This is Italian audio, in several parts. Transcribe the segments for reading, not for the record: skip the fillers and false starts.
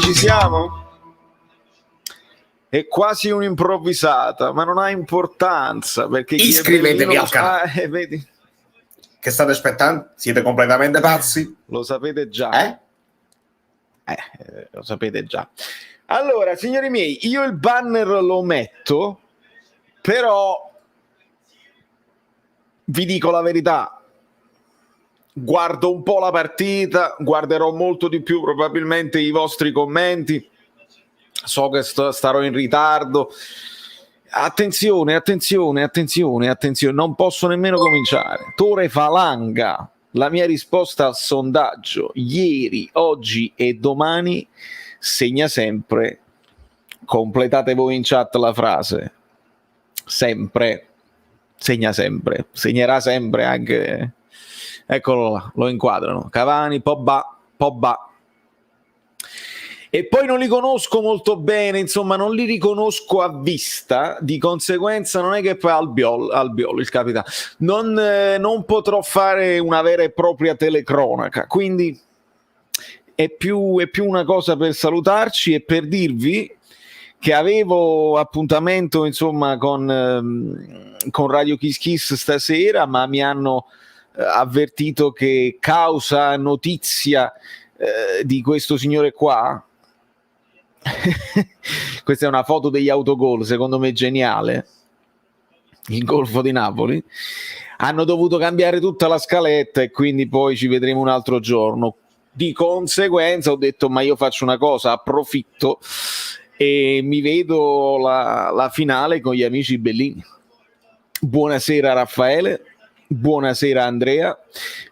ci siamo? È quasi un'improvvisata, ma non ha importanza perché iscrivetevi al canale. Vedi? Che state aspettando? Siete completamente pazzi? Lo sapete già. Lo sapete già. Allora, signori miei, io il banner lo metto, però vi dico la verità. Guardo un po' la partita, guarderò molto di più probabilmente i vostri commenti. So che starò in ritardo. Attenzione, non posso nemmeno cominciare. Tore Falanga, la mia risposta al sondaggio ieri, oggi e domani segna sempre. Completate voi in chat la frase. Sempre. Segna sempre. Segnerà sempre anche. Eccolo là, lo inquadrano. Cavani, Pogba. E poi non li conosco molto bene, insomma, non li riconosco a vista, di conseguenza non è che poi Albiol il capitano, non potrò fare una vera e propria telecronaca, quindi è più una cosa per salutarci e per dirvi che avevo appuntamento, insomma, con Radio Kiss Kiss stasera, ma mi hanno avvertito che causa notizia di questo signore qua. Questa è una foto degli autogol, secondo me geniale, il Golfo di Napoli. Hanno dovuto cambiare tutta la scaletta e quindi poi ci vedremo un altro giorno. Di conseguenza ho detto, ma io faccio una cosa, approfitto e mi vedo la finale con gli amici Bellini. Buonasera Raffaele, buonasera Andrea,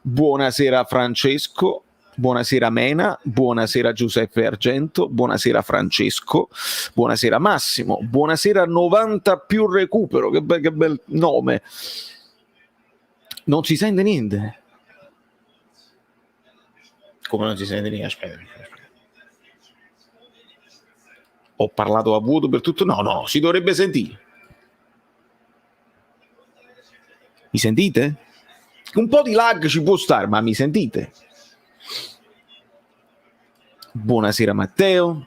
buonasera Francesco, buonasera Mena, buonasera Giuseppe Argento, buonasera Francesco, buonasera Massimo, buonasera 90 più recupero, che bel nome. Non si sente niente. Come non si sente niente? Aspetta. Ho parlato a vuoto per tutto? No, si dovrebbe sentire. Mi sentite? Un po' di lag ci può stare, ma mi sentite? Buonasera Matteo,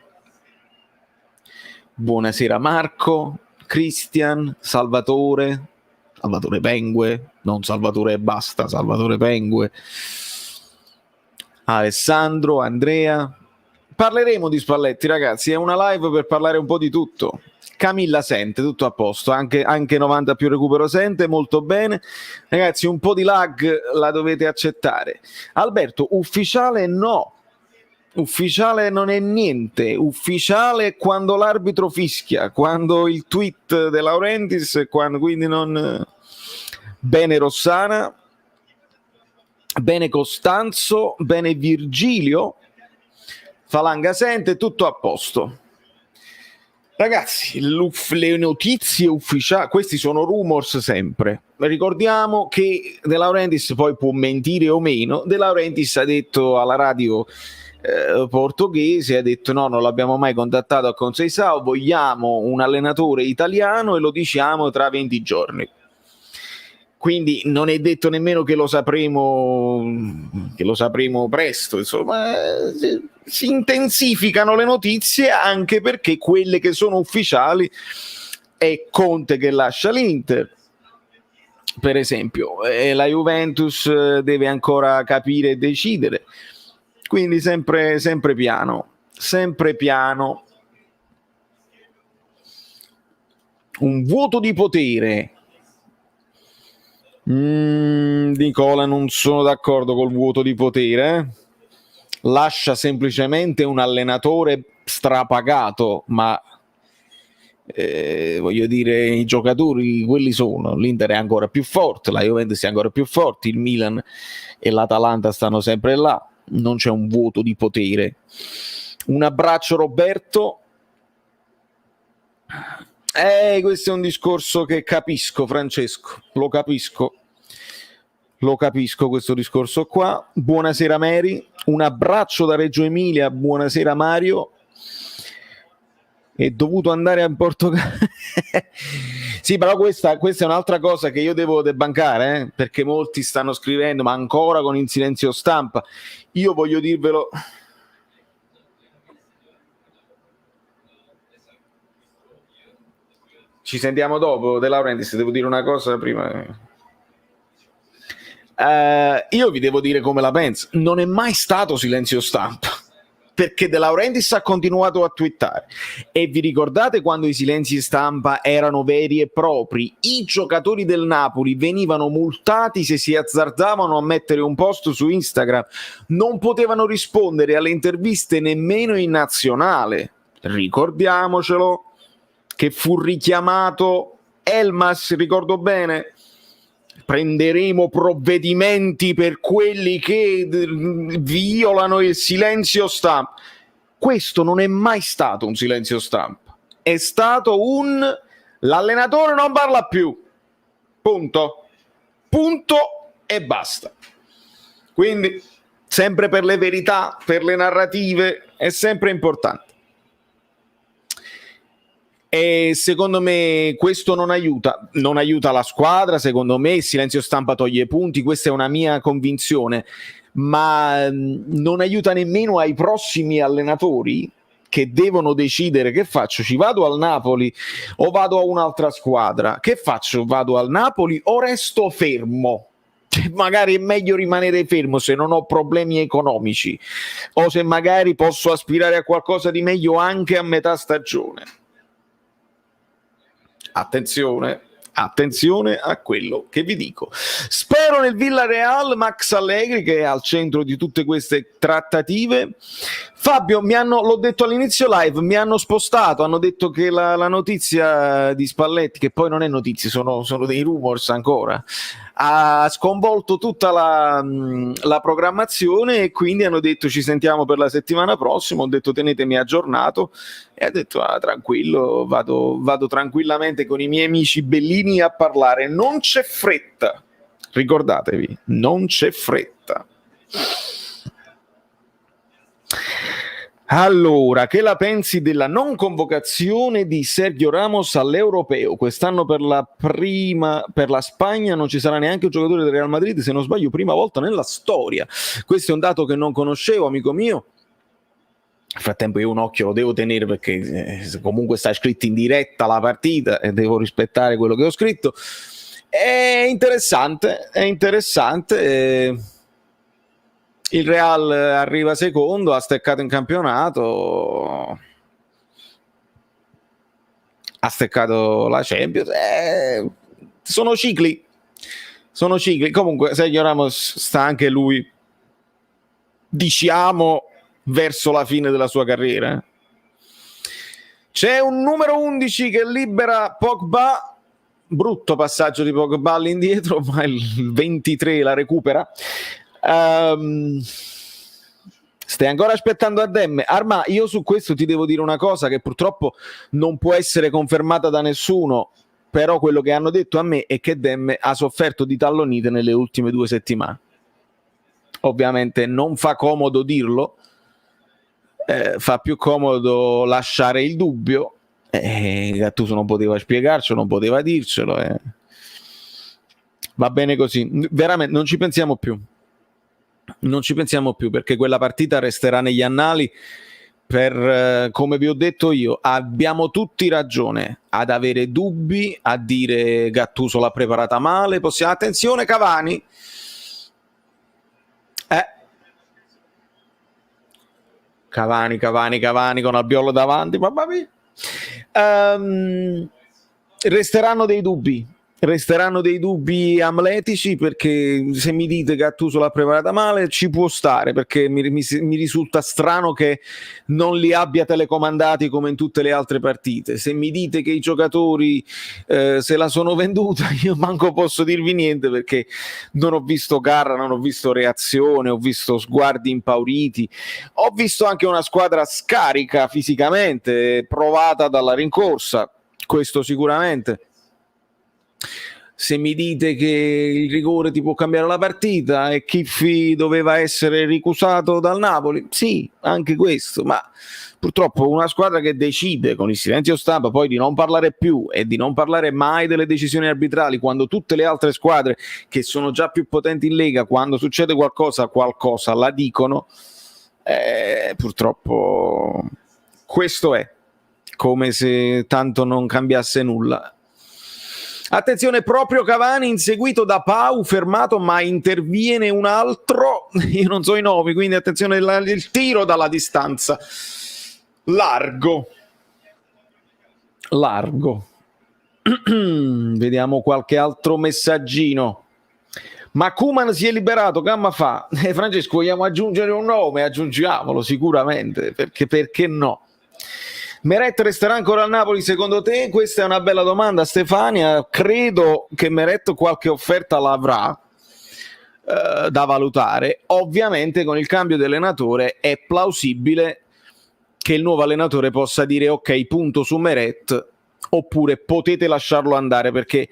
buonasera Marco, Cristian, Salvatore Pengue, non Salvatore e basta, Salvatore Pengue, Alessandro, Andrea. Parleremo di Spalletti, ragazzi, è una live per parlare un po' di tutto. Camilla sente, tutto a posto, anche 90 più recupero sente, molto bene. Ragazzi, un po' di lag la dovete accettare. Alberto, ufficiale no. Ufficiale non è niente, ufficiale è quando l'arbitro fischia, quando il tweet De Laurentiis, quindi non... Bene Rossana, bene Costanzo, bene Virgilio, Falanga sente, tutto a posto. Ragazzi, le notizie ufficiali, questi sono rumors sempre. Ricordiamo che De Laurentiis poi può mentire o meno. De Laurentiis ha detto alla radio portoghese, ha detto no, non l'abbiamo mai contattato a Conceição, vogliamo un allenatore italiano e lo diciamo tra 20 giorni. Quindi non è detto nemmeno che lo sapremo presto, insomma, si intensificano le notizie, anche perché quelle che sono ufficiali è Conte che lascia l'Inter, per esempio, e la Juventus deve ancora capire e decidere. Quindi sempre piano. Un vuoto di potere. Nicola, non sono d'accordo col vuoto di potere. Lascia semplicemente un allenatore strapagato, ma voglio dire, i giocatori quelli sono. L'Inter è ancora più forte, la Juventus è ancora più forte, il Milan e l'Atalanta stanno sempre là. Non c'è un vuoto di potere. Un abbraccio Roberto. Questo è un discorso che capisco, Francesco, lo capisco questo discorso qua. Buonasera Mary, un abbraccio da Reggio Emilia, buonasera Mario. È dovuto andare a Portogallo. Sì, però questa è un'altra cosa che io devo debancare, perché molti stanno scrivendo, ma ancora con il silenzio stampa. Io voglio dirvelo. Ci sentiamo dopo. De Laurentiis, devo dire una cosa prima. Io vi devo dire come la penso. Non è mai stato silenzio stampa, perché De Laurentiis ha continuato a twittare. E vi ricordate quando i silenzi stampa erano veri e propri? I giocatori del Napoli venivano multati se si azzardavano a mettere un post su Instagram, non potevano rispondere alle interviste nemmeno in nazionale. Ricordiamocelo, che fu richiamato Elmas, ricordo bene. Prenderemo provvedimenti per quelli che violano il silenzio stampa. Questo non è mai stato un silenzio stampa, è stato l'allenatore non parla più, punto e basta. Quindi sempre per le verità, per le narrative, è sempre importante. E secondo me questo non aiuta la squadra. Secondo me il silenzio stampa toglie punti, questa è una mia convinzione, ma non aiuta nemmeno ai prossimi allenatori che devono decidere: che faccio? Ci vado al Napoli o vado a un'altra squadra? Che faccio? Vado al Napoli o resto fermo? Magari è meglio rimanere fermo se non ho problemi economici, o se magari posso aspirare a qualcosa di meglio anche a metà stagione. Attenzione a quello che vi dico. Spero nel Villarreal Max Allegri, che è al centro di tutte queste trattative. Fabio, l'ho detto all'inizio live, mi hanno spostato, hanno detto che la notizia di Spalletti, che poi non è notizia, sono dei rumors ancora, ha sconvolto tutta la programmazione, e quindi hanno detto ci sentiamo per la settimana prossima. Ho detto tenetemi aggiornato, e ha detto tranquillo, vado tranquillamente con i miei amici bellini a parlare. Non c'è fretta, ricordatevi, non c'è fretta. Allora, che la pensi della non convocazione di Sergio Ramos all'Europeo? Quest'anno per la Spagna non ci sarà neanche un giocatore del Real Madrid, se non sbaglio prima volta nella storia. Questo è un dato che non conoscevo, amico mio. Nel frattempo io un occhio lo devo tenere, perché comunque sta scritto in diretta la partita e devo rispettare quello che ho scritto. È interessante. Il Real arriva secondo, ha steccato in campionato, ha steccato la Champions. Sono cicli. Comunque Sergio Ramos sta anche lui, diciamo, verso la fine della sua carriera. C'è un numero 11 che libera Pogba. Brutto passaggio di Pogba all'indietro, ma il 23 la recupera. Stai ancora aspettando a Demme? Arma, io su questo ti devo dire una cosa che purtroppo non può essere confermata da nessuno, però quello che hanno detto a me è che Demme ha sofferto di tallonite nelle ultime 2 settimane. Ovviamente non fa comodo dirlo, fa più comodo lasciare il dubbio. Gattuso non poteva spiegarcelo, non poteva dircelo. Va bene così, veramente non ci pensiamo più, perché quella partita resterà negli annali. Come vi ho detto io, abbiamo tutti ragione ad avere dubbi, a dire Gattuso l'ha preparata male. Attenzione Cavani, Cavani con Albiol davanti, mamma mia. Resteranno dei dubbi amletici, perché se mi dite che Gattuso l'ha preparata male ci può stare, perché mi risulta strano che non li abbia telecomandati come in tutte le altre partite. Se mi dite che i giocatori se la sono venduta, io manco posso dirvi niente, perché non ho visto garra, non ho visto reazione, ho visto sguardi impauriti, ho visto anche una squadra scarica fisicamente, provata dalla rincorsa, questo sicuramente. Se mi dite che il rigore ti può cambiare la partita e Chiffi doveva essere ricusato dal Napoli, sì, anche questo, ma purtroppo una squadra che decide con il silenzio stampa poi di non parlare più e di non parlare mai delle decisioni arbitrali, quando tutte le altre squadre che sono già più potenti in Lega, quando succede qualcosa la dicono, purtroppo questo è, come se tanto non cambiasse nulla. Attenzione, proprio Cavani inseguito da Pau, fermato, ma interviene un altro. Io non so i nomi, quindi attenzione, il tiro dalla distanza. Largo. Vediamo qualche altro messaggino. Ma Koeman si è liberato, gamma fa. Francesco, vogliamo aggiungere un nome? Aggiungiamolo sicuramente, perché no? Meret resterà ancora al Napoli secondo te? Questa è una bella domanda, Stefania. Credo che Meret qualche offerta l'avrà da valutare. Ovviamente con il cambio di allenatore è plausibile che il nuovo allenatore possa dire ok, punto su Meret, oppure potete lasciarlo andare, perché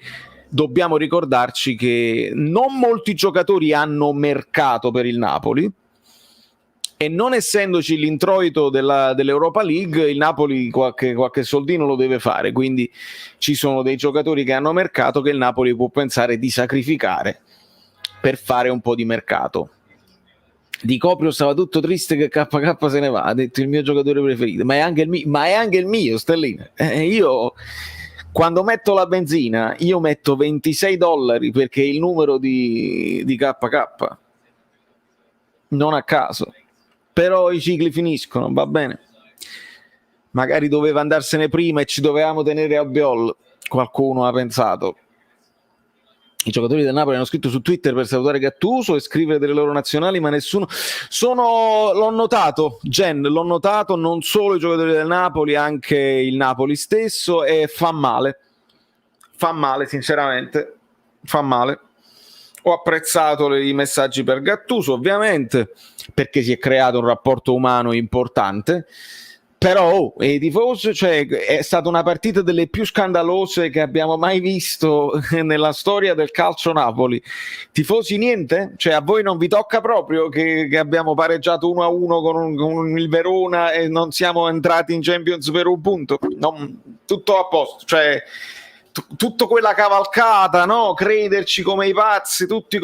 dobbiamo ricordarci che non molti giocatori hanno mercato per il Napoli, e non essendoci l'introito dell'Europa League, il Napoli qualche soldino lo deve fare, quindi ci sono dei giocatori che hanno mercato che il Napoli può pensare di sacrificare per fare un po' di mercato. Di Coprio stava tutto triste che KK se ne va, ha detto il mio giocatore preferito, ma è anche il mio Stellina. Io quando metto la benzina io metto $26 perché è il numero di KK, non a caso. Però i cicli finiscono, va bene. Magari doveva andarsene prima e ci dovevamo tenere a Biol, qualcuno ha pensato. I giocatori del Napoli hanno scritto su Twitter per salutare Gattuso e scrivere delle loro nazionali, ma nessuno... L'ho notato, Gen, l'ho notato, non solo i giocatori del Napoli, anche il Napoli stesso, e fa male, sinceramente, fa male. Ho apprezzato i messaggi per Gattuso, ovviamente, perché si è creato un rapporto umano importante, però i tifosi, cioè, è stata una partita delle più scandalose che abbiamo mai visto nella storia del calcio Napoli. Tifosi niente? Cioè, a voi non vi tocca proprio che abbiamo pareggiato 1-1 con il Verona e non siamo entrati in Champions per un punto? Tutto a posto, cioè... Tutta quella cavalcata, no? Crederci come i pazzi, tutti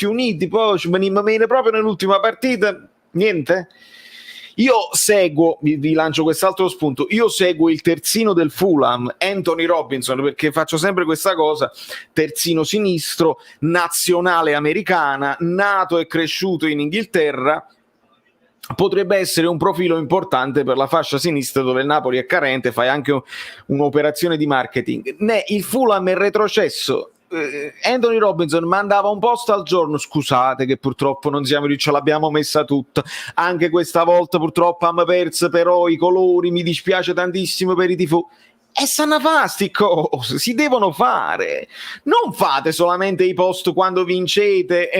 uniti, poi ci venimmo bene proprio nell'ultima partita, niente. Io seguo, vi lancio quest'altro spunto, io seguo il terzino del Fulham, Anthony Robinson, perché faccio sempre questa cosa, terzino sinistro, nazionale americana, nato e cresciuto in Inghilterra, potrebbe essere un profilo importante per la fascia sinistra dove il Napoli è carente, fai anche un'operazione di marketing. Il Fulham è retrocesso. Anthony Robinson mandava un post al giorno, scusate che purtroppo non siamo riusciti, ce l'abbiamo messa tutta, anche questa volta purtroppo abbiamo perso, però i colori, mi dispiace tantissimo per i tifosi. E sanno fasti cose, si devono fare, non fate solamente i post quando vincete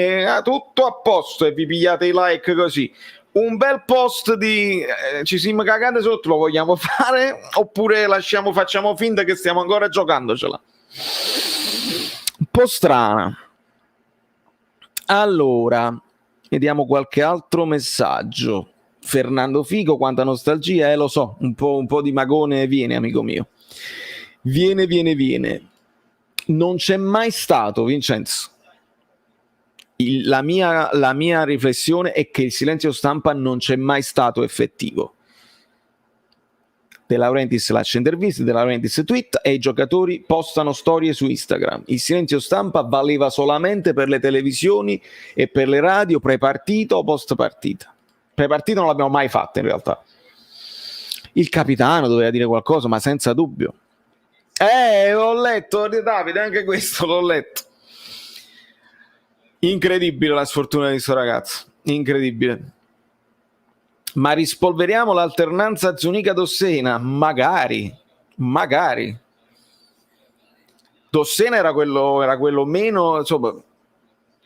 tutto a posto e vi pigliate i like così. Un bel post di ci siamo cagate sotto, lo vogliamo fare oppure facciamo finta che stiamo ancora giocandocela? Un po' strana. Allora, vediamo qualche altro messaggio. Fernando Figo, quanta nostalgia, lo so, un po' di magone viene, amico mio. Viene. Non c'è mai stato, Vincenzo. La mia riflessione è che il silenzio stampa non c'è mai stato effettivo. De Laurentiis lascia interviste, De Laurentiis tweet e i giocatori postano storie su Instagram. Il silenzio stampa valeva solamente per le televisioni e per le radio pre-partita o post-partita. Pre-partita non l'abbiamo mai fatta in realtà. Il capitano doveva dire qualcosa, ma senza dubbio. L'ho letto, Davide, anche questo l'ho letto. Incredibile la sfortuna di sto ragazzo, incredibile. Ma rispolveriamo l'alternanza Zuniga-Dossena? Magari. Dossena era quello meno, insomma,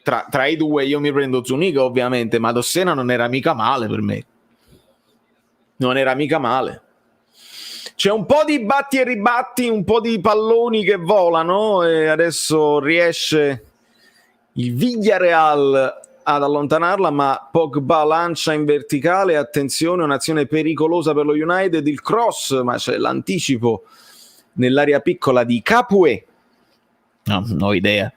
tra i due io mi prendo Zuniga ovviamente, ma Dossena non era mica male per me. Non era mica male. C'è un po' di batti e ribatti, un po' di palloni che volano e adesso riesce il Villarreal ad allontanarla, ma Pogba lancia in verticale, attenzione, un'azione pericolosa per lo United, il cross, ma c'è l'anticipo nell'area piccola di Capué. No, ho idea.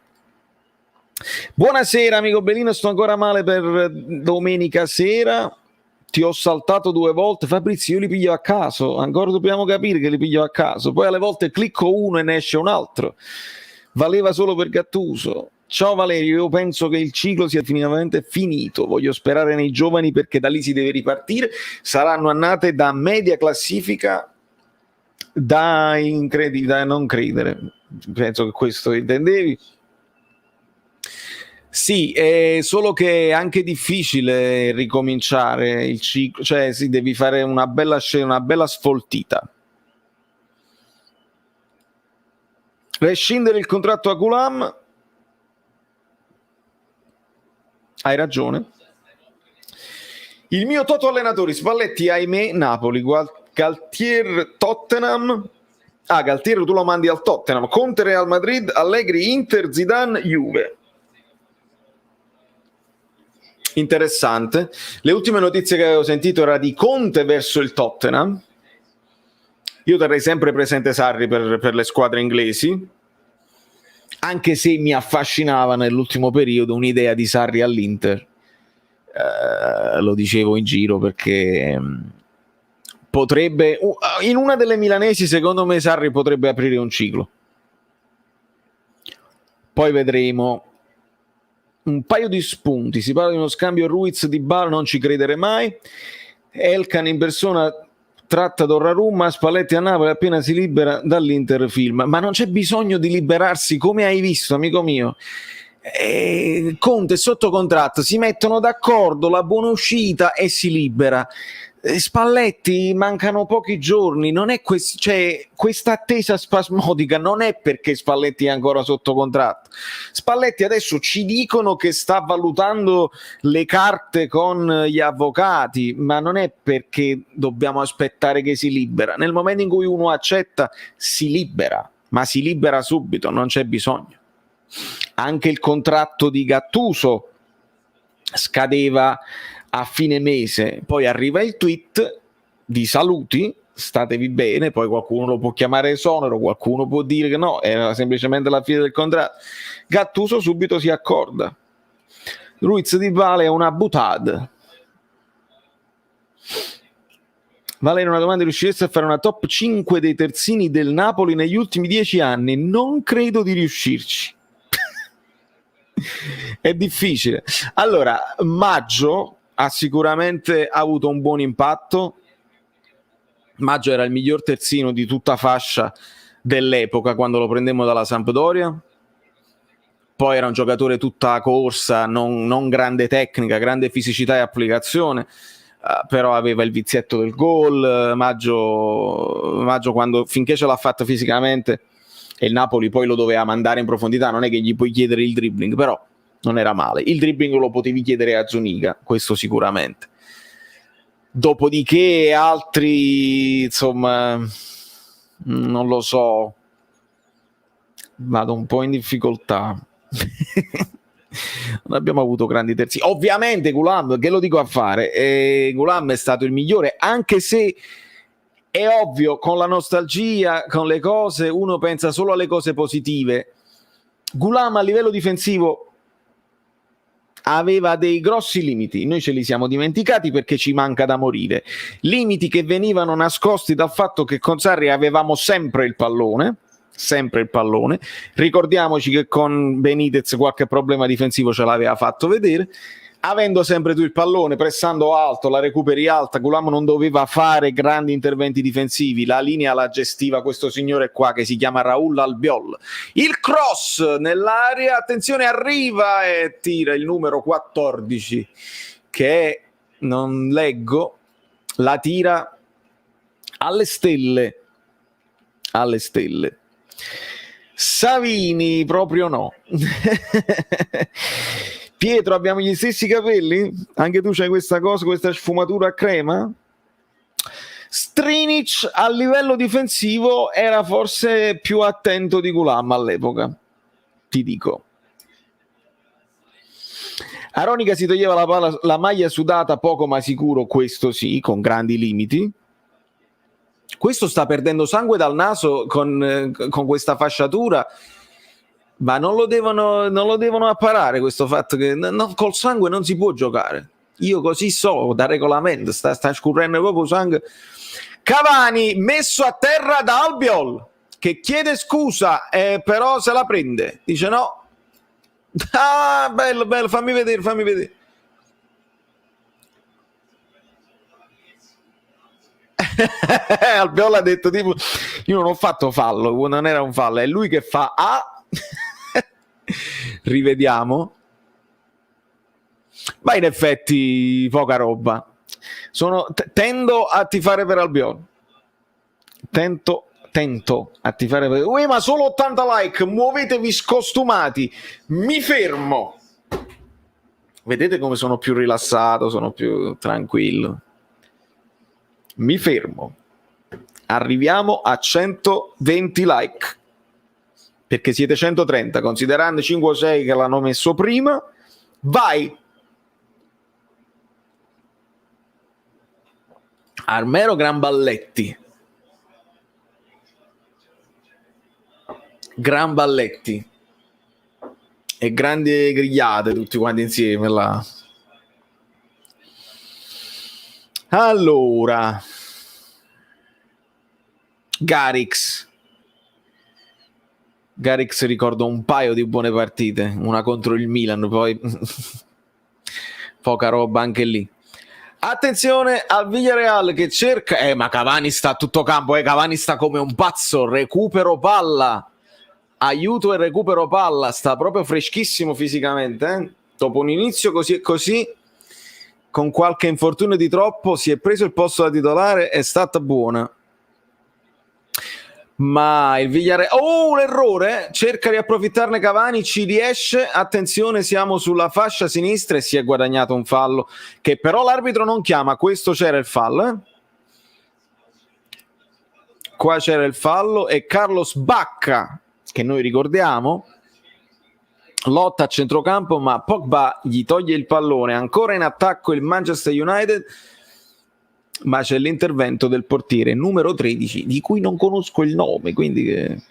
Buonasera amico Bellino, sto ancora male per domenica sera, ti ho saltato 2 volte, Fabrizio, io li piglio a caso, ancora dobbiamo capire che li piglio a caso, poi alle volte clicco uno e ne esce un altro. valeva solo per Gattuso. Ciao Valerio, io penso che il ciclo sia definitivamente finito, voglio sperare nei giovani perché da lì si deve ripartire, saranno annate da media classifica da non credere, penso che questo intendevi. Sì, è solo che è anche difficile ricominciare il ciclo, cioè si devi fare una bella scena, una bella sfoltita. Rescindere il contratto a Gulam, hai ragione. Il mio Toto allenatori, Spalletti, ahimè, Napoli, Galtier, Tottenham. Ah, Galtier tu lo mandi al Tottenham, Conte Real Madrid, Allegri Inter, Zidane Juve. Interessante. Le ultime notizie che avevo sentito era di Conte verso il Tottenham. Io terrei sempre presente Sarri per le squadre inglesi, anche se mi affascinava nell'ultimo periodo un'idea di Sarri all'Inter. Lo dicevo in giro perché potrebbe, in una delle milanesi secondo me Sarri potrebbe aprire un ciclo. Poi vedremo. Un paio di spunti, si parla di uno scambio Ruiz di Bala, non ci credere mai. Elkan in persona tratta Donnarumma, Spalletti a Napoli appena si libera dall'Inter film. Ma non c'è bisogno di liberarsi, come hai visto amico mio. Conte è sotto contratto, si mettono d'accordo, la buona uscita e si libera. Spalletti mancano pochi giorni, non è cioè, questa attesa spasmodica non è perché Spalletti è ancora sotto contratto. Spalletti adesso ci dicono che sta valutando le carte con gli avvocati, ma non è perché dobbiamo aspettare che si libera. Nel momento in cui uno accetta si libera, ma si libera subito, non c'è bisogno. Anche il contratto di Gattuso scadeva a fine mese, poi arriva il tweet di saluti, statevi bene, poi qualcuno lo può chiamare esonero, qualcuno può dire che no, era semplicemente la fine del contratto. Gattuso subito si accorda. Ruiz di Bale è una butade. Valerio, una domanda: riuscireste a fare una top 5 dei terzini del Napoli negli ultimi 10 anni? Non credo di riuscirci. È difficile. Allora, Maggio ha sicuramente avuto un buon impatto. Maggio era il miglior terzino di tutta fascia dell'epoca quando lo prendemmo dalla Sampdoria. Poi era un giocatore tutta corsa, non grande tecnica, grande fisicità e applicazione, però aveva il vizietto del gol. Maggio quando, finché ce l'ha fatta fisicamente, e il Napoli poi lo doveva mandare in profondità, non è che gli puoi chiedere il dribbling, però non era male. Il dribbling lo potevi chiedere a Zuniga, questo sicuramente. Dopodiché altri, insomma, non lo so, vado un po' in difficoltà. Non abbiamo avuto grandi terzi. Ovviamente Gulam, che lo dico a fare, Gulam è stato il migliore, anche se è ovvio, con la nostalgia, con le cose, uno pensa solo alle cose positive. Gulam a livello difensivo aveva dei grossi limiti, noi ce li siamo dimenticati perché ci manca da morire, limiti che venivano nascosti dal fatto che con Sarri avevamo sempre il pallone, ricordiamoci che con Benitez qualche problema difensivo ce l'aveva fatto vedere. Avendo sempre tu il pallone, pressando alto, la recuperi alta, Gulam non doveva fare grandi interventi difensivi, la linea la gestiva questo signore qua che si chiama Raul Albiol. Il cross nell'area, attenzione, arriva e tira il numero 14 che non leggo, la tira alle stelle. Savini proprio no. Pietro, abbiamo gli stessi capelli? Anche tu c'hai questa cosa, questa sfumatura a crema? Strinic a livello difensivo era forse più attento di Gulam all'epoca, ti dico. Aronica si toglieva la maglia sudata poco ma sicuro, questo sì, con grandi limiti. Questo sta perdendo sangue dal naso con questa fasciatura, ma non lo devono apparare questo fatto che col sangue non si può giocare. Io così so da regolamento, sta scurrendo proprio sangue. Cavani messo a terra da Albiol, che chiede scusa, però se la prende. Dice no. Ah, bello, bello, fammi vedere. Albiol ha detto tipo io non ho fatto fallo, non era un fallo, è lui che fa rivediamo, ma in effetti poca roba. Tendo a tifare per Albiol, tento a tifare per... ma solo 80 like, muovetevi scostumati, mi fermo. Vedete come sono più rilassato, sono più tranquillo. Mi fermo. Arriviamo a 120 like, perché siete 130, considerando 5 o 6 che l'hanno messo prima. Vai. Armero Gramballetti. E grandi grigliate tutti quanti insieme là. Allora, Garrix ricordo un paio di buone partite, una contro il Milan, poi poca roba anche lì. Attenzione al Villarreal che cerca, ma Cavani sta a tutto campo, Cavani sta come un pazzo, recupero palla, aiuto e recupero palla, sta proprio freschissimo fisicamente, dopo un inizio così e così, con qualche infortunio di troppo, si è preso il posto da titolare, è stata buona. Ma il Villarreal, un errore, cerca di approfittarne Cavani, ci riesce, attenzione, siamo sulla fascia sinistra e si è guadagnato un fallo che però l'arbitro non chiama. Questo c'era il fallo, qua c'era il fallo e Carlos Bacca, che noi ricordiamo, lotta a centrocampo ma Pogba gli toglie il pallone, ancora in attacco il Manchester United, ma c'è l'intervento del portiere numero 13 di cui non conosco il nome, quindi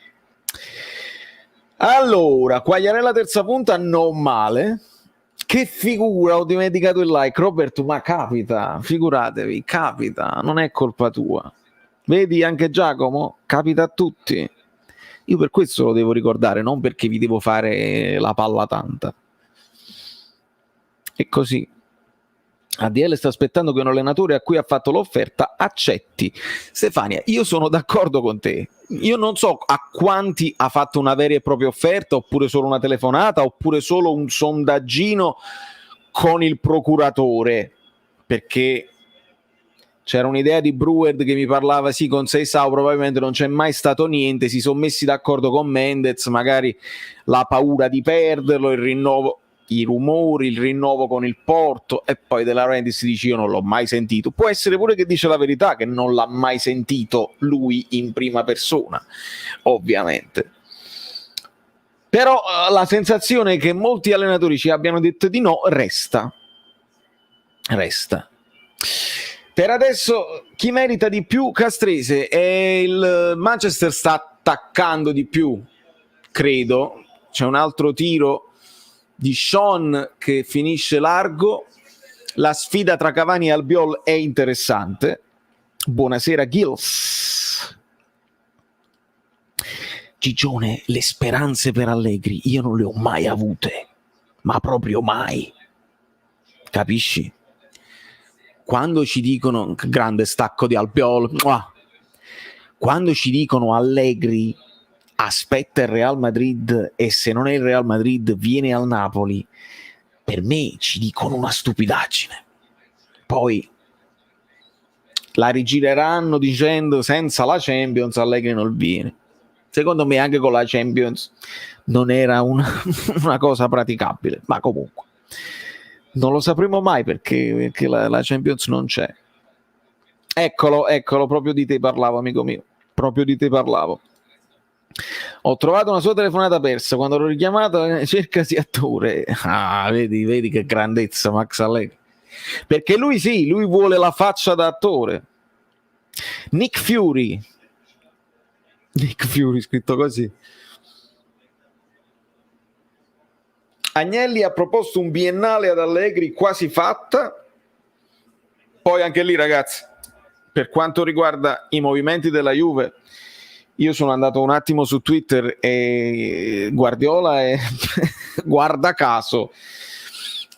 allora Quagliarella terza punta, non male. Che figura, ho dimenticato il like, Roberto, ma capita, figuratevi, capita, non è colpa tua, vedi anche Giacomo, capita a tutti. Io per questo lo devo ricordare, non perché vi devo fare la palla tanta. E così ADL sta aspettando che un allenatore a cui ha fatto l'offerta accetti. Stefania, io sono d'accordo con te. Io non so a quanti ha fatto una vera e propria offerta, oppure solo una telefonata, oppure solo un sondaggino con il procuratore, perché c'era un'idea di Brewer che mi parlava, sì, con Seisao probabilmente non c'è mai stato niente, si sono messi d'accordo con Mendez, magari la paura di perderlo, il rinnovo, i rumori, il rinnovo con il Porto, e poi De Laurentiis dice io non l'ho mai sentito. Può essere pure che dice la verità, che non l'ha mai sentito lui in prima persona, ovviamente. Però la sensazione che molti allenatori ci abbiano detto di no resta. Per adesso chi merita di più? Castrese, e il Manchester sta attaccando di più, credo. C'è un altro tiro di Sean che finisce largo. La sfida tra Cavani e Albiol è interessante. Buonasera Gils. Gigione, le speranze per Allegri io non le ho mai avute, ma proprio mai, capisci? Quando ci dicono grande stacco di Albiol, quando ci dicono Allegri aspetta il Real Madrid e se non è il Real Madrid viene al Napoli, per me ci dicono una stupidaggine. Poi la rigireranno dicendo senza la Champions Allegri non viene. Secondo me anche con la Champions non era una cosa praticabile, ma comunque non lo sapremo mai perché la Champions non c'è. Eccolo, proprio di te parlavo, amico mio, proprio di te parlavo. Ho trovato una sua telefonata persa, quando l'ho richiamata cercasi attore. Vedi che grandezza Max Allegri, perché lui vuole la faccia da attore. Nick Fury scritto così. Agnelli ha proposto un biennale ad Allegri quasi fatta. Poi anche lì, ragazzi, per quanto riguarda i movimenti della Juve, Io sono andato un attimo su Twitter e Guardiola è guarda caso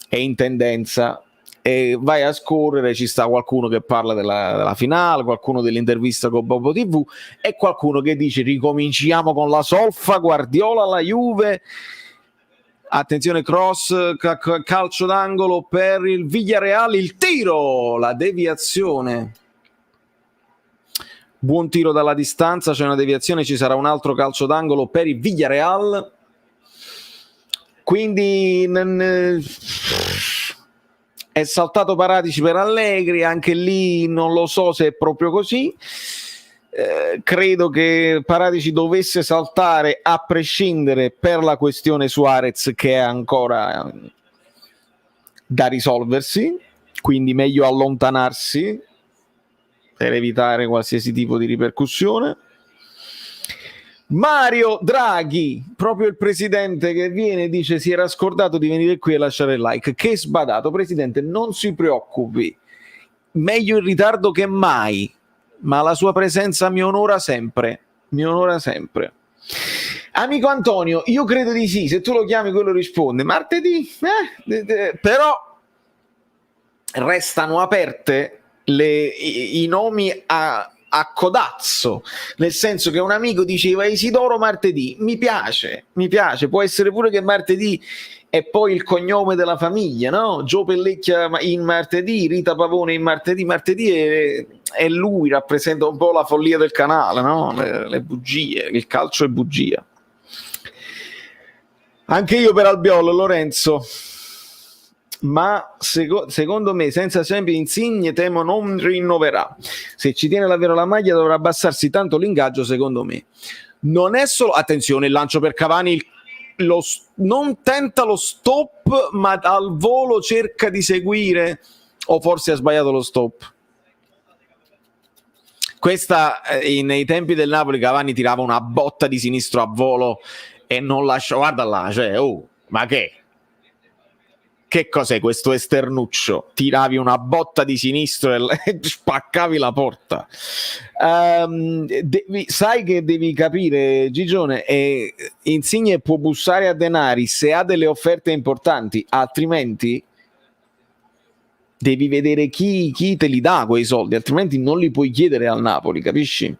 è in tendenza, e vai a scorrere, ci sta qualcuno che parla della finale, qualcuno dell'intervista con Bobo TV e qualcuno che dice ricominciamo con la solfa, Guardiola, la Juve, attenzione cross, calcio d'angolo per il Villarreal, il tiro, la deviazione. Buon tiro dalla distanza, c'è una deviazione, ci sarà un altro calcio d'angolo per il Villarreal. Quindi è saltato Paratici per Allegri, anche lì non lo so se è proprio così. Credo che Paratici dovesse saltare a prescindere per la questione Suarez, che è ancora da risolversi, quindi meglio allontanarsi per evitare qualsiasi tipo di ripercussione. Mario Draghi, proprio il presidente che viene e dice si era scordato di venire qui e lasciare il like. Che sbadato, presidente, non si preoccupi, meglio in ritardo che mai, ma la sua presenza mi onora sempre, mi onora sempre. Amico Antonio, io credo di sì, se tu lo chiami quello risponde. Martedì? Però restano aperte i nomi a codazzo, nel senso che un amico diceva Isidoro martedì, mi piace, può essere pure che martedì è poi il cognome della famiglia, no? Gio Pellecchia in martedì, Rita Pavone in martedì è lui, rappresenta un po' la follia del canale, no? Le bugie, il calcio è bugia. Anche io per Albiol, Lorenzo, ma secondo me senza sempre Insigne temo non rinnoverà. Se ci tiene davvero la maglia dovrà abbassarsi tanto l'ingaggio, secondo me. Non è solo, attenzione, il lancio per Cavani, non tenta lo stop, ma al volo cerca di seguire, o forse ha sbagliato lo stop. Questa nei tempi del Napoli Cavani tirava una botta di sinistro a volo e non lascia, guarda là, cioè, ma che cos'è questo esternuccio? Tiravi una botta di sinistro e spaccavi la porta. Sai che devi capire, Gigione, Insigne può bussare a denari se ha delle offerte importanti, altrimenti devi vedere chi te li dà quei soldi, altrimenti non li puoi chiedere al Napoli, capisci?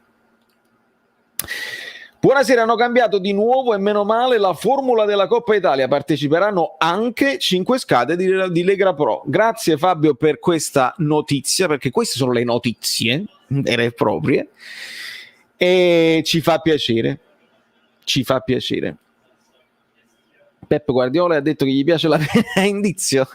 Buonasera, hanno cambiato di nuovo e meno male la formula della Coppa Italia, parteciperanno anche 5 schede di Lega Pro. Grazie Fabio per questa notizia, perché queste sono le notizie vere e proprie e ci fa piacere, Pep Guardiola ha detto che gli piace la pena, indizio.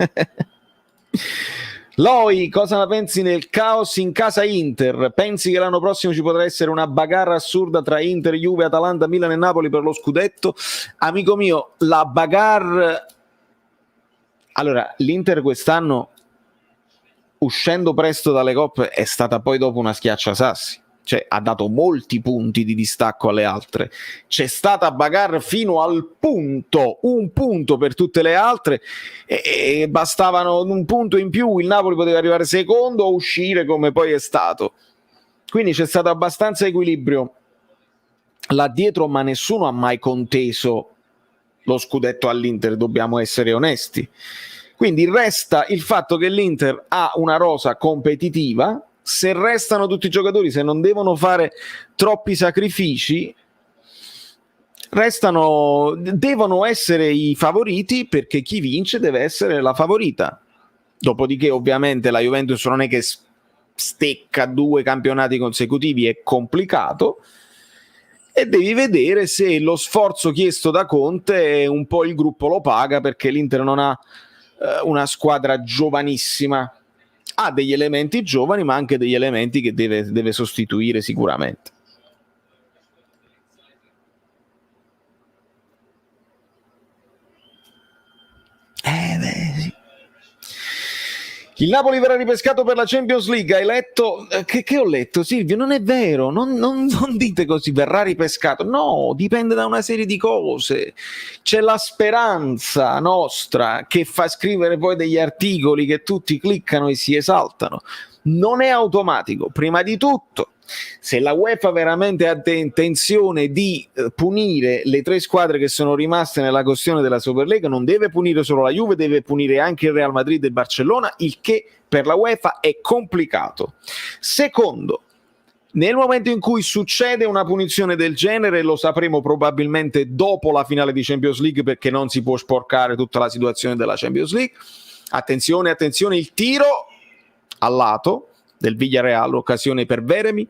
Loi, cosa ne pensi nel caos in casa Inter? Pensi che l'anno prossimo ci potrà essere una bagarre assurda tra Inter, Juve, Atalanta, Milan e Napoli per lo scudetto? Amico mio, la bagarre... Allora, l'Inter quest'anno, uscendo presto dalle coppe, è stata poi dopo una schiacciasassi. Cioè, ha dato molti punti di distacco alle altre. C'è stata bagarre fino al punto, un punto per tutte le altre, e bastavano un punto in più, il Napoli poteva arrivare secondo o uscire come poi è stato. Quindi c'è stato abbastanza equilibrio là dietro, ma nessuno ha mai conteso lo scudetto all'Inter, dobbiamo essere onesti. Quindi resta il fatto che l'Inter ha una rosa competitiva. Se restano tutti i giocatori, se non devono fare troppi sacrifici, devono essere i favoriti, perché chi vince deve essere la favorita. Dopodiché ovviamente la Juventus non è che stecca 2 campionati consecutivi, è complicato, e devi vedere se lo sforzo chiesto da Conte un po' il gruppo lo paga, perché l'Inter non ha una squadra giovanissima. Ha degli elementi giovani, ma anche degli elementi che deve sostituire sicuramente. Sì. Il Napoli verrà ripescato per la Champions League. Hai letto? Che ho letto, Silvio? Non è vero, non dite così, verrà ripescato. No, dipende da una serie di cose. C'è la speranza nostra che fa scrivere poi degli articoli che tutti cliccano e si esaltano. Non è automatico. Prima di tutto Se la UEFA veramente ha intenzione di punire le 3 squadre che sono rimaste nella questione della Superlega, non deve punire solo la Juve, deve punire anche il Real Madrid e il Barcellona, il che per la UEFA è complicato. Secondo, nel momento in cui succede una punizione del genere, lo sapremo probabilmente dopo la finale di Champions League, perché non si può sporcare tutta la situazione della Champions League. Attenzione, il tiro al lato del Villarreal, occasione per Veremi.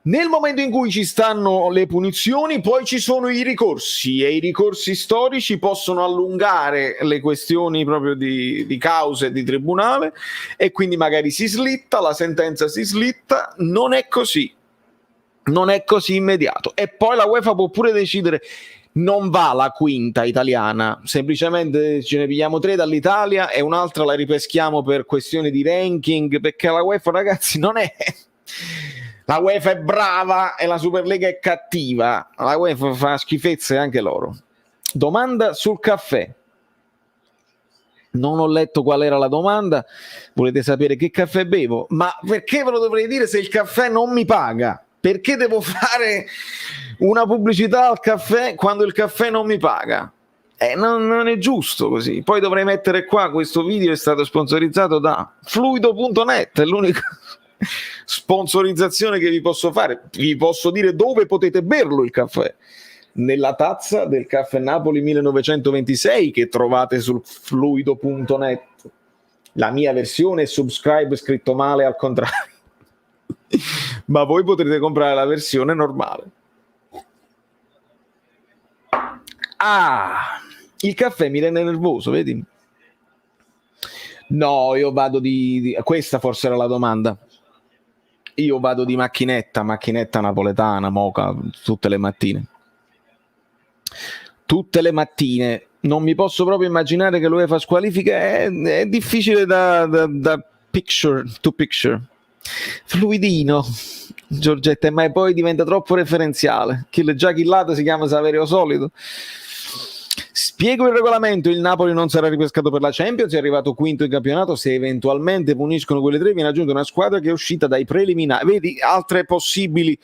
Nel momento in cui ci stanno le punizioni, poi ci sono i ricorsi, e i ricorsi storici possono allungare le questioni proprio di cause di tribunale, e quindi magari si slitta, la sentenza si slitta. Non è così immediato. E poi la UEFA può pure decidere: non va la quinta italiana, semplicemente ce ne pigliamo 3 dall'Italia e un'altra la ripeschiamo per questioni di ranking, perché la UEFA, ragazzi, non è... La UEFA è brava e la Superlega è cattiva. La UEFA fa schifezze anche loro. Domanda sul caffè. Non ho letto qual era la domanda. Volete sapere che caffè bevo? Ma perché ve lo dovrei dire se il caffè non mi paga? Perché devo fare una pubblicità al caffè quando il caffè non mi paga? Non è giusto così. Poi dovrei mettere qua: questo video è stato sponsorizzato da Fluido.net, è l'unica sponsorizzazione che vi posso fare. Vi posso dire dove potete berlo il caffè: nella tazza del Caffè Napoli 1926, che trovate sul Fluido.net. La mia versione è subscribe scritto male al contrario, ma voi potrete comprare la versione normale. Il caffè mi rende nervoso, vedi? No, io vado di... Questa forse era la domanda. Io vado di macchinetta napoletana, moka, tutte le mattine. Non mi posso proprio immaginare che l'UEFA squalifica. È difficile da picture to picture. Fluidino, Giorgetta, ma poi diventa troppo referenziale. Già Chillato si chiama Saverio Solito. Spiego il regolamento: il Napoli non sarà ripescato per la Champions, è arrivato quinto in campionato. Se eventualmente puniscono quelle 3, viene aggiunta una squadra che è uscita dai preliminari. Vedi altre possibili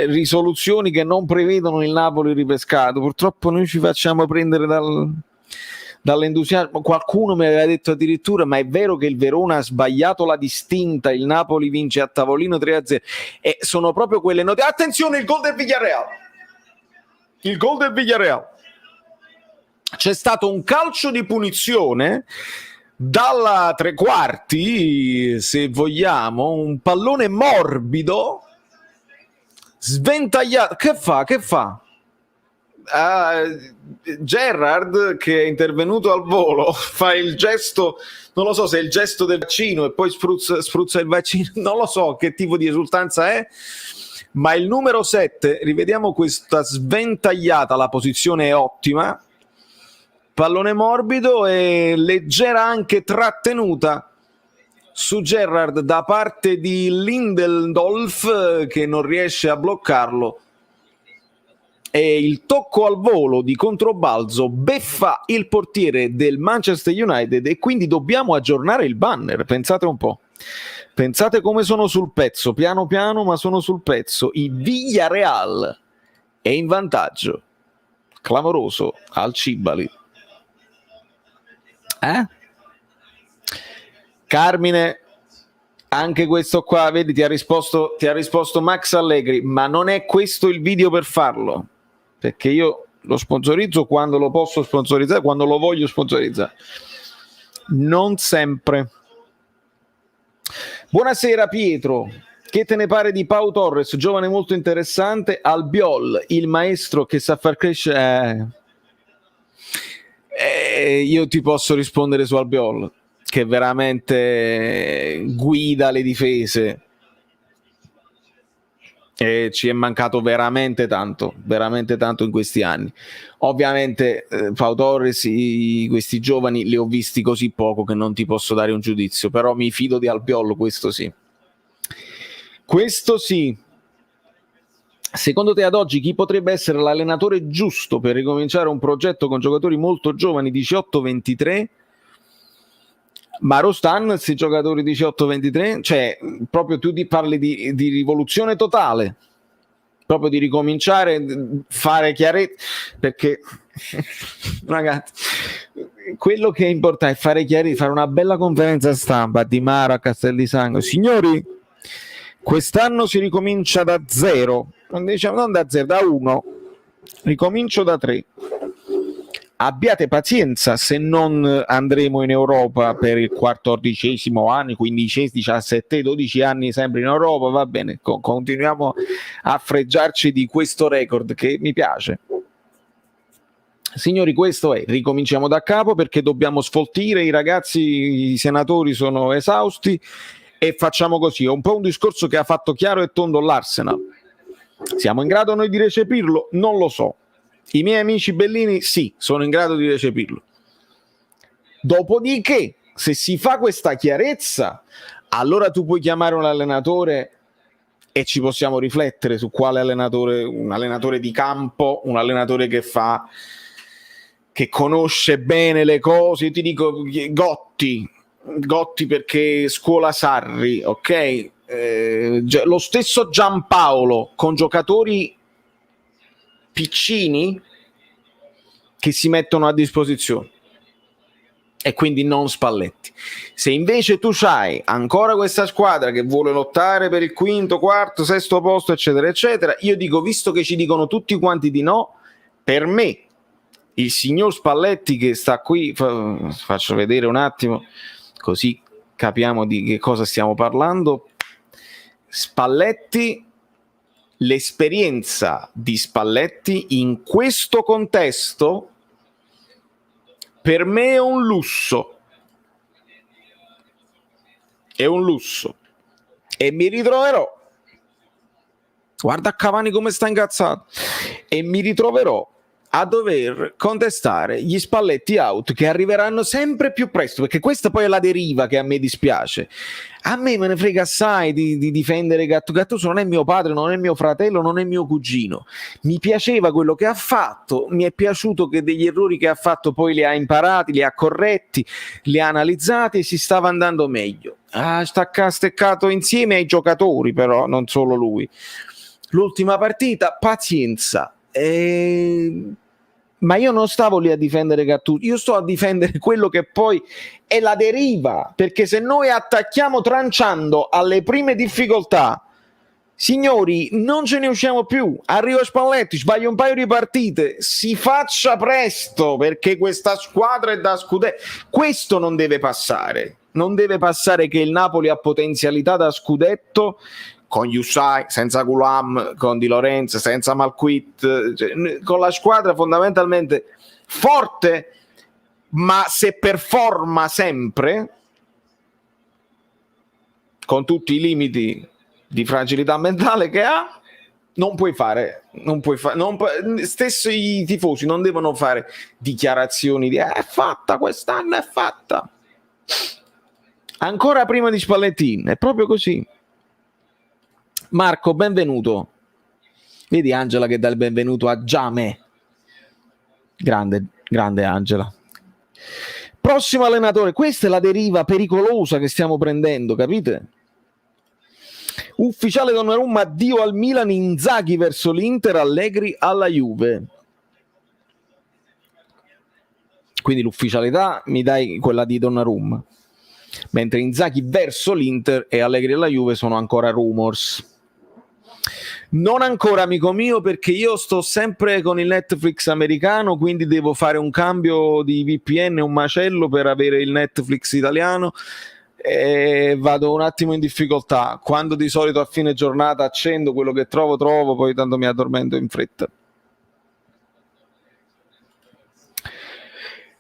risoluzioni che non prevedono il Napoli ripescato. Purtroppo noi ci facciamo prendere dall'entusiasmo. Qualcuno mi aveva detto addirittura: ma è vero che il Verona ha sbagliato la distinta, il Napoli vince a tavolino 3-0? E sono proprio quelle note. Attenzione, il gol del Villarreal. C'è stato un calcio di punizione dalla tre quarti, se vogliamo, un pallone morbido sventagliato. Che fa? Gerrard, che è intervenuto al volo, fa il gesto, non lo so se è il gesto del vaccino e poi spruzza il vaccino, non lo so che tipo di esultanza è, ma il numero 7, rivediamo questa sventagliata, la posizione è ottima, pallone morbido e leggera anche trattenuta su Gerrard da parte di Lindelof, che non riesce a bloccarlo, e il tocco al volo di controbalzo beffa il portiere del Manchester United, e quindi dobbiamo aggiornare il banner. Pensate un po', pensate come sono sul pezzo, piano piano, ma sono sul pezzo. Il Villarreal è in vantaggio, clamoroso, al Cibali. Carmine, anche questo qua, vedi, ti ha risposto Max Allegri, ma non è questo il video per farlo, perché io lo sponsorizzo quando lo posso sponsorizzare, quando lo voglio sponsorizzare, non sempre. Buonasera Pietro, che te ne pare di Pau Torres, giovane molto interessante? Albiol, il maestro che sa far crescere... io ti posso rispondere su Albiol, che veramente guida le difese, e ci è mancato veramente tanto in questi anni. Ovviamente Pau Torres, questi giovani li ho visti così poco che non ti posso dare un giudizio, però mi fido di Albiol, questo sì. Secondo te ad oggi chi potrebbe essere l'allenatore giusto per ricominciare un progetto con giocatori molto giovani, 18-23? Ma Rostan, questi giocatori 18-23, cioè proprio tu parli di rivoluzione totale, proprio di ricominciare, fare chiarezza, perché ragazzi, quello che è importante è fare chiarezza, fare una bella conferenza stampa di Mara a Castel di Sangro. Signori, quest'anno si ricomincia da zero, diciamo, non da zero, da uno, ricomincio da 3. Abbiate pazienza se non andremo in Europa per il 14° anno, 15, 17, 12 anni sempre in Europa, va bene, continuiamo a fregiarci di questo record che mi piace. Signori, questo è, ricominciamo da capo perché dobbiamo sfoltire, i ragazzi, i senatori sono esausti e facciamo così. È un po' un discorso che ha fatto chiaro e tondo l'Arsenal. Siamo in grado noi di recepirlo? Non lo so. I miei amici bellini sì, sono in grado di recepirlo. Dopodiché, se si fa questa chiarezza, allora tu puoi chiamare un allenatore e ci possiamo riflettere su quale allenatore, un allenatore di campo, un allenatore che conosce bene le cose. Io ti dico Gotti perché scuola Sarri, ok? Lo stesso Giampaolo con giocatori piccini che si mettono a disposizione e quindi non Spalletti. Se invece tu c'hai ancora questa squadra che vuole lottare per il quinto, quarto, sesto posto eccetera eccetera, io dico, visto che ci dicono tutti quanti di no, per me il signor Spalletti che sta qui, faccio vedere un attimo così capiamo di che cosa stiamo parlando. Spalletti, l'esperienza di Spalletti in questo contesto per me è un lusso. È un lusso. E mi ritroverò. Guarda Cavani come sta incazzato. E mi ritroverò a dover contestare gli Spalletti out che arriveranno sempre più presto, perché questa poi è la deriva che a me dispiace. A me ne frega assai di difendere Gattuso, non è mio padre, non è mio fratello, non è mio cugino. Mi piaceva quello che ha fatto, mi è piaciuto che degli errori che ha fatto poi li ha imparati, li ha corretti, li ha analizzati e si stava andando meglio. Steccato insieme ai giocatori, però non solo lui. L'ultima partita, pazienza. Ma io non stavo lì a difendere Gattuso, io sto a difendere quello che poi è la deriva, perché se noi attacchiamo tranciando alle prime difficoltà, signori, non ce ne usciamo più. Arriva Spalletti, sbaglia un paio di partite, si faccia presto, perché questa squadra è da scudetto. Questo non deve passare. Non deve passare che il Napoli ha potenzialità da scudetto con Yusai, senza Gulam, con Di Lorenzo, senza Malquit, cioè, con la squadra fondamentalmente forte, ma se performa sempre, con tutti i limiti di fragilità mentale che ha, stesso i tifosi non devono fare dichiarazioni di è fatta quest'anno, è fatta. Ancora prima di Spalletti, è proprio così. Marco, benvenuto. Vedi Angela che dà il benvenuto a Giame. Grande Angela. Prossimo allenatore, questa è la deriva pericolosa che stiamo prendendo, capite? Ufficiale Donnarumma, addio al Milan, Inzaghi verso l'Inter, Allegri alla Juve. Quindi l'ufficialità mi dai quella di Donnarumma, mentre Inzaghi verso l'Inter e Allegri alla Juve sono ancora rumors. Non ancora, amico mio, perché io sto sempre con il Netflix americano, quindi devo fare un cambio di VPN, un macello per avere il Netflix italiano e vado un attimo in difficoltà. Quando di solito a fine giornata accendo quello che trovo, poi tanto mi addormento in fretta.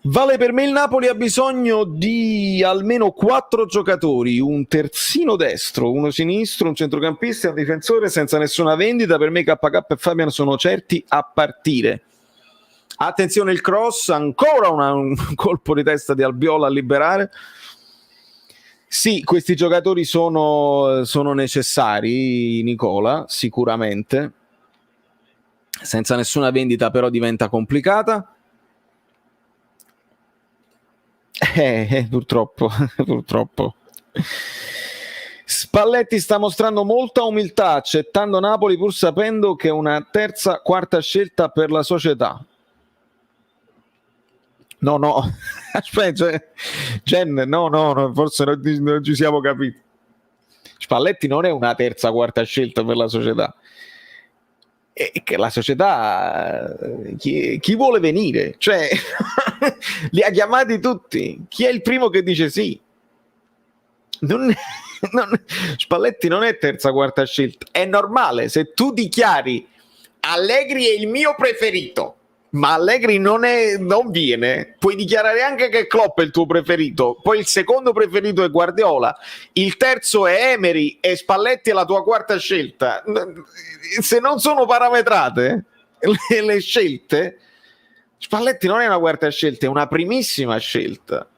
Vale per me, il Napoli ha bisogno di almeno 4 giocatori, un terzino destro, uno sinistro, un centrocampista e un difensore senza nessuna vendita. Per me KK e Fabian sono certi a partire. Attenzione il cross, ancora un colpo di testa di Albiol a liberare. Sì, questi giocatori sono necessari, Nicola, sicuramente. Senza nessuna vendita però diventa complicata. Purtroppo, purtroppo. Spalletti sta mostrando molta umiltà accettando Napoli pur sapendo che è una terza, quarta scelta per la società. No, aspetta, Gen, no, forse non ci siamo capiti. Spalletti non è una terza, quarta scelta per la società. E che la società, chi vuole venire? Cioè, li ha chiamati tutti. Chi è il primo che dice sì? Spalletti non è terza, quarta scelta. È normale, se tu dichiari Allegri è il mio preferito, ma Allegri non viene, puoi dichiarare anche che Klopp è il tuo preferito, poi il secondo preferito è Guardiola, il terzo è Emery e Spalletti è la tua quarta scelta. Se non sono parametrate le scelte, Spalletti non è una quarta scelta, è una primissima scelta.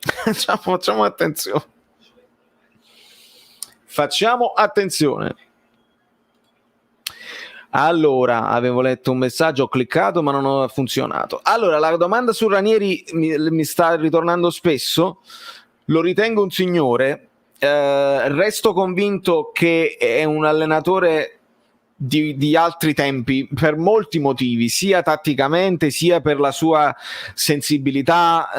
Facciamo attenzione. Facciamo attenzione. Allora, avevo letto un messaggio, ho cliccato ma non ha funzionato. Allora, la domanda su Ranieri mi sta ritornando spesso, lo ritengo un signore, resto convinto che è un allenatore di altri tempi per molti motivi, sia tatticamente sia per la sua sensibilità,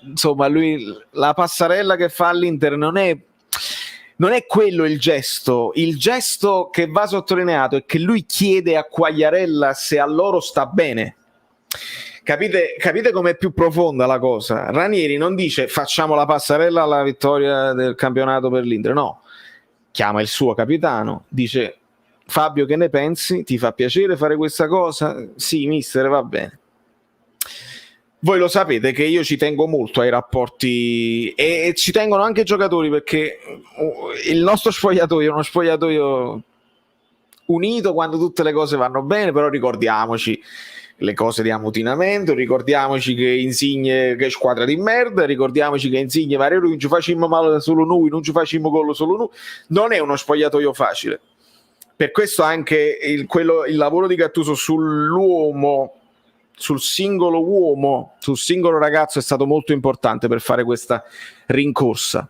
insomma lui la passarella che fa all'Inter non è quello il gesto che va sottolineato è che lui chiede a Quagliarella se a loro sta bene. Capite com'è più profonda la cosa? Ranieri non dice facciamo la passarella alla vittoria del campionato per l'Inter, no, chiama il suo capitano, dice Fabio che ne pensi? Ti fa piacere fare questa cosa? Sì mister, va bene. Voi lo sapete che io ci tengo molto ai rapporti e ci tengono anche i giocatori, perché il nostro spogliatoio è uno spogliatoio unito quando tutte le cose vanno bene, però ricordiamoci le cose di ammutinamento, ricordiamoci che Insigne che squadra di merda, ricordiamoci che Insigne varie non ci facciamo male solo noi, non ci facciamo gol solo noi. Non è uno spogliatoio facile. Per questo anche il lavoro di Gattuso sull'uomo, sul singolo uomo, sul singolo ragazzo è stato molto importante per fare questa rincorsa.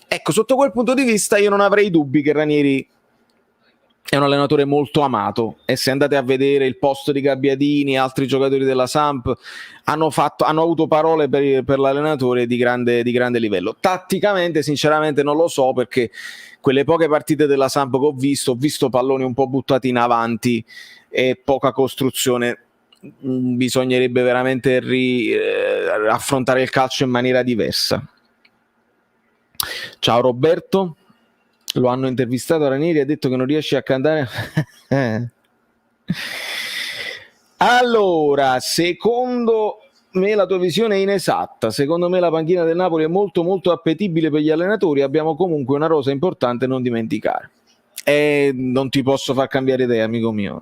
Ecco, sotto quel punto di vista io non avrei dubbi che Ranieri è un allenatore molto amato, e se andate a vedere il posto di Gabbiadini e altri giocatori della Samp hanno avuto parole per l'allenatore di grande livello. Tatticamente sinceramente non lo so, perché quelle poche partite della Samp che ho visto palloni un po' buttati in avanti e poca costruzione. Bisognerebbe veramente affrontare il calcio in maniera diversa. Ciao Roberto, lo hanno intervistato Ranieri e ha detto che non riesce a cantare. Allora, secondo me la tua visione è inesatta. Secondo me la panchina del Napoli è molto molto appetibile per gli allenatori, abbiamo comunque una rosa importante, non dimenticare. Non ti posso far cambiare idea, amico mio.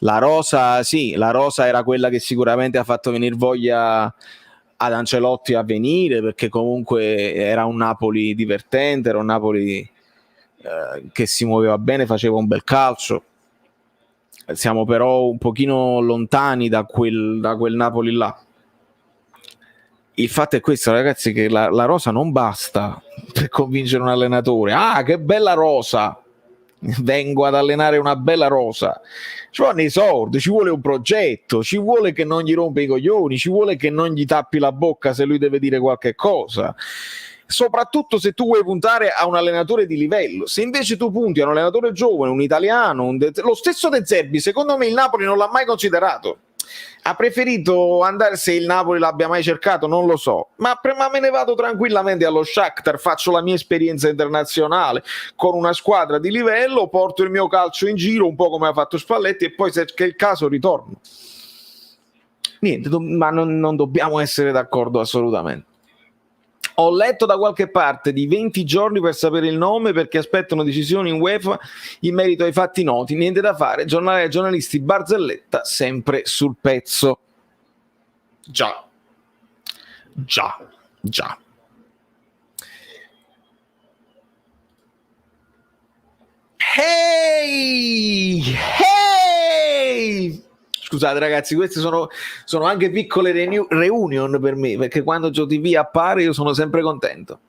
La rosa, sì, la rosa era quella che sicuramente ha fatto venire voglia ad Ancelotti a venire, perché comunque era un Napoli divertente, era un Napoli che si muoveva bene, faceva un bel calcio. Siamo però un pochino lontani da quel Napoli là. Il fatto è questo, ragazzi, che la rosa non basta per convincere un allenatore. Ah, che bella rosa! Vengo ad allenare una bella rosa. Ci vuole i soldi, ci vuole un progetto, ci vuole che non gli rompe i coglioni, ci vuole che non gli tappi la bocca se lui deve dire qualche cosa. Soprattutto se tu vuoi puntare a un allenatore di livello. Se invece tu punti a un allenatore giovane, un italiano, lo stesso De Zerbi, secondo me il Napoli non l'ha mai considerato. Ha preferito andare, se il Napoli l'abbia mai cercato non lo so, ma me ne vado tranquillamente allo Shakhtar, faccio la mia esperienza internazionale con una squadra di livello, porto il mio calcio in giro un po' come ha fatto Spalletti e poi se è il caso ritorno. Niente, ma non dobbiamo essere d'accordo assolutamente. Ho letto da qualche parte di 20 giorni per sapere il nome, perché aspettano decisioni in UEFA in merito ai fatti noti. Niente da fare, giornalisti barzelletta sempre sul pezzo. Già. Hey! scusate ragazzi, queste sono anche piccole reunion per me, perché quando GioTV appare io sono sempre contento.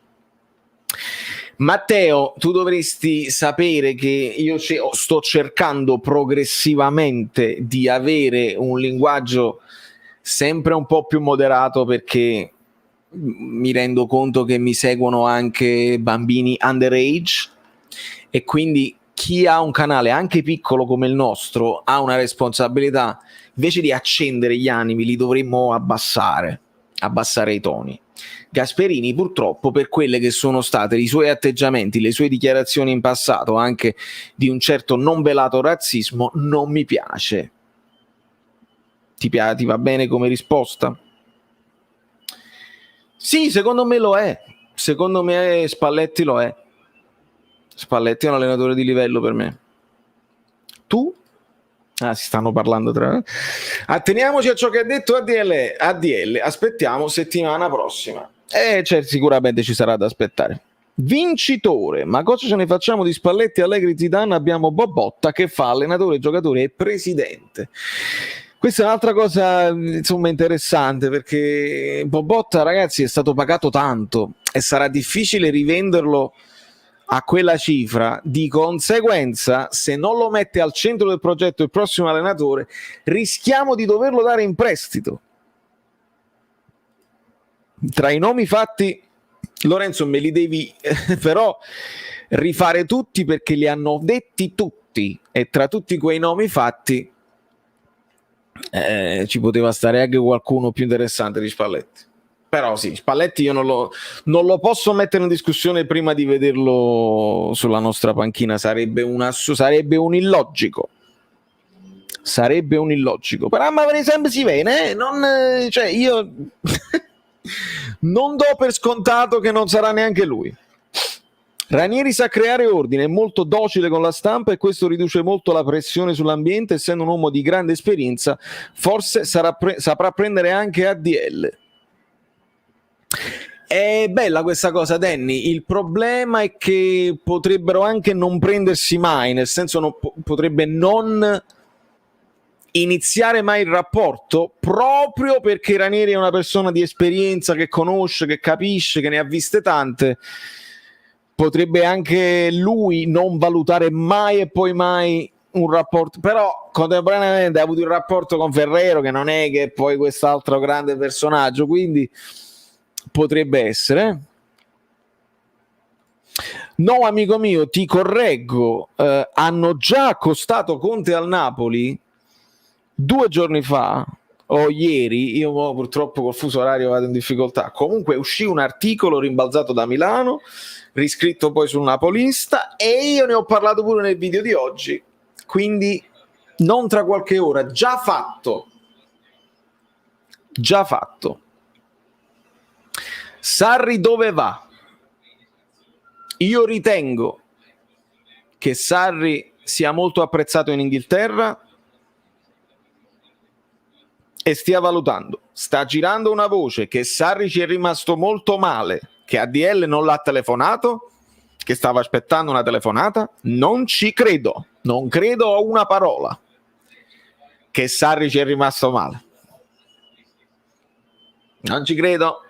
Matteo, tu dovresti sapere che io sto cercando progressivamente di avere un linguaggio sempre un po' più moderato, perché mi rendo conto che mi seguono anche bambini underage, e quindi chi ha un canale anche piccolo come il nostro ha una responsabilità. Invece di accendere gli animi li dovremmo abbassare i toni. Gasperini purtroppo, per quelle che sono state i suoi atteggiamenti, le sue dichiarazioni in passato anche di un certo non velato razzismo, non mi piace. Ti va bene come risposta? Sì, secondo me lo è. Secondo me Spalletti lo è. Spalletti è un allenatore di livello per me. Tu? Si stanno parlando tra. Atteniamoci a ciò che ha detto ADL. Aspettiamo settimana prossima. Sicuramente ci sarà da aspettare. Vincitore, ma cosa ce ne facciamo di Spalletti, Allegri, Zidane? Abbiamo Bobotta che fa allenatore, giocatore e presidente. Questa è un'altra cosa insomma interessante, perché Bobotta, ragazzi, è stato pagato tanto e sarà difficile rivenderlo a quella cifra. Di conseguenza, se non lo mette al centro del progetto il prossimo allenatore, rischiamo di doverlo dare in prestito. Tra i nomi fatti, Lorenzo, me li devi però rifare tutti, perché li hanno detti tutti, e tra tutti quei nomi fatti ci poteva stare anche qualcuno più interessante di Spalletti. Però sì, Spalletti io non lo posso mettere in discussione prima di vederlo sulla nostra panchina, sarebbe un illogico. Però ma sempre si vede, io non do per scontato che non sarà neanche lui. Ranieri sa creare ordine, è molto docile con la stampa, e questo riduce molto la pressione sull'ambiente. Essendo un uomo di grande esperienza, forse saprà prendere anche ADL. È bella questa cosa, Danny. Il problema è che potrebbero anche non prendersi mai, nel senso potrebbe non iniziare mai il rapporto, proprio perché Ranieri è una persona di esperienza, che conosce, che capisce, che ne ha viste tante. Potrebbe anche lui non valutare mai e poi mai un rapporto, però contemporaneamente ha avuto il rapporto con Ferrero, che non è che è poi quest'altro grande personaggio, quindi potrebbe essere. No, amico mio, ti correggo, hanno già accostato Conte al Napoli 2 giorni fa o ieri. Io purtroppo col fuso orario vado in difficoltà. Comunque uscì un articolo rimbalzato da Milano, riscritto poi sul Napolista, e io ne ho parlato pure nel video di oggi, quindi non tra qualche ora, già fatto. Sarri dove va? Io ritengo che Sarri sia molto apprezzato in Inghilterra e stia valutando. Sta girando una voce che Sarri ci è rimasto molto male, che ADL non l'ha telefonato, che stava aspettando una telefonata. Non ci credo, non credo a una parola che Sarri ci è rimasto male. Non ci credo.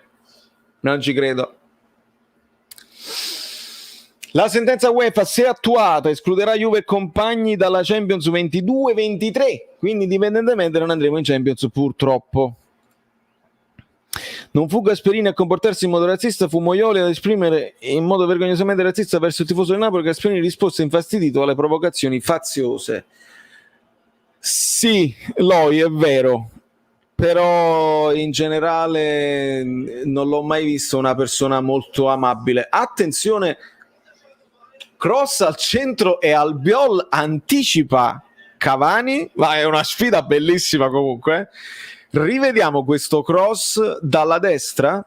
La sentenza UEFA, se attuata, escluderà Juve e compagni dalla Champions 22-23, quindi indipendentemente non andremo in Champions, purtroppo. Non fu Gasperini a comportarsi in modo razzista, fu Moioli ad esprimere in modo vergognosamente razzista verso il tifoso del Napoli. Gasperini rispose infastidito alle provocazioni faziose. Sì, Loi, è vero, però in generale non l'ho mai visto una persona molto amabile. Attenzione, cross al centro e Albiol anticipa Cavani, ma è una sfida bellissima comunque. Rivediamo questo cross dalla destra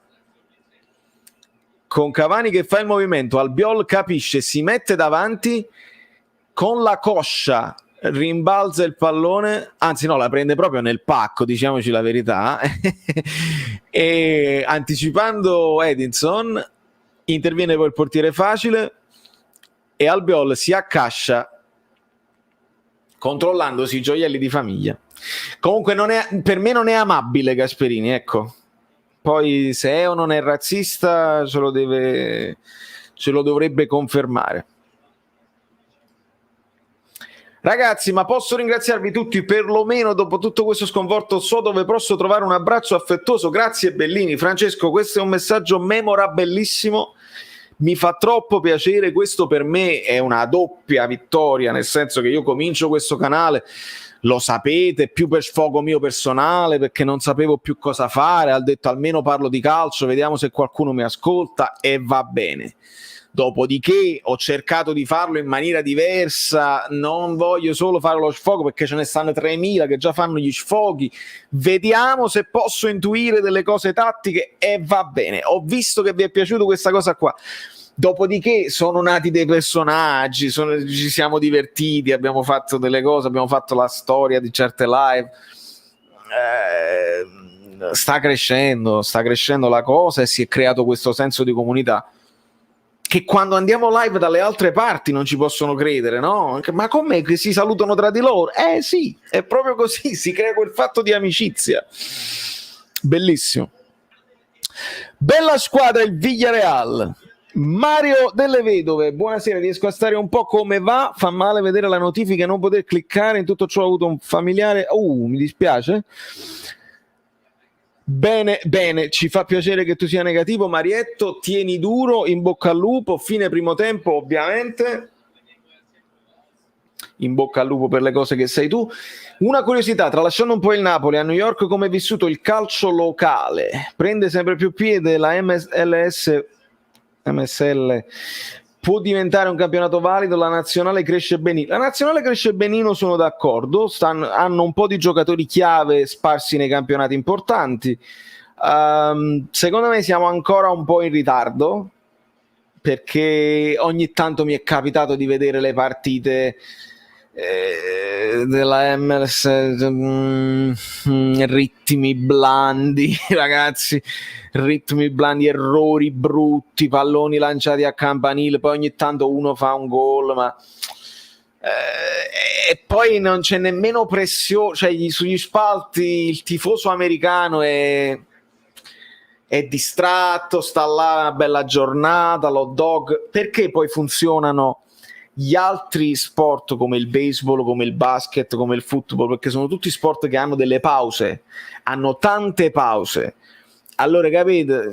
con Cavani che fa il movimento, Albiol capisce, si mette davanti, con la coscia rimbalza il pallone, anzi no, la prende proprio nel pacco, diciamoci la verità, e anticipando Edinson interviene poi il portiere facile e Albiol si accascia controllandosi i gioielli di famiglia. Comunque per me non è amabile Gasperini, ecco. Poi se è o non è razzista ce lo dovrebbe confermare. Ragazzi, ma posso ringraziarvi tutti perlomeno dopo tutto questo sconforto? So dove posso trovare un abbraccio affettuoso. Grazie Bellini. Francesco, questo è un messaggio memorabilissimo. Mi fa troppo piacere. Questo per me è una doppia vittoria, nel senso che io comincio questo canale, lo sapete, più per sfogo mio personale, perché non sapevo più cosa fare. Ho detto almeno parlo di calcio, vediamo se qualcuno mi ascolta, e va bene. Dopodiché ho cercato di farlo in maniera diversa, non voglio solo fare lo sfogo perché ce ne stanno 3.000 che già fanno gli sfoghi, vediamo se posso intuire delle cose tattiche e va bene. Ho visto che vi è piaciuta questa cosa qua, dopodiché sono nati dei personaggi, ci siamo divertiti, abbiamo fatto delle cose, abbiamo fatto la storia di certe live, sta crescendo la cosa e si è creato questo senso di comunità che quando andiamo live dalle altre parti non ci possono credere, no? Ma com'è che si salutano tra di loro? Sì, è proprio così, si crea quel fatto di amicizia. Bellissimo. Bella squadra il Villarreal. Mario delle Vedove, buonasera, riesco a stare un po' come va, fa male vedere la notifica e non poter cliccare, in tutto ciò ho avuto un familiare, mi dispiace. Bene, ci fa piacere che tu sia negativo, Marietto, tieni duro, in bocca al lupo, fine primo tempo ovviamente, in bocca al lupo per le cose che sei tu. Una curiosità, tralasciando un po' il Napoli, a New York come è vissuto il calcio locale? Prende sempre più piede la MSL, può diventare un campionato valido, la nazionale cresce benino. La nazionale cresce benino, sono d'accordo, hanno un po' di giocatori chiave sparsi nei campionati importanti. Secondo me siamo ancora un po' in ritardo, perché ogni tanto mi è capitato di vedere le partite della MLS, ritmi blandi, ragazzi, errori brutti, palloni lanciati a campanile, poi ogni tanto uno fa un gol, ma e poi non c'è nemmeno pressione, cioè sugli spalti il tifoso americano è distratto, sta là una bella giornata, l'hot dog, perché poi funzionano gli altri sport come il baseball, come il basket, come il football, perché sono tutti sport che hanno delle pause, hanno tante pause. Allora, capite,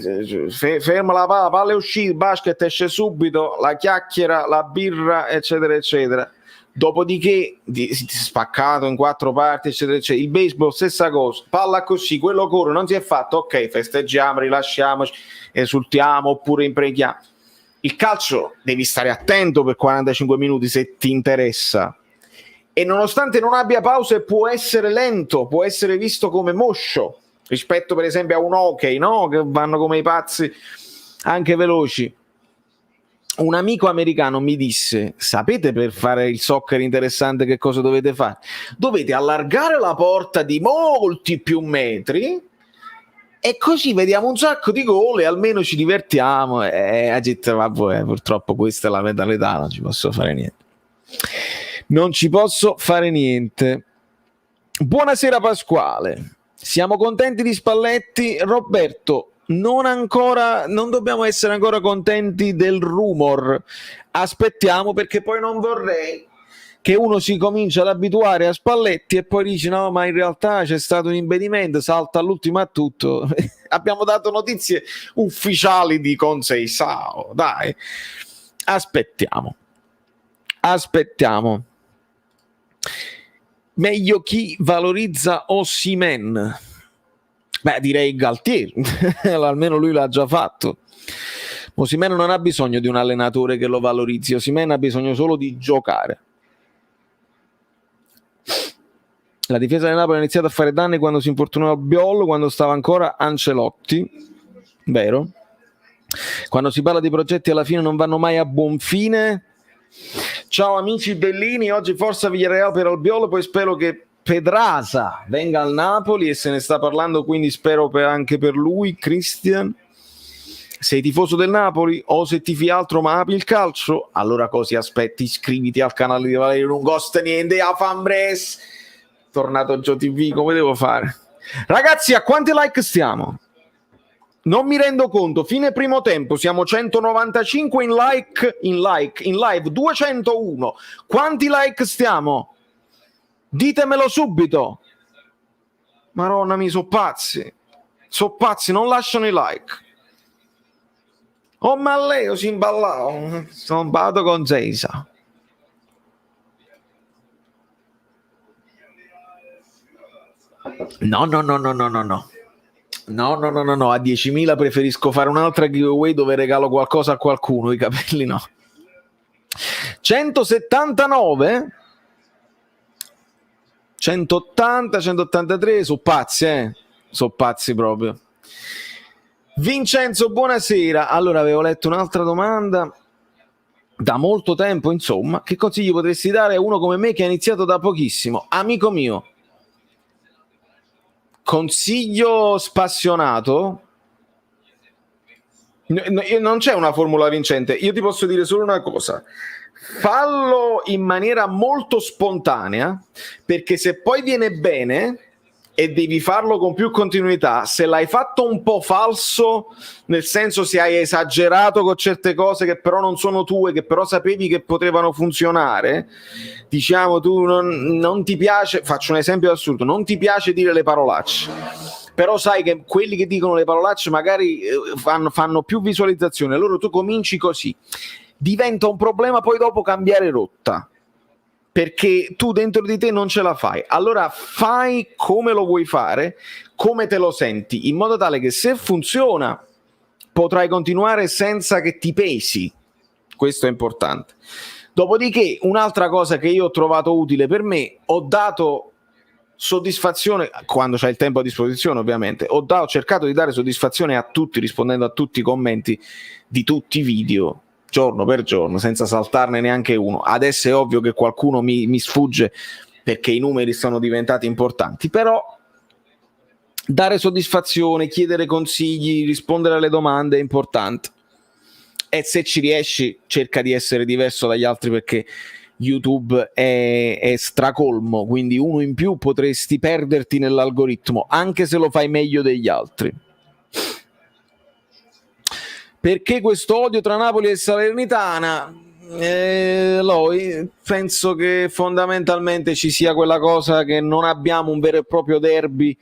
ferma la palla è uscita, il basket esce subito, la chiacchiera, la birra, eccetera, eccetera. Dopodiché, spaccato in 4 parti, eccetera, eccetera. Il baseball, stessa cosa, palla così, quello corre, non si è fatto, ok, festeggiamo, rilasciamoci, esultiamo, oppure impreghiamo. Il calcio devi stare attento per 45 minuti se ti interessa, e nonostante non abbia pause può essere lento, può essere visto come moscio rispetto per esempio a un hockey, no? Che vanno come i pazzi, anche veloci. Un amico americano mi disse: sapete, per fare il soccer interessante che cosa dovete fare? Dovete allargare la porta di molti più metri e così vediamo un sacco di gol e almeno ci divertiamo. Purtroppo questa è la mentalità, non ci posso fare niente. Buonasera Pasquale, siamo contenti di Spalletti. Roberto, non dobbiamo essere ancora contenti del rumor, aspettiamo, perché poi non vorrei che uno si comincia ad abituare a Spalletti e poi dice no, ma in realtà c'è stato un impedimento, salta all'ultimo a tutto. Abbiamo dato notizie ufficiali di Conceição, dai, aspettiamo. Meglio chi valorizza Osimhen? Beh, direi Galtier, almeno lui l'ha già fatto. Osimhen non ha bisogno di un allenatore che lo valorizzi, Osimhen ha bisogno solo di giocare. La difesa del Napoli ha iniziato a fare danni quando si infortunò Albiol, quando stava ancora Ancelotti, vero? Quando si parla di progetti alla fine non vanno mai a buon fine. Ciao amici bellini, oggi forza Villarreal per Albiol, poi spero che Pedraza venga al Napoli e se ne sta parlando, quindi spero anche per lui. Christian, sei tifoso del Napoli o se tifi altro ma api il calcio? Allora cosa aspetti? Iscriviti al canale di Valerio Lungosta, niente a Fambres. Tornato Gio TV, come devo fare? Ragazzi, a quanti like stiamo? Non mi rendo conto. Fine primo tempo siamo 195 in live 201. Quanti like stiamo? Ditemelo subito. Maronna, mi so pazzi, non lasciano i like. Oh, ma lei si imballava. Sono bato con Zeisa. No, a 10.000 preferisco fare un'altra giveaway dove regalo qualcosa a qualcuno, i capelli no. 179, 180, 183, sono pazzi proprio. Vincenzo, buonasera. Allora, avevo letto un'altra domanda da molto tempo, insomma. Che consigli potresti dare a uno come me che ha iniziato da pochissimo? Amico mio, consiglio spassionato, non c'è una formula vincente. Io ti posso dire solo una cosa: fallo in maniera molto spontanea, perché se poi viene bene e devi farlo con più continuità, se l'hai fatto un po' falso, nel senso se hai esagerato con certe cose che però non sono tue, che però sapevi che potevano funzionare, diciamo tu non ti piace, faccio un esempio assurdo, non ti piace dire le parolacce, però sai che quelli che dicono le parolacce magari fanno più visualizzazioni, allora tu cominci così, diventa un problema poi dopo cambiare rotta, perché tu dentro di te non ce la fai. Allora fai come lo vuoi fare, come te lo senti, in modo tale che se funziona potrai continuare senza che ti pesi. Questo è importante. Dopodiché un'altra cosa che io ho trovato utile per me, ho dato soddisfazione quando c'hai il tempo a disposizione, ovviamente ho cercato di dare soddisfazione a tutti, rispondendo a tutti i commenti di tutti i video giorno per giorno, senza saltarne neanche uno. Adesso è ovvio che qualcuno mi sfugge perché i numeri sono diventati importanti, però dare soddisfazione, chiedere consigli, rispondere alle domande è importante, e se ci riesci cerca di essere diverso dagli altri, perché YouTube è stracolmo, quindi uno in più potresti perderti nell'algoritmo anche se lo fai meglio degli altri. Perché questo odio tra Napoli e Salernitana? Penso che fondamentalmente ci sia quella cosa che non abbiamo un vero e proprio derby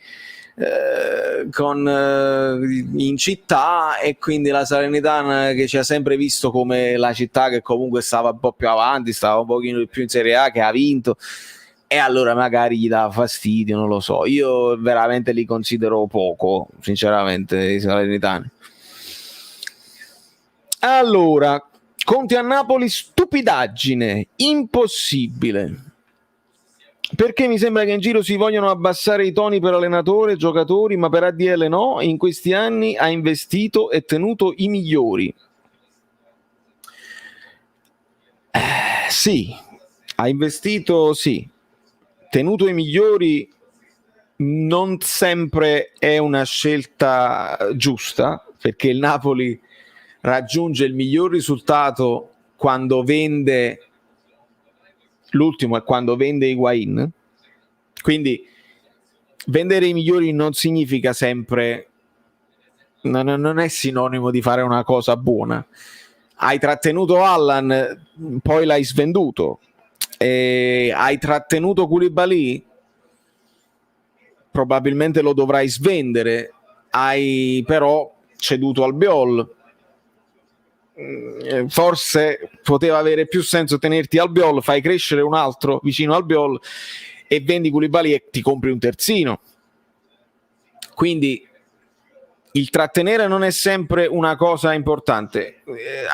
in città, e quindi la Salernitana, che ci ha sempre visto come la città che comunque stava un po' più avanti, stava un pochino di più in Serie A, che ha vinto, e allora magari gli dà fastidio, non lo so. Io veramente li considero poco, sinceramente, i salernitani. Allora, Conte a Napoli, stupidaggine, impossibile. Perché mi sembra che in giro si vogliono abbassare i toni per allenatore, giocatori, ma per ADL no. In questi anni ha investito e tenuto i migliori. Sì, ha investito, sì. Tenuto i migliori non sempre è una scelta giusta, perché il Napoli raggiunge il miglior risultato quando vende, l'ultimo è quando vende Higuain, quindi vendere i migliori non significa sempre, non è sinonimo di fare una cosa buona. Hai trattenuto Allan, poi l'hai svenduto, hai trattenuto Koulibaly, probabilmente lo dovrai svendere, hai però ceduto Albiol, forse poteva avere più senso tenerti Albiol, fai crescere un altro vicino al Albiol e vendi Koulibaly e ti compri un terzino. Quindi il trattenere non è sempre una cosa importante.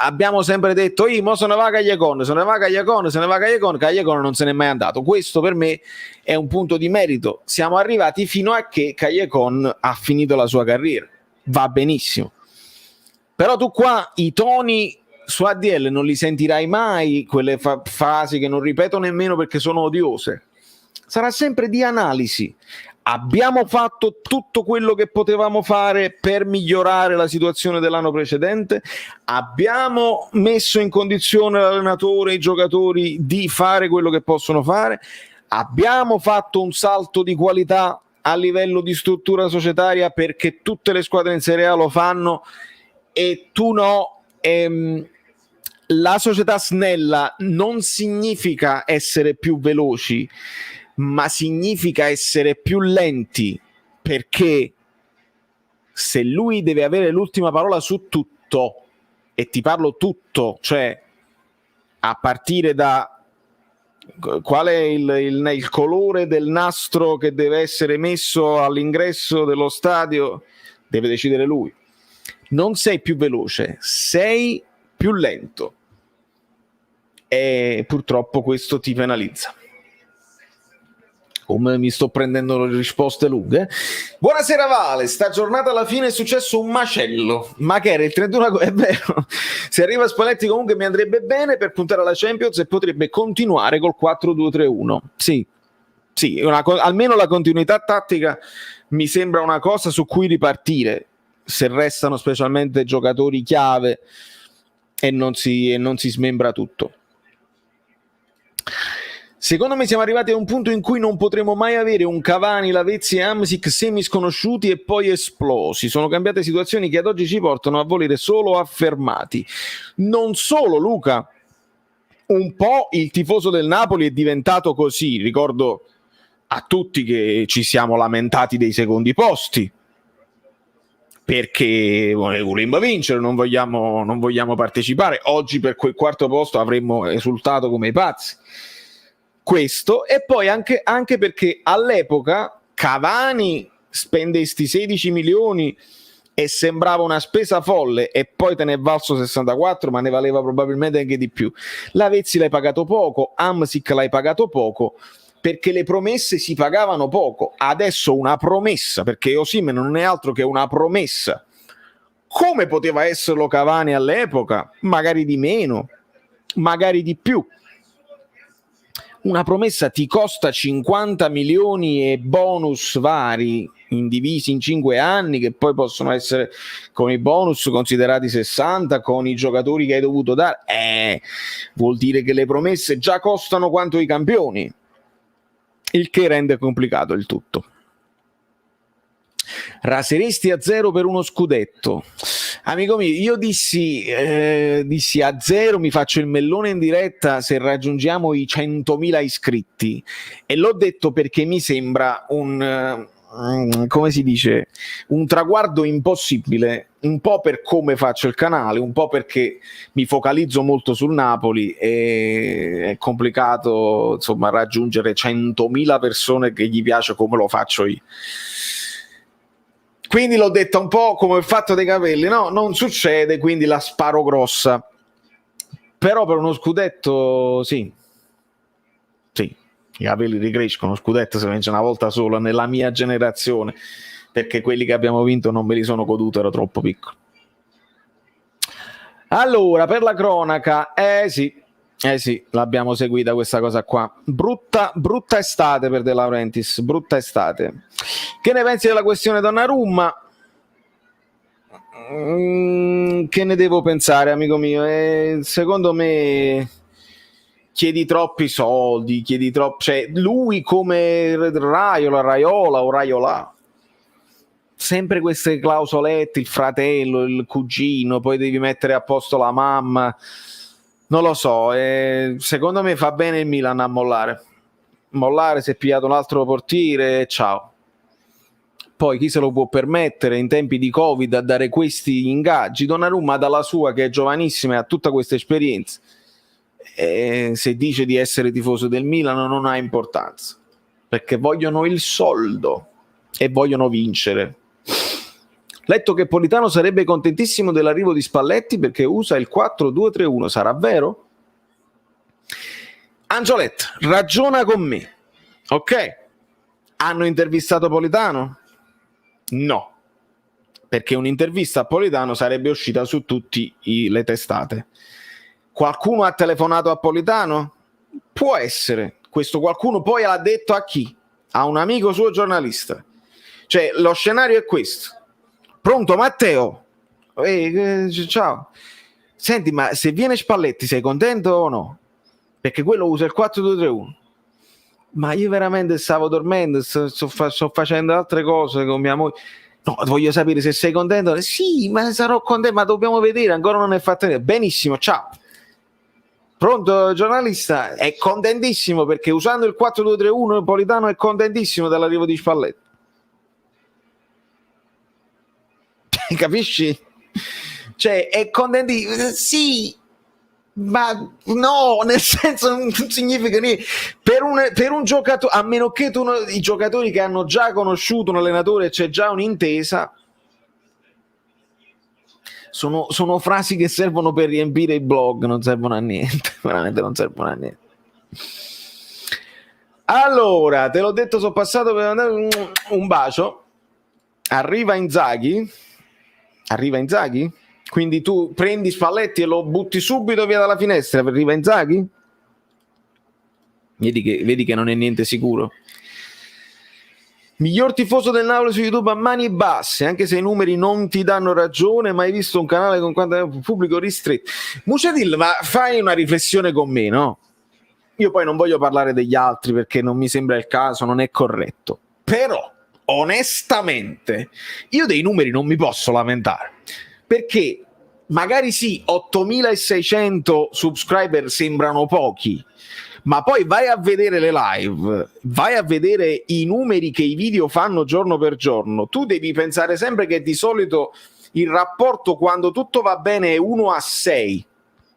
Abbiamo sempre detto mo se ne va Callejon non se n'è mai andato. Questo per me è un punto di merito. Siamo arrivati fino a che Callejon ha finito la sua carriera, va benissimo. Però tu qua i toni su ADL non li sentirai mai, quelle frasi che non ripeto nemmeno perché sono odiose. Sarà sempre di analisi. Abbiamo fatto tutto quello che potevamo fare per migliorare la situazione dell'anno precedente, abbiamo messo in condizione l'allenatore e i giocatori di fare quello che possono fare, Abbiamo fatto un salto di qualità a livello di struttura societaria perché tutte le squadre in Serie A lo fanno e tu no. La società snella non significa essere più veloci, ma significa essere più lenti, perché se lui deve avere l'ultima parola su tutto, e ti parlo tutto, cioè a partire da qual è il colore del nastro che deve essere messo all'ingresso dello stadio, deve decidere lui. Non sei più veloce, sei più lento e purtroppo questo ti penalizza. Come mi sto prendendo le risposte lunghe. Buonasera Vale, sta giornata alla fine è successo un macello. Ma che era il 31 agosto? È vero. Se arriva Spalletti comunque mi andrebbe bene per puntare alla Champions e potrebbe continuare col 4-2-3-1. Sì, almeno la continuità tattica mi sembra una cosa su cui ripartire. Se restano specialmente giocatori chiave e non si smembra tutto. Secondo me siamo arrivati a un punto in cui non potremo mai avere un Cavani, Lavezzi e Hamsik semi sconosciuti e poi esplosi. Sono cambiate situazioni che ad oggi ci portano a volere solo affermati. Non solo, Luca, un po' il tifoso del Napoli è diventato così. Ricordo a tutti che ci siamo lamentati dei secondi posti perché volemmo vincere, non vogliamo partecipare. Oggi per quel quarto posto avremmo esultato come i pazzi. Questo, e poi anche perché all'epoca Cavani spende sti 16 milioni e sembrava una spesa folle e poi te ne è valso 64, ma ne valeva probabilmente anche di più. Lavezzi l'hai pagato poco, Hamsik l'hai pagato poco, perché le promesse si pagavano poco. Adesso una promessa, perché Osimhen non è altro che una promessa, come poteva esserlo Cavani all'epoca? Magari di meno, magari di più. Una promessa ti costa 50 milioni e bonus vari indivisi in 5 anni, che poi possono essere con i bonus considerati 60, con i giocatori che hai dovuto dare. Vuol dire che le promesse già costano quanto i campioni, il che rende complicato il tutto. Raseresti a 0 per uno scudetto? Amico mio, io dissi a 0 mi faccio il mellone in diretta se raggiungiamo i 100.000 iscritti, e l'ho detto perché mi sembra come si dice, un traguardo impossibile, un po' per come faccio il canale, un po' perché mi focalizzo molto sul Napoli e è complicato insomma raggiungere 100.000 persone che gli piace come lo faccio io. Quindi l'ho detta un po' come il fatto dei capelli, no, non succede, quindi la sparo grossa. Però per uno scudetto sì, i capelli ricrescono, scudetto si vince una volta sola nella mia generazione, perché quelli che abbiamo vinto non me li sono goduto, ero troppo piccolo. Allora, per la cronaca, sì, l'abbiamo seguita questa cosa qua. Brutta estate per De Laurentiis, brutta estate. Che ne pensi della questione Donnarumma? Che ne devo pensare, amico mio? Secondo me chiedi troppi soldi, cioè lui come Raiola, sempre queste clausolette, il fratello, il cugino, poi devi mettere a posto la mamma. Non lo so, secondo me fa bene il Milan a mollare, si è pigliato un altro portiere, ciao. Poi chi se lo può permettere in tempi di Covid a dare questi ingaggi? Donnarumma dalla sua, che è giovanissima e ha tutta questa esperienza, se dice di essere tifoso del Milan non ha importanza, perché vogliono il soldo e vogliono vincere. Letto che Politano sarebbe contentissimo dell'arrivo di Spalletti perché usa il 4-2-3-1, sarà vero? Angiolet, ragiona con me, ok? Hanno intervistato Politano? No, perché un'intervista a Politano sarebbe uscita su tutte le testate. Qualcuno ha telefonato a Politano? Può essere. Questo qualcuno poi l'ha detto a chi? A un amico suo giornalista. Cioè, lo scenario è questo. Pronto Matteo? Ciao. Senti, ma se viene Spalletti sei contento o no? Perché quello usa il 4-2-3-1. ma io veramente stavo dormendo, sto facendo altre cose con mia moglie. No, voglio sapere se sei contento. Sì, ma sarò contento, ma dobbiamo vedere, ancora non è fatto niente. Benissimo, ciao. Pronto, giornalista? È contentissimo perché usando il 4-2-3-1 Napolitano è contentissimo dell'arrivo di Spalletti. Capisci? Cioè, è contentissimo. Sì, ma no, nel senso non significa niente. Per un giocatore, a meno che i giocatori che hanno già conosciuto un allenatore, c'è già un'intesa, sono frasi che servono per riempire i blog, non servono a niente, veramente non servono a niente. Allora, te l'ho detto, sono passato per andare un bacio. Arriva Inzaghi, quindi tu prendi Spalletti e lo butti subito via dalla finestra per arriva Inzaghi? Vedi che non è niente sicuro. Miglior tifoso del Napoli su YouTube a mani basse, anche se i numeri non ti danno ragione, mai visto un canale con quanto pubblico ristretto. Mucadil, ma fai una riflessione con me, no? Io poi non voglio parlare degli altri perché non mi sembra il caso, non è corretto. Però, onestamente, io dei numeri non mi posso lamentare. Perché magari sì, 8600 subscriber sembrano pochi, ma poi vai a vedere le live, vai a vedere i numeri che i video fanno giorno per giorno. Tu devi pensare sempre che di solito il rapporto quando tutto va bene è 1:6,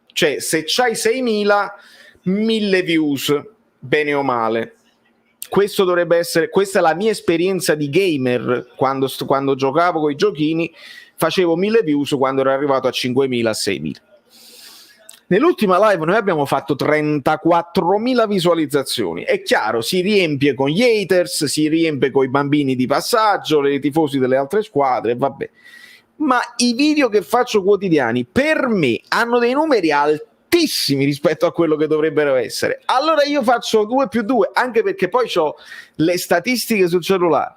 cioè se c'hai 6000, 1000 views, bene o male. Questo dovrebbe essere, questa è la mia esperienza di gamer quando giocavo con i giochini, facevo 1000 views quando ero arrivato a 5000, 6000. Nell'ultima live noi abbiamo fatto 34.000 visualizzazioni. È chiaro, si riempie con gli haters, si riempie con i bambini di passaggio, i tifosi delle altre squadre, vabbè. Ma i video che faccio quotidiani per me hanno dei numeri altissimi rispetto a quello che dovrebbero essere. Allora io faccio 2+2, anche perché poi ho le statistiche sul cellulare.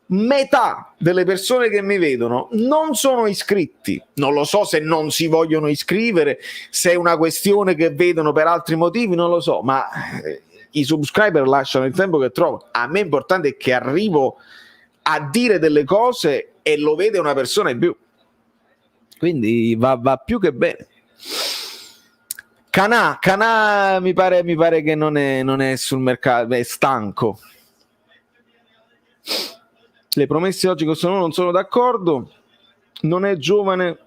Metà delle persone che mi vedono non sono iscritti. Non lo so se non si vogliono iscrivere, se è una questione che vedono per altri motivi, non lo so, ma i subscriber lasciano il tempo che trovano. A me è importante che arrivo a dire delle cose e lo vede una persona in più. Quindi va più che bene. Canà mi pare che non è sul mercato, è stanco. Le promesse oggi costano, non sono d'accordo. Non è giovane.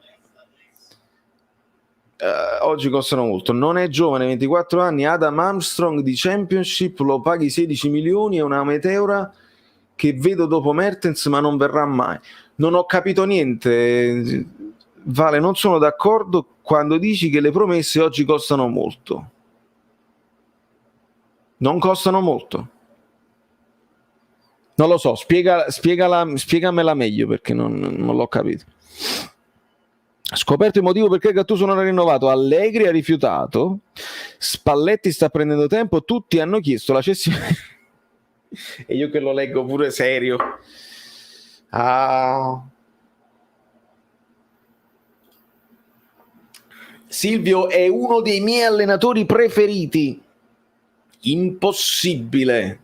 Oggi costano molto. Non è giovane, 24 anni. Adam Armstrong di Championship, lo paghi 16 milioni. È una meteora che vedo dopo Mertens, ma non verrà mai. Non ho capito niente. Vale, non sono d'accordo quando dici che le promesse oggi costano molto. Non costano molto. Non lo so, spiegamela meglio perché non l'ho capito. Scoperto il motivo perché Gattuso non ha rinnovato. Allegri ha rifiutato. Spalletti sta prendendo tempo. Tutti hanno chiesto la cessione. E io che lo leggo pure serio. Silvio è uno dei miei allenatori preferiti. Impossibile.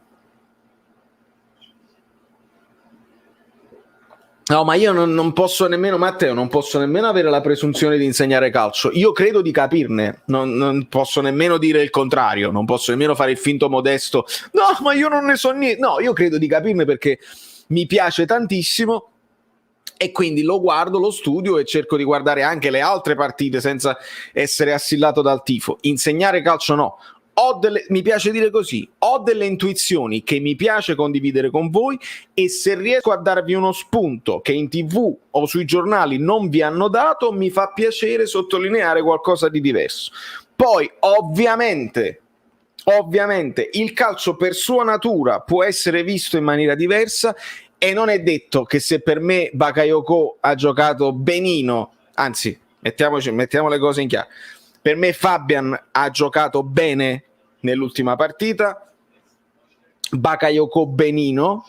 No, ma io non posso nemmeno, Matteo, non posso nemmeno avere la presunzione di insegnare calcio. Io credo di capirne, non posso nemmeno dire il contrario, non posso nemmeno fare il finto modesto. No, ma io non ne so niente. No, io credo di capirne perché mi piace tantissimo e quindi lo guardo, lo studio e cerco di guardare anche le altre partite senza essere assillato dal tifo. Insegnare calcio no. Mi piace dire così, ho delle intuizioni che mi piace condividere con voi e se riesco a darvi uno spunto che in TV o sui giornali non vi hanno dato, mi fa piacere sottolineare qualcosa di diverso. Poi ovviamente il calcio per sua natura può essere visto in maniera diversa e non è detto che se per me Bakayoko ha giocato benino, anzi mettiamo le cose in chiaro, per me Fabian ha giocato bene nell'ultima partita, Bakayoko benino,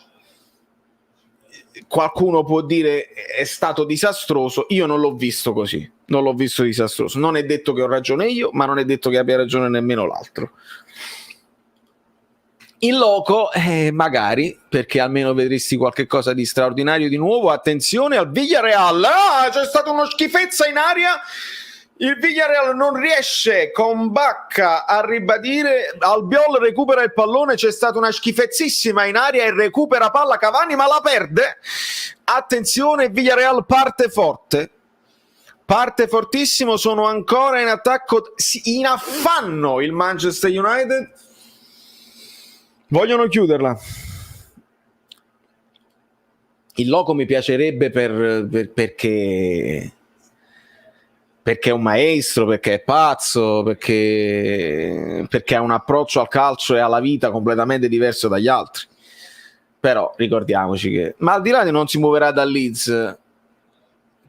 qualcuno può dire è stato disastroso, io non l'ho visto così, non l'ho visto disastroso, non è detto che ho ragione io, ma non è detto che abbia ragione nemmeno l'altro. in loco, magari, perché almeno vedresti qualche cosa di straordinario di nuovo. Attenzione al Villarreal, c'è stata una schifezza in aria, il Villarreal non riesce con Bacca a ribadire, Albiol recupera il pallone, c'è stata una schifezzissima in aria e recupera palla Cavani ma la perde. Attenzione, Villarreal parte forte, parte fortissimo, sono ancora in attacco, in affanno il Manchester United. Vogliono chiuderla. Il loco mi piacerebbe perché è un maestro, perché è pazzo, perché ha un approccio al calcio e alla vita completamente diverso dagli altri. Però ricordiamoci che, ma al di là di non si muoverà da Leeds,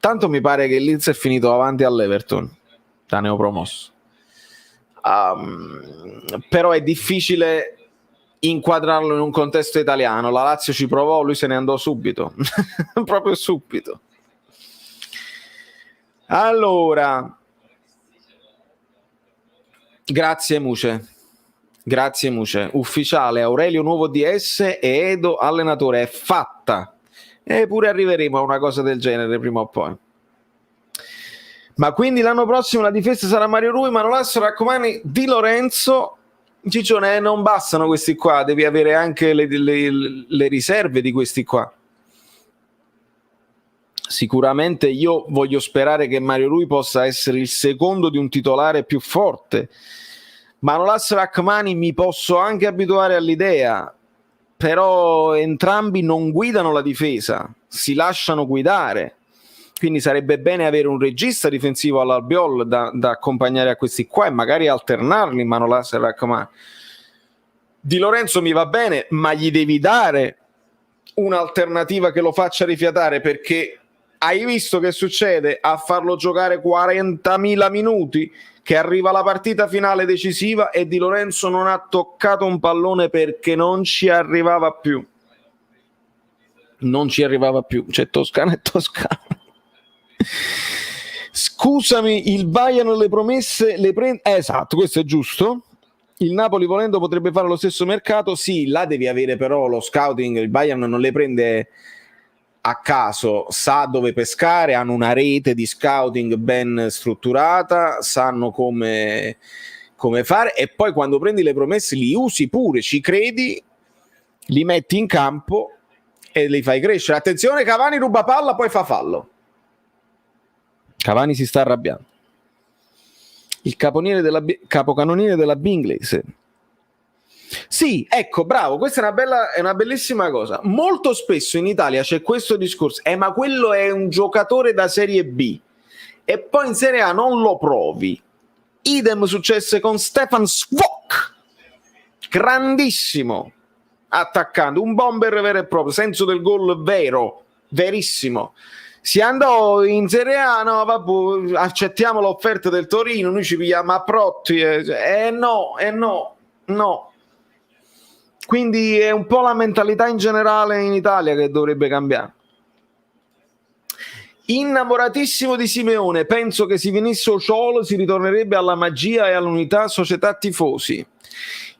tanto mi pare che il Leeds è finito avanti all'Everton da neopromosso. Però è difficile inquadrarlo in un contesto italiano. La Lazio ci provò, lui se ne andò subito proprio subito. Allora, grazie Muce, ufficiale Aurelio Nuovo DS e Edo allenatore, è fatta. Eppure arriveremo a una cosa del genere prima o poi. Ma quindi l'anno prossimo la difesa sarà Mario Rui, Manolas, Rachmani, Di Lorenzo. Ciccione, non bastano questi qua, devi avere anche le riserve di questi qua. Sicuramente io voglio sperare che Mario Rui possa essere il secondo di un titolare più forte. Manolas, Rachmani mi posso anche abituare all'idea, però entrambi non guidano la difesa, si lasciano guidare. Quindi sarebbe bene avere un regista difensivo all'Albiol da accompagnare a questi qua e magari alternarli, Manolas e Rachmani. Di Lorenzo mi va bene, ma gli devi dare un'alternativa che lo faccia rifiatare, perché hai visto che succede a farlo giocare 40.000 minuti, che arriva la partita finale decisiva e Di Lorenzo non ha toccato un pallone perché non ci arrivava più. C'è Toscana e Toscana. Scusami, il Bayern le promesse le prende. Esatto, questo è giusto. Il Napoli volendo potrebbe fare lo stesso mercato. Sì, là devi avere però lo scouting. Il Bayern non le prende a caso, sa dove pescare, hanno una rete di scouting ben strutturata, sanno come fare, e poi quando prendi le promesse li usi pure, ci credi, li metti in campo e li fai crescere. Attenzione, Cavani ruba palla, poi fa fallo. Cavani si sta arrabbiando. Il capocannoniere della Bingley. Sì, ecco, bravo, questa è una bellissima cosa. Molto spesso in Italia c'è questo discorso, ma quello è un giocatore da Serie B e poi in Serie A non lo provi. Idem successe con Stefan Svok, grandissimo attaccante, un bomber vero e proprio, senso del gol vero, verissimo. Si andò in Serie A, no, vabbè, accettiamo l'offerta del Torino, noi ci pigliamo a Protti, no. Quindi è un po' la mentalità in generale in Italia che dovrebbe cambiare. Innamoratissimo di Simeone, penso che se venisse Ciolo si ritornerebbe alla magia e all'unità società tifosi.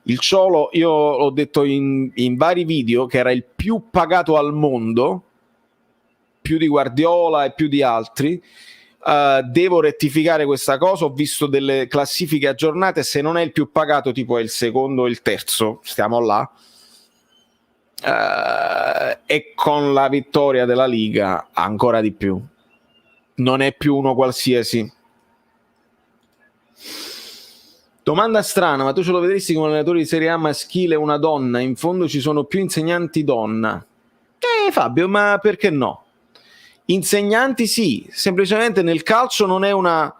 Il Ciolo, io l'ho detto in vari video, che era il più pagato al mondo, più di Guardiola e più di altri. Devo rettificare questa cosa, ho visto delle classifiche aggiornate, se non è il più pagato tipo è il secondo o il terzo, stiamo là, e con la vittoria della Liga ancora di più, non è più uno qualsiasi. Domanda strana, ma tu ce lo vedresti come allenatore di Serie A maschile una donna? In fondo ci sono più insegnanti donna. Fabio, ma perché no? Insegnanti sì, semplicemente nel calcio non è una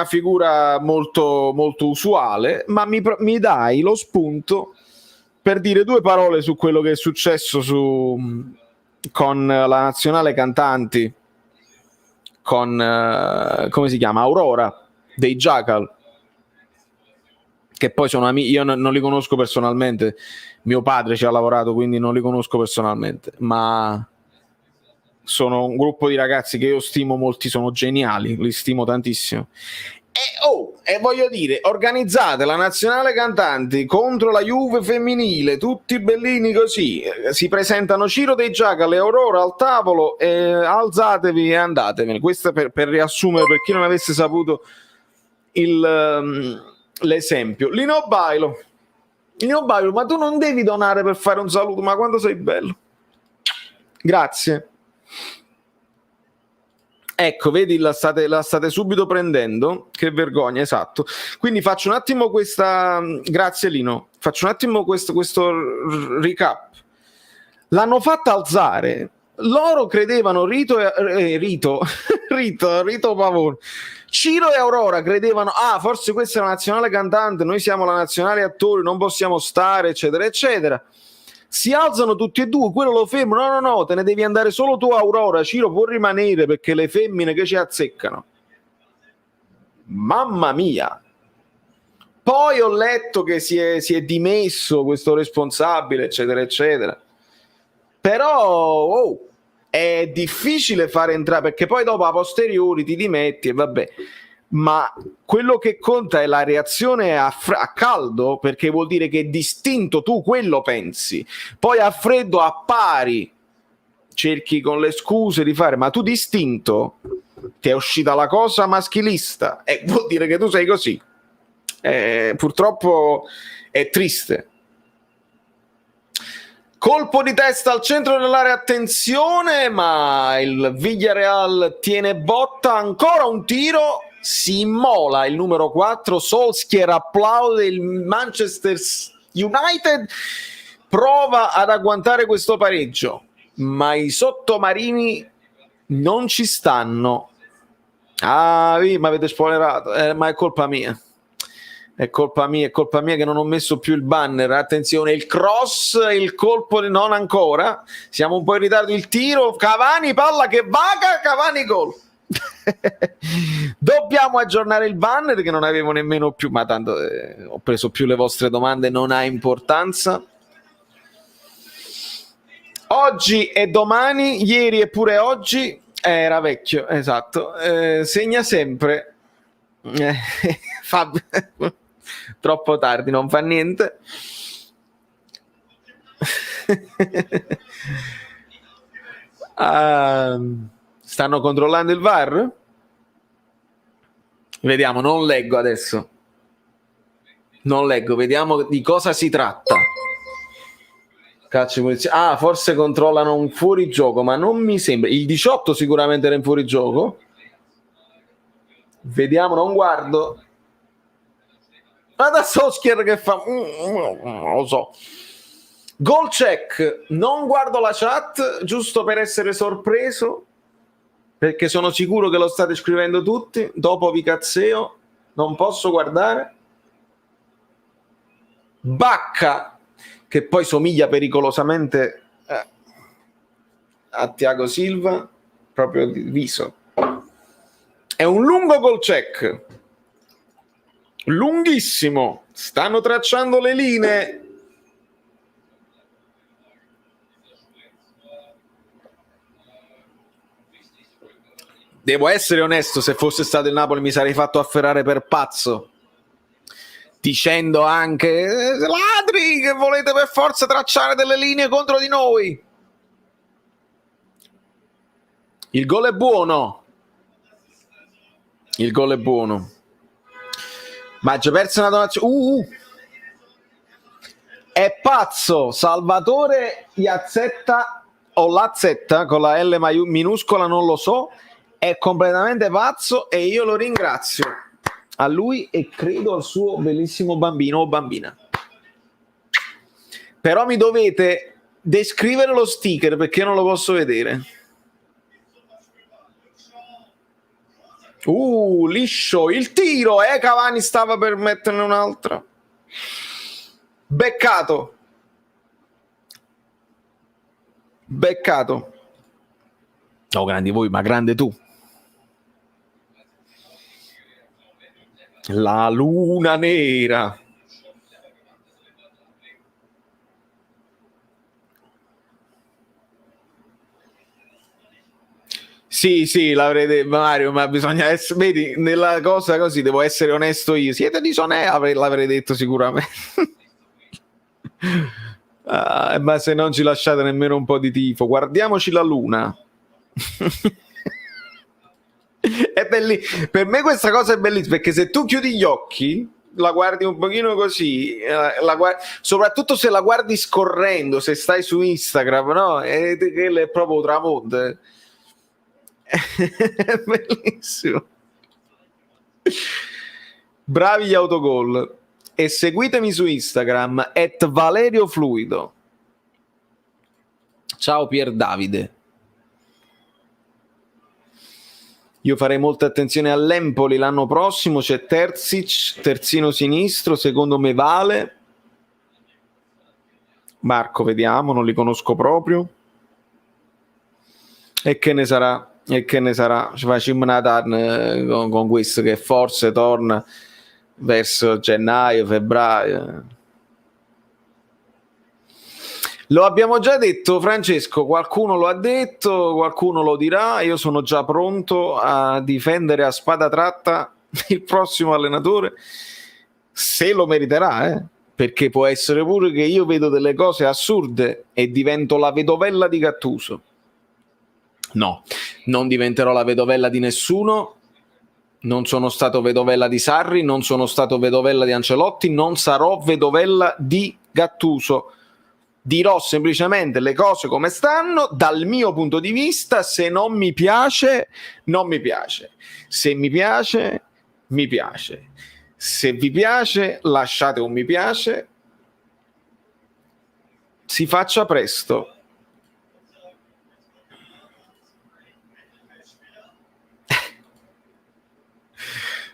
figura molto, molto usuale, ma mi dai lo spunto per dire due parole su quello che è successo con la nazionale cantanti, con come si chiama? Aurora dei Jackal, che poi sono amici, io non li conosco personalmente, mio padre ci ha lavorato, quindi non li conosco personalmente, ma sono un gruppo di ragazzi che io stimo, molti sono geniali, li stimo tantissimo. E e voglio dire, organizzate la nazionale cantanti contro la Juve femminile, tutti bellini così, si presentano Ciro dei Giaca e Aurora al tavolo e alzatevi e andatevene. Questo per riassumere, per chi non avesse saputo l'esempio. Lino Bailo, ma tu non devi donare per fare un saluto, ma quando sei bello. Grazie. Ecco, vedi, la state subito prendendo, che vergogna, esatto. Quindi faccio un attimo grazie Lino, faccio un attimo questo recap. L'hanno fatta alzare, loro credevano Rito Pavone, Ciro e Aurora credevano, forse questa è la nazionale cantante, noi siamo la nazionale attori, non possiamo stare, eccetera, eccetera. Si alzano tutti e due, quello lo ferma, no, te ne devi andare solo tu Aurora, Ciro può rimanere perché le femmine che ci azzeccano. Mamma mia! Poi ho letto che si è dimesso questo responsabile, eccetera, eccetera. Però è difficile fare entrare, perché poi dopo a posteriori ti dimetti e vabbè. Ma quello che conta è la reazione a caldo, perché vuol dire che distinto tu quello pensi, poi a freddo, a pari, cerchi con le scuse di fare, ma tu distinto ti è uscita la cosa maschilista e vuol dire che tu sei così. Purtroppo è triste. Colpo di testa al centro dell'area, attenzione, ma il Villarreal tiene botta, ancora un tiro, si immola il numero 4, Solskjaer applaude, il Manchester United prova ad agguantare questo pareggio, ma i sottomarini non ci stanno. Ma avete spoilerato, ma è colpa mia. È colpa mia che non ho messo più il banner. Attenzione, il cross, il colpo non ancora. Siamo un po' in ritardo, il tiro, Cavani, palla che vaga, Cavani gol. Dobbiamo aggiornare il banner che non avevo nemmeno più, ma tanto ho preso più le vostre domande, non ha importanza. Oggi e domani, ieri e pure oggi, era vecchio, esatto, segna sempre. Fabio, troppo tardi, non fa niente. Stanno controllando il VAR? Vediamo, non leggo adesso. Non leggo, vediamo di cosa si tratta. Calcio di punizione. Forse controllano un fuorigioco, ma non mi sembra. Il 18 sicuramente era in fuorigioco. Vediamo, non guardo. Adesso Solskjaer che fa, non lo so. Goal check, non guardo la chat giusto per essere sorpreso, perché sono sicuro che lo state scrivendo tutti. Dopo vi cazzeo, non posso guardare. Bacca, che poi somiglia pericolosamente a Thiago Silva, proprio di viso. È un lungo goal check, lunghissimo, stanno tracciando le linee. Devo essere onesto, se fosse stato il Napoli mi sarei fatto afferrare per pazzo, dicendo anche ladri che volete per forza tracciare delle linee contro di noi. Il gol è buono, il gol è buono, ma già perso una donazione. È pazzo Salvatore Iazzetta o Lazzetta con la L minuscola, non lo so, è completamente pazzo e io lo ringrazio, a lui e credo al suo bellissimo bambino o bambina. Però mi dovete descrivere lo sticker perché io non lo posso vedere. Liscio il tiro, Cavani stava per metterne un'altra. Beccato. No, grandi voi, ma grande tu. La luna nera. Sì, l'avrei detto, Mario, ma bisogna essere, vedi, nella cosa così devo essere onesto io. Siete disonesti, l'avrei detto sicuramente. Ma se non ci lasciate nemmeno un po' di tifo, guardiamoci la luna. È per me questa cosa è bellissima, perché se tu chiudi gli occhi, la guardi un pochino così, soprattutto se la guardi scorrendo, se stai su Instagram, no? È proprio tramonto. È bellissimo. Bravi gli autogol. E seguitemi su Instagram @ValerioFluido. Ciao Pier Davide. Io farei molta attenzione all'Empoli l'anno prossimo, c'è Terzic, terzino sinistro, secondo me vale. Marco, vediamo, non li conosco proprio. E che ne sarà? Ci facciamo una tarna con questo che forse torna verso gennaio, febbraio. Lo abbiamo già detto, Francesco, qualcuno lo ha detto, qualcuno lo dirà, io sono già pronto a difendere a spada tratta il prossimo allenatore, se lo meriterà, perché può essere pure che io vedo delle cose assurde e divento la vedovella di Gattuso. No, non diventerò la vedovella di nessuno, non sono stato vedovella di Sarri, non sono stato vedovella di Ancelotti, non sarò vedovella di Gattuso. Dirò semplicemente le cose come stanno dal mio punto di vista. Se non mi piace, non mi piace. Se mi piace, mi piace. Se vi piace, lasciate un mi piace. Si faccia presto.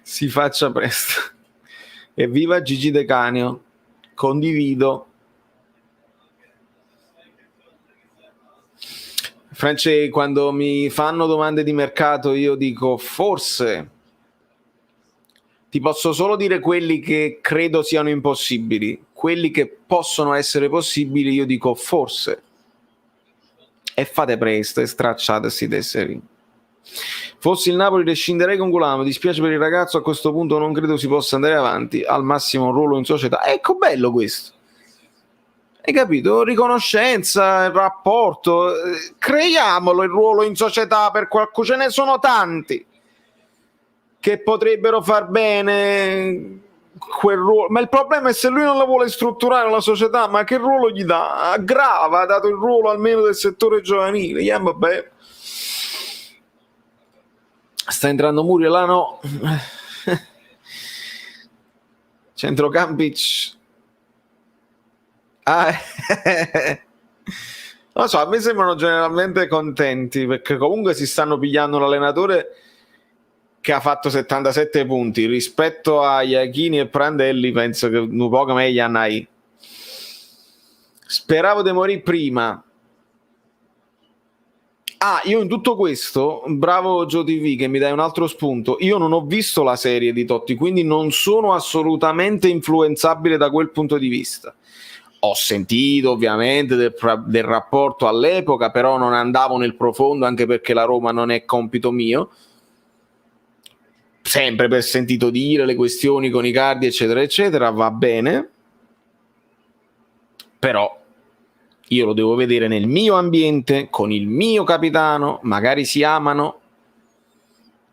Si faccia presto. Evviva Gigi De Canio. Condivido. France, quando mi fanno domande di mercato io dico forse, ti posso solo dire quelli che credo siano impossibili, quelli che possono essere possibili io dico forse, e fate presto e stracciate sti tesseri. Fossi il Napoli rescinderei con Gulamo, dispiace per il ragazzo, a questo punto non credo si possa andare avanti, al massimo un ruolo in società. Ecco, bello questo. Hai capito? Riconoscenza, il rapporto, creiamolo il ruolo in società per qualcuno, ce ne sono tanti che potrebbero far bene quel ruolo, ma il problema è se lui non la vuole strutturare la società, ma che ruolo gli dà? Aggrava, ha dato il ruolo almeno del settore giovanile, vabbè. Sta entrando Muriel là, no? Centrocampic. Non lo so, a me sembrano generalmente contenti perché comunque si stanno pigliando un allenatore che ha fatto 77 punti rispetto a Iachini e Prandelli. Penso che un po' meglio hanno. Speravo di morire prima. Io in tutto questo, bravo Gio TV che mi dai un altro spunto, io non ho visto la serie di Totti, quindi non sono assolutamente influenzabile da quel punto di vista. Ho sentito ovviamente del rapporto all'epoca, però non andavo nel profondo, anche perché la Roma non è compito mio, sempre per sentito dire le questioni con Icardi eccetera eccetera, va bene, però io lo devo vedere nel mio ambiente, con il mio capitano, magari si amano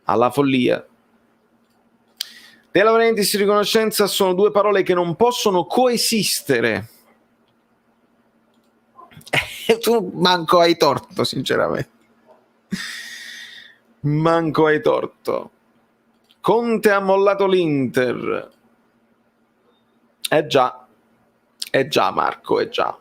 alla follia. De Laurentiis e riconoscenza sono due parole che non possono coesistere. Tu manco hai torto, sinceramente. Manco hai torto. Conte ha mollato l'Inter. Già Marco, è già.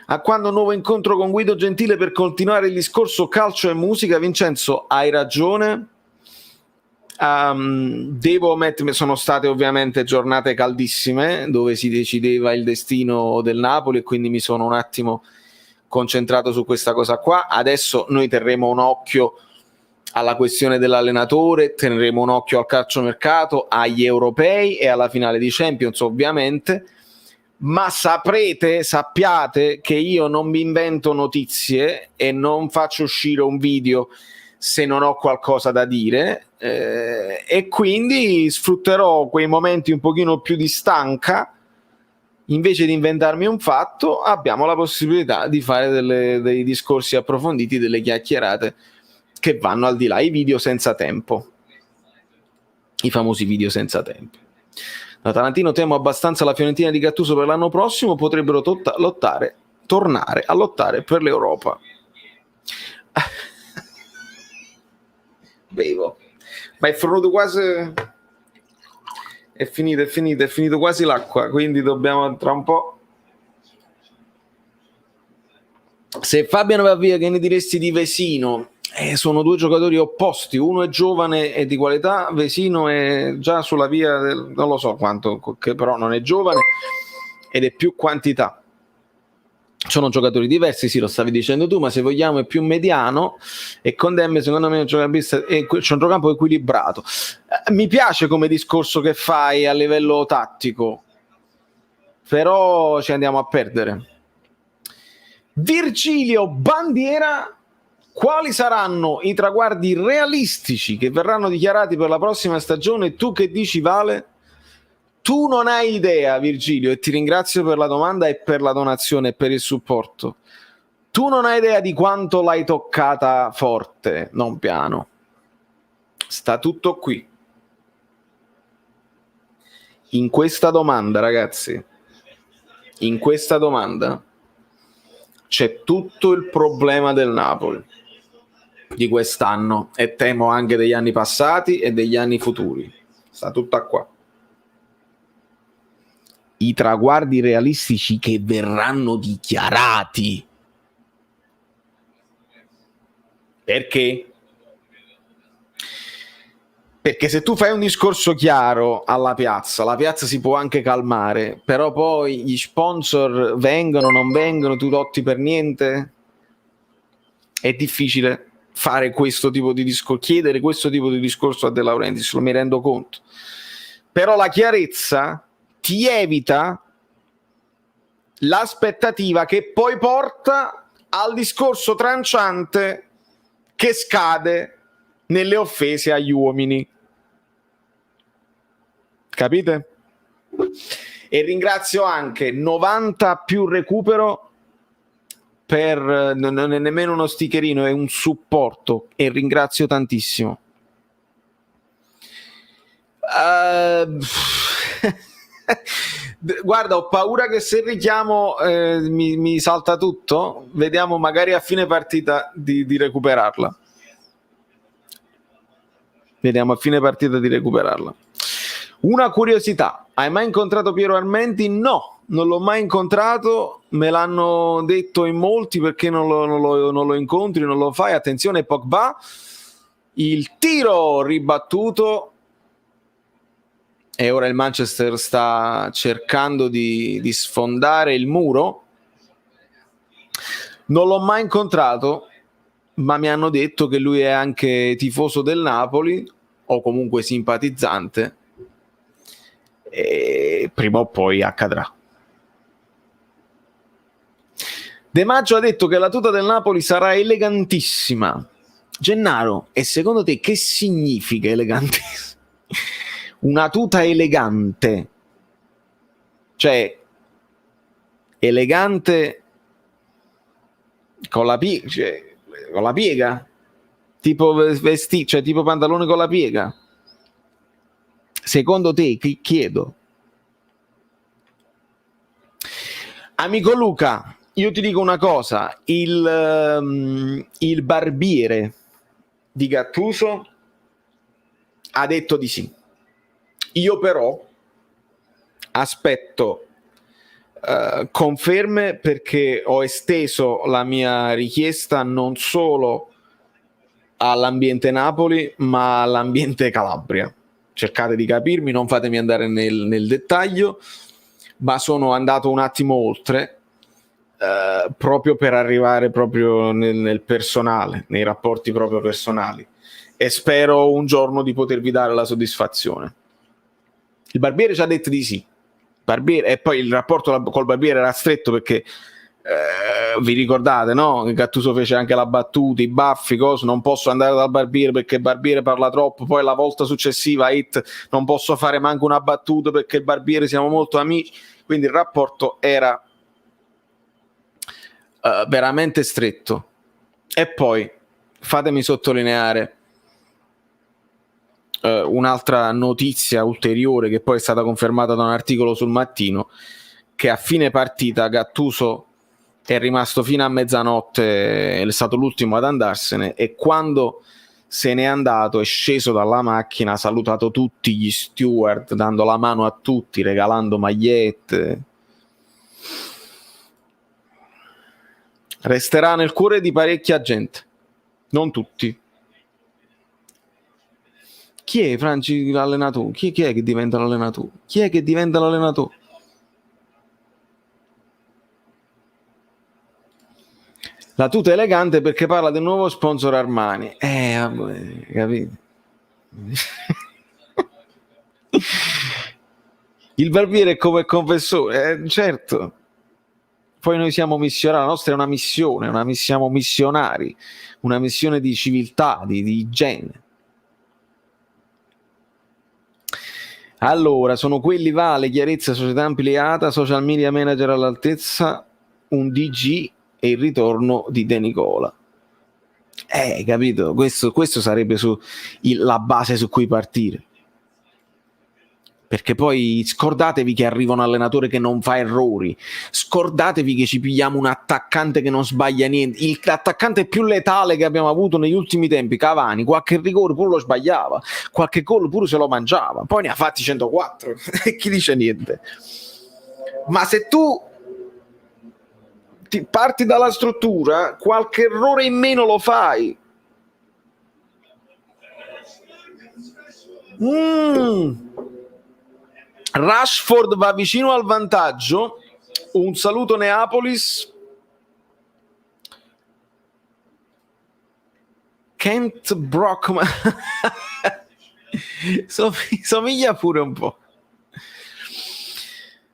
A quando un nuovo incontro con Guido Gentile per continuare il discorso calcio e musica? Vincenzo, hai ragione. Devo ammettere, sono state ovviamente giornate caldissime dove si decideva il destino del Napoli e quindi mi sono un attimo concentrato su questa cosa qua. Adesso noi terremo un occhio alla questione dell'allenatore, terremo un occhio al calciomercato, agli europei e alla finale di Champions ovviamente. ma sappiate che io non mi invento notizie e non faccio uscire un video se non ho qualcosa da dire, e quindi sfrutterò quei momenti un pochino più di stanca. Invece di inventarmi un fatto, abbiamo la possibilità di fare dei discorsi approfonditi, delle chiacchierate che vanno al di là, i video senza tempo, i famosi video senza tempo. Da Tarantino temo abbastanza la Fiorentina di Gattuso per l'anno prossimo, potrebbero tornare a lottare per l'Europa. Bevo, ma è finito quasi, è finito quasi l'acqua, quindi dobbiamo tra un po'. Se Fabiano va via, che ne diresti di Vesino? Sono due giocatori opposti, uno è giovane e di qualità, Vesino è già sulla via non lo so quanto, che però non è giovane ed è più quantità. Sono giocatori diversi, sì, lo stavi dicendo tu, ma se vogliamo è più mediano, e Condembe secondo me è un centrocampo equilibrato. Mi piace come discorso che fai a livello tattico, però ci andiamo a perdere. Virgilio Bandiera: quali saranno i traguardi realistici che verranno dichiarati per la prossima stagione? Tu che dici, Vale? Tu non hai idea, Virgilio, e ti ringrazio per la domanda e per la donazione e per il supporto. Tu non hai idea di quanto l'hai toccata forte, non piano. Sta tutto qui. In questa domanda, ragazzi, in questa domanda c'è tutto il problema del Napoli di quest'anno, e temo anche degli anni passati e degli anni futuri. Sta tutta qua. I traguardi realistici che verranno dichiarati. Perché? Perché se tu fai un discorso chiaro alla piazza, la piazza si può anche calmare, però poi gli sponsor vengono, non vengono, tu lotti per niente. È difficile fare questo tipo di discorso, chiedere questo tipo di discorso a De Laurentiis, lo mi rendo conto. Però la chiarezza ti evita l'aspettativa che poi porta al discorso tranciante che scade nelle offese agli uomini. Capite? E ringrazio anche 90 più recupero per non è nemmeno uno stickerino, è un supporto, e ringrazio tantissimo. Guarda, ho paura che se richiamo mi salta tutto. Vediamo magari a fine partita di recuperarla. Vediamo a fine partita di recuperarla. Una curiosità: hai mai incontrato Piero Armenti? No, non l'ho mai incontrato, me l'hanno detto in molti, perché non lo incontri, non lo fai. Attenzione, Pogba, il tiro ribattuto, e ora il Manchester sta cercando di sfondare il muro. Non l'ho mai incontrato, ma mi hanno detto che lui è anche tifoso del Napoli, o comunque simpatizzante, e prima o poi accadrà. De Maggio ha detto che la tuta del Napoli sarà elegantissima. Gennaro, e secondo te che significa elegantissima? Una tuta elegante, cioè elegante con la piega, tipo vestiti, cioè tipo pantalone con la piega. Secondo te, chiedo. Amico Luca, io ti dico una cosa: il barbiere di Gattuso ha detto di sì. Io però aspetto conferme, perché ho esteso la mia richiesta non solo all'ambiente Napoli, ma all'ambiente Calabria. Cercate di capirmi, non fatemi andare nel dettaglio, ma sono andato un attimo oltre, proprio per arrivare proprio nel personale, nei rapporti proprio personali, e spero un giorno di potervi dare la soddisfazione. Il barbiere ci ha detto di sì, Barbiere, e poi il rapporto col Barbiere era stretto perché vi ricordate, no? Gattuso fece anche la battuta, i baffi, cose, non posso andare dal Barbiere perché il Barbiere parla troppo, poi la volta successiva non posso fare manco una battuta perché il Barbiere siamo molto amici, quindi il rapporto era veramente stretto. E poi fatemi sottolineare un'altra notizia ulteriore che poi è stata confermata da un articolo sul Mattino, che a fine partita Gattuso è rimasto fino a mezzanotte, è stato l'ultimo ad andarsene, e quando se n'è andato è sceso dalla macchina, ha salutato tutti gli steward, dando la mano a tutti, regalando magliette. Resterà nel cuore di parecchia gente, non tutti. Chi è Franci l'allenatore? Chi è che diventa l'allenatore? Chi è che diventa l'allenatore? La tuta elegante perché parla del nuovo sponsor Armani. Vabbè, capito? Il Barbiere è come confessore, certo. Poi noi siamo missionari, la nostra è una missione, siamo missionari, una missione di civiltà, di igiene. Allora, sono quelli vale, chiarezza, società ampliata, social media manager all'altezza, un DG e il ritorno di De Nicola. Capito? Questo sarebbe la base su cui partire. Perché poi scordatevi che arriva un allenatore che non fa errori, scordatevi che ci pigliamo un attaccante che non sbaglia niente, l'attaccante più letale che abbiamo avuto negli ultimi tempi, Cavani, qualche rigore pure lo sbagliava, qualche gol pure se lo mangiava, poi ne ha fatti 104 e chi dice niente. Ma se tu ti parti dalla struttura, qualche errore in meno lo fai. Rashford va vicino al vantaggio. Un saluto Neapolis. Kent Brockman somiglia pure un po'.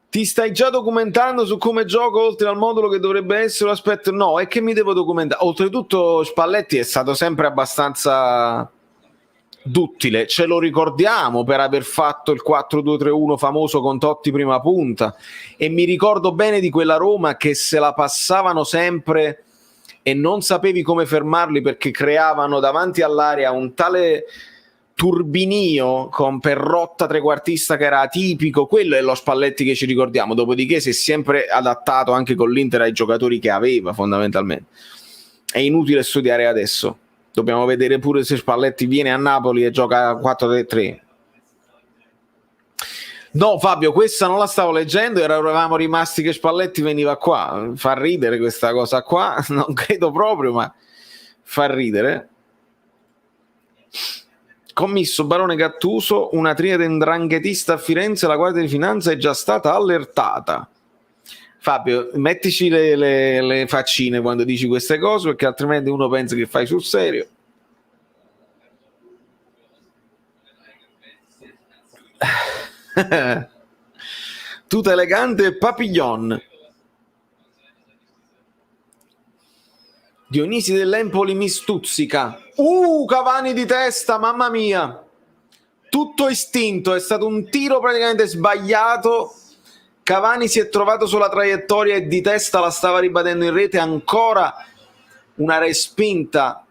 Ti stai già documentando su come gioco oltre al modulo che dovrebbe essere l'aspetto? No, è che mi devo documentare. Oltretutto Spalletti è stato sempre abbastanza duttile, ce lo ricordiamo per aver fatto il 4-2-3-1 famoso con Totti prima punta, e mi ricordo bene di quella Roma che se la passavano sempre e non sapevi come fermarli perché creavano davanti all'area un tale turbinio con Perrotta trequartista che era atipico. Quello è lo Spalletti che ci ricordiamo, dopodiché si è sempre adattato anche con l'Inter ai giocatori che aveva fondamentalmente. È inutile studiare adesso, dobbiamo vedere pure se Spalletti viene a Napoli e gioca 4-3-3. No Fabio, questa non la stavo leggendo, eravamo rimasti che Spalletti veniva qua. Fa ridere questa cosa qua, non credo proprio, ma fa ridere. Commisso Barone Gattuso, una triade ndranghetista a Firenze, la Guardia di Finanza è già stata allertata. Fabio, mettici le faccine quando dici queste cose, perché altrimenti uno pensa che fai sul serio. Tuta elegante e papillon. Dionisi dell'Empoli mi stuzzica. Cavani di testa, mamma mia. Tutto istinto, è stato un tiro praticamente sbagliato. Cavani si è trovato sulla traiettoria e di testa la stava ribattendo in rete. Ancora una respinta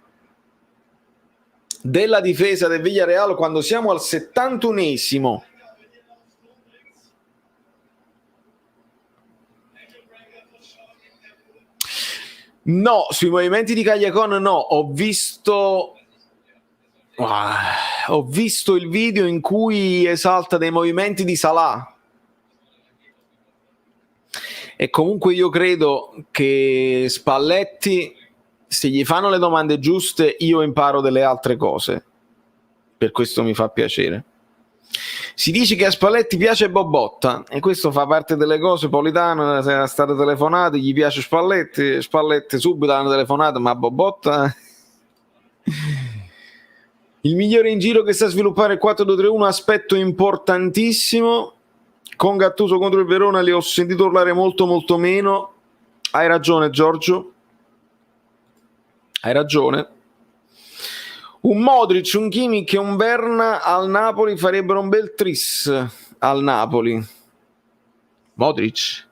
della difesa del Villarreal quando siamo al 71esimo. No, sui movimenti di Cagliacon no, ho visto il video in cui esalta dei movimenti di Salah. E comunque io credo che Spalletti, se gli fanno le domande giuste, io imparo delle altre cose. Per questo mi fa piacere. Si dice che a Spalletti piace Bobotta, e questo fa parte delle cose. Politano, se è stato telefonato, gli piace Spalletti subito hanno telefonato, ma Bobotta il migliore in giro che sa sviluppare il 4-2-3-1, aspetto importantissimo. Con Gattuso contro il Verona li ho sentito urlare molto molto meno. Hai ragione Giorgio, hai ragione. Un Modric, un Kimmich e un Berna al Napoli farebbero un bel tris al Napoli. Modric,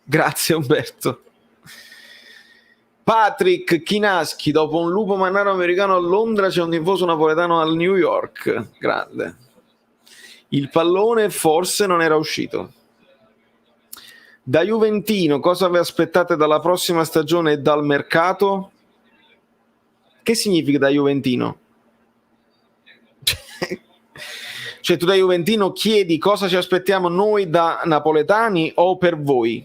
grazie Umberto. Patrick Chinaschi, dopo un lupo mannaro americano a Londra c'è un tifoso napoletano al New York. Grande. Il pallone forse non era uscito. Da Juventino, cosa vi aspettate dalla prossima stagione e dal mercato? Che significa da Juventino? Cioè tu da Juventino chiedi cosa ci aspettiamo noi da napoletani o per voi?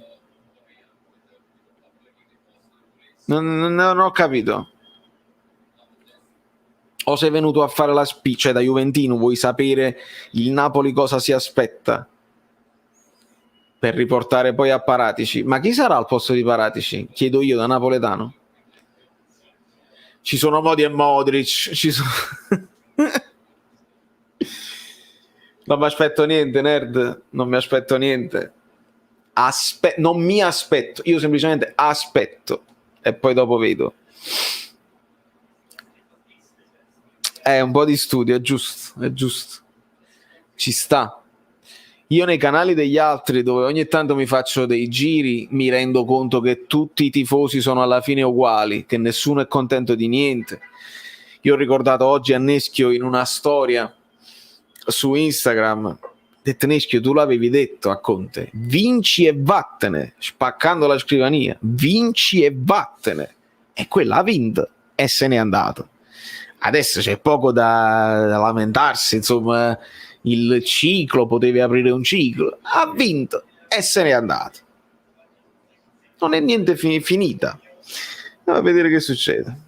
Non ho capito. O sei venuto a fare la spiccia da Juventino, vuoi sapere il Napoli cosa si aspetta per riportare poi a Paratici? Ma chi sarà al posto di Paratici? Chiedo io da napoletano. Ci sono Modi e Modric, ci sono... Non mi aspetto niente, nerd, non mi aspetto niente. Non mi aspetto, io semplicemente aspetto e poi dopo vedo. Un po' di studio, è giusto. Ci sta. Io nei canali degli altri, dove ogni tanto mi faccio dei giri, mi rendo conto che tutti i tifosi sono alla fine uguali, che nessuno è contento di niente. Io ho ricordato oggi a Neschio in una storia su Instagram, ho detto Neschio, tu l'avevi detto a Conte, vinci e vattene, spaccando la scrivania, vinci e vattene. E quella ha vinto e se n'è andato. Adesso c'è poco da lamentarsi, insomma, il ciclo, potevi aprire un ciclo, ha vinto e se n'è andato. Non è niente finita. Andiamo a vedere che succede.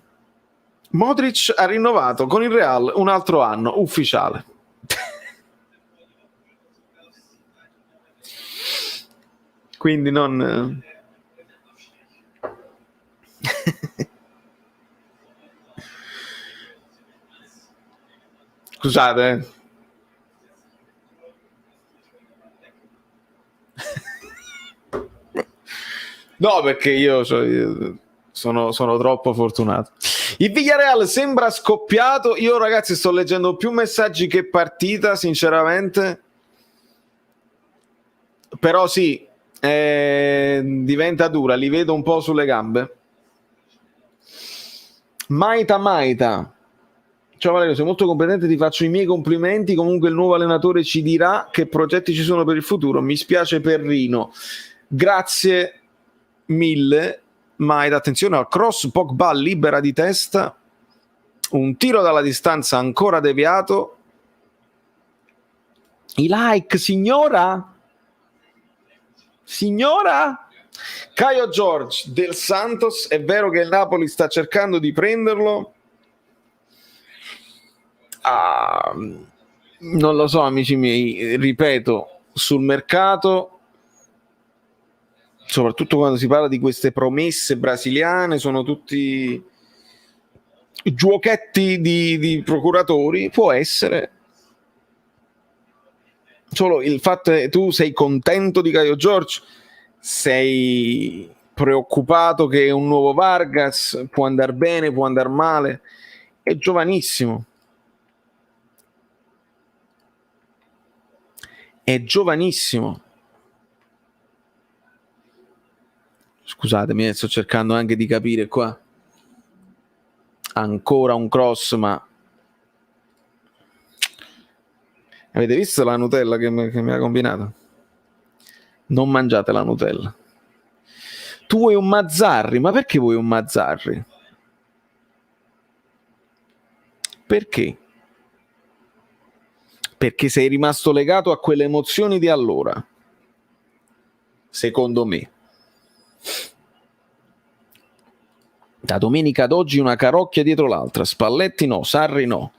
Modric ha rinnovato con il Real un altro anno, ufficiale. Quindi non... Scusate, no, perché io sono troppo fortunato. Il Villarreal sembra scoppiato. Io, ragazzi, sto leggendo più messaggi che partita, sinceramente. Però sì, diventa dura, li vedo un po' sulle gambe. Maita. Ciao Valerio, sei molto competente, ti faccio i miei complimenti. Comunque il nuovo allenatore ci dirà che progetti ci sono per il futuro. Mi spiace per Rino. Grazie mille. Maida, attenzione al cross, Pogba libera di testa, un tiro dalla distanza ancora deviato. I like, signora? Caio George del Santos, è vero che il Napoli sta cercando di prenderlo? Non lo so, amici miei, ripeto, sul mercato, soprattutto quando si parla di queste promesse brasiliane, sono tutti giochetti di procuratori. Può essere, solo il fatto è tu sei contento di Caio George, sei preoccupato che un nuovo Vargas può andare bene, può andare male, è giovanissimo. Scusatemi, sto cercando anche di capire qua. Ancora un cross, ma avete visto la Nutella che mi ha combinato? Non mangiate la Nutella. Tu vuoi un Mazzarri? Ma perché vuoi un Mazzarri? Perché? Perché sei rimasto legato a quelle emozioni di allora, secondo me. Da domenica ad oggi una carocchia dietro l'altra. Spalletti no, Sarri no.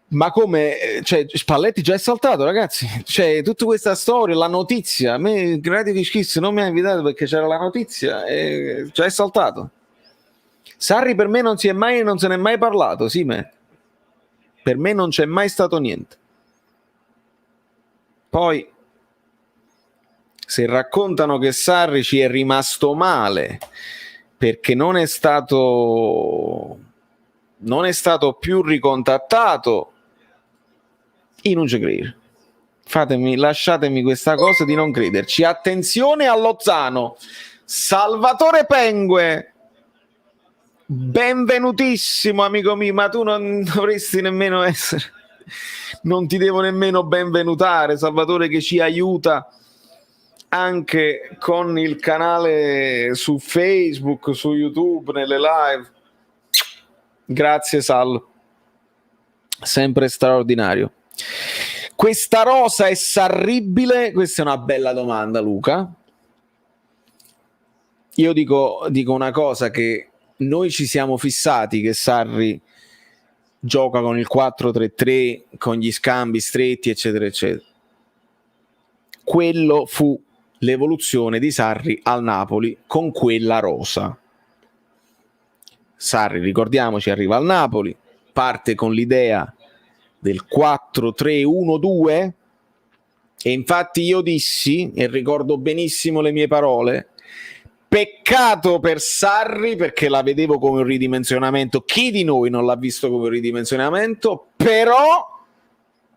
Ma come? Cioè, Spalletti già è saltato, ragazzi. Cioè, tutta questa storia, la notizia, a me Gradi Schiss non mi ha invitato perché c'era la notizia e già è saltato. Sarri per me non se ne è mai parlato, sì, per me non c'è mai stato niente. Poi se raccontano che Sarri ci è rimasto male perché non è stato più ricontattato, io non ci credo. Lasciatemi questa cosa di non crederci. Attenzione a Lozano. Salvatore Pengue, benvenutissimo amico mio, ma tu non dovresti nemmeno essere, non ti devo nemmeno benvenutare, Salvatore, che ci aiuta anche con il canale su Facebook, su YouTube, nelle live. Grazie Sal, sempre straordinario. Questa rosa è sarribile? Questa è una bella domanda, Luca. Io dico una cosa, che noi ci siamo fissati che Sarri gioca con il 4-3-3, con gli scambi stretti, eccetera, eccetera. Quello fu l'evoluzione di Sarri al Napoli con quella rosa. Sarri, ricordiamoci, arriva al Napoli, parte con l'idea del 4-3-1-2 e infatti io dissi, e ricordo benissimo le mie parole, peccato per Sarri perché la vedevo come un ridimensionamento. Chi di noi non l'ha visto come un ridimensionamento? Però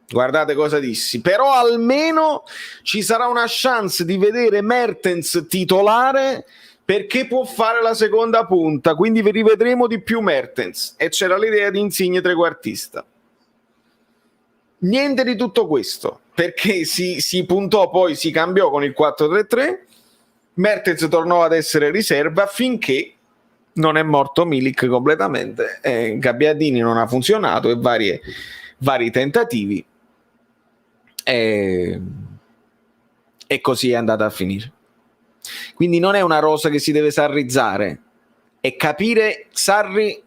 guardate cosa dissi, però almeno ci sarà una chance di vedere Mertens titolare perché può fare la seconda punta, quindi vi rivedremo di più Mertens, e c'era l'idea di Insigne trequartista. Niente di tutto questo, perché si puntò, poi si cambiò con il 4-3-3, Mertens tornò ad essere riserva finché non è morto Milik completamente, Gabbiadini non ha funzionato e vari tentativi, e così è andata a finire. Quindi non è una rosa che si deve sarrizzare, è capire Sarri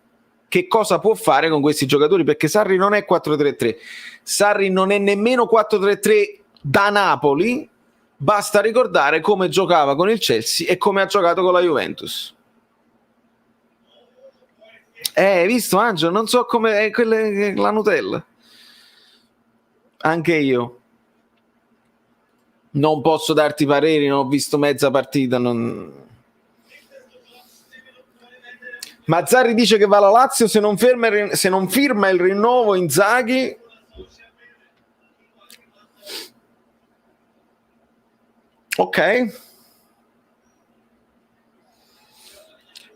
che cosa può fare con questi giocatori, perché Sarri non è 4-3-3, Sarri non è nemmeno 4-3-3 da Napoli, basta ricordare come giocava con il Chelsea e come ha giocato con la Juventus. Hai visto Angelo? Non so come è la Nutella. Anche io non posso darti pareri, non ho visto mezza partita. Mazzarri dice che va alla Lazio se non firma il rinnovo Inzaghi. Ok.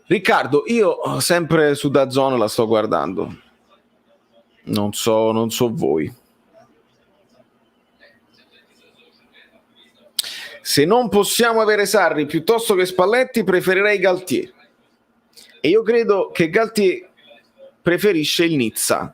Riccardo, io sempre su DAZN la sto guardando. Non so voi. Se non possiamo avere Sarri piuttosto che Spalletti, preferirei Galtier. E io credo che Galtier preferisce il Nizza.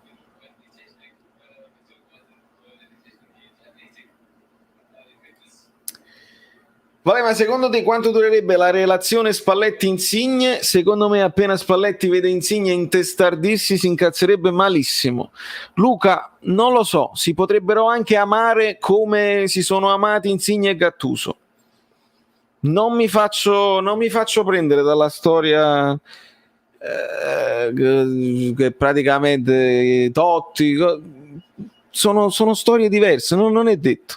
Vabbè, ma secondo te quanto durerebbe la relazione Spalletti-Insigne? Secondo me appena Spalletti vede Insigne intestardirsi si incazzerebbe malissimo. Luca, non lo so, si potrebbero anche amare come si sono amati Insigne e Gattuso. Non mi faccio prendere dalla storia che praticamente Totti sono storie diverse, non è detto.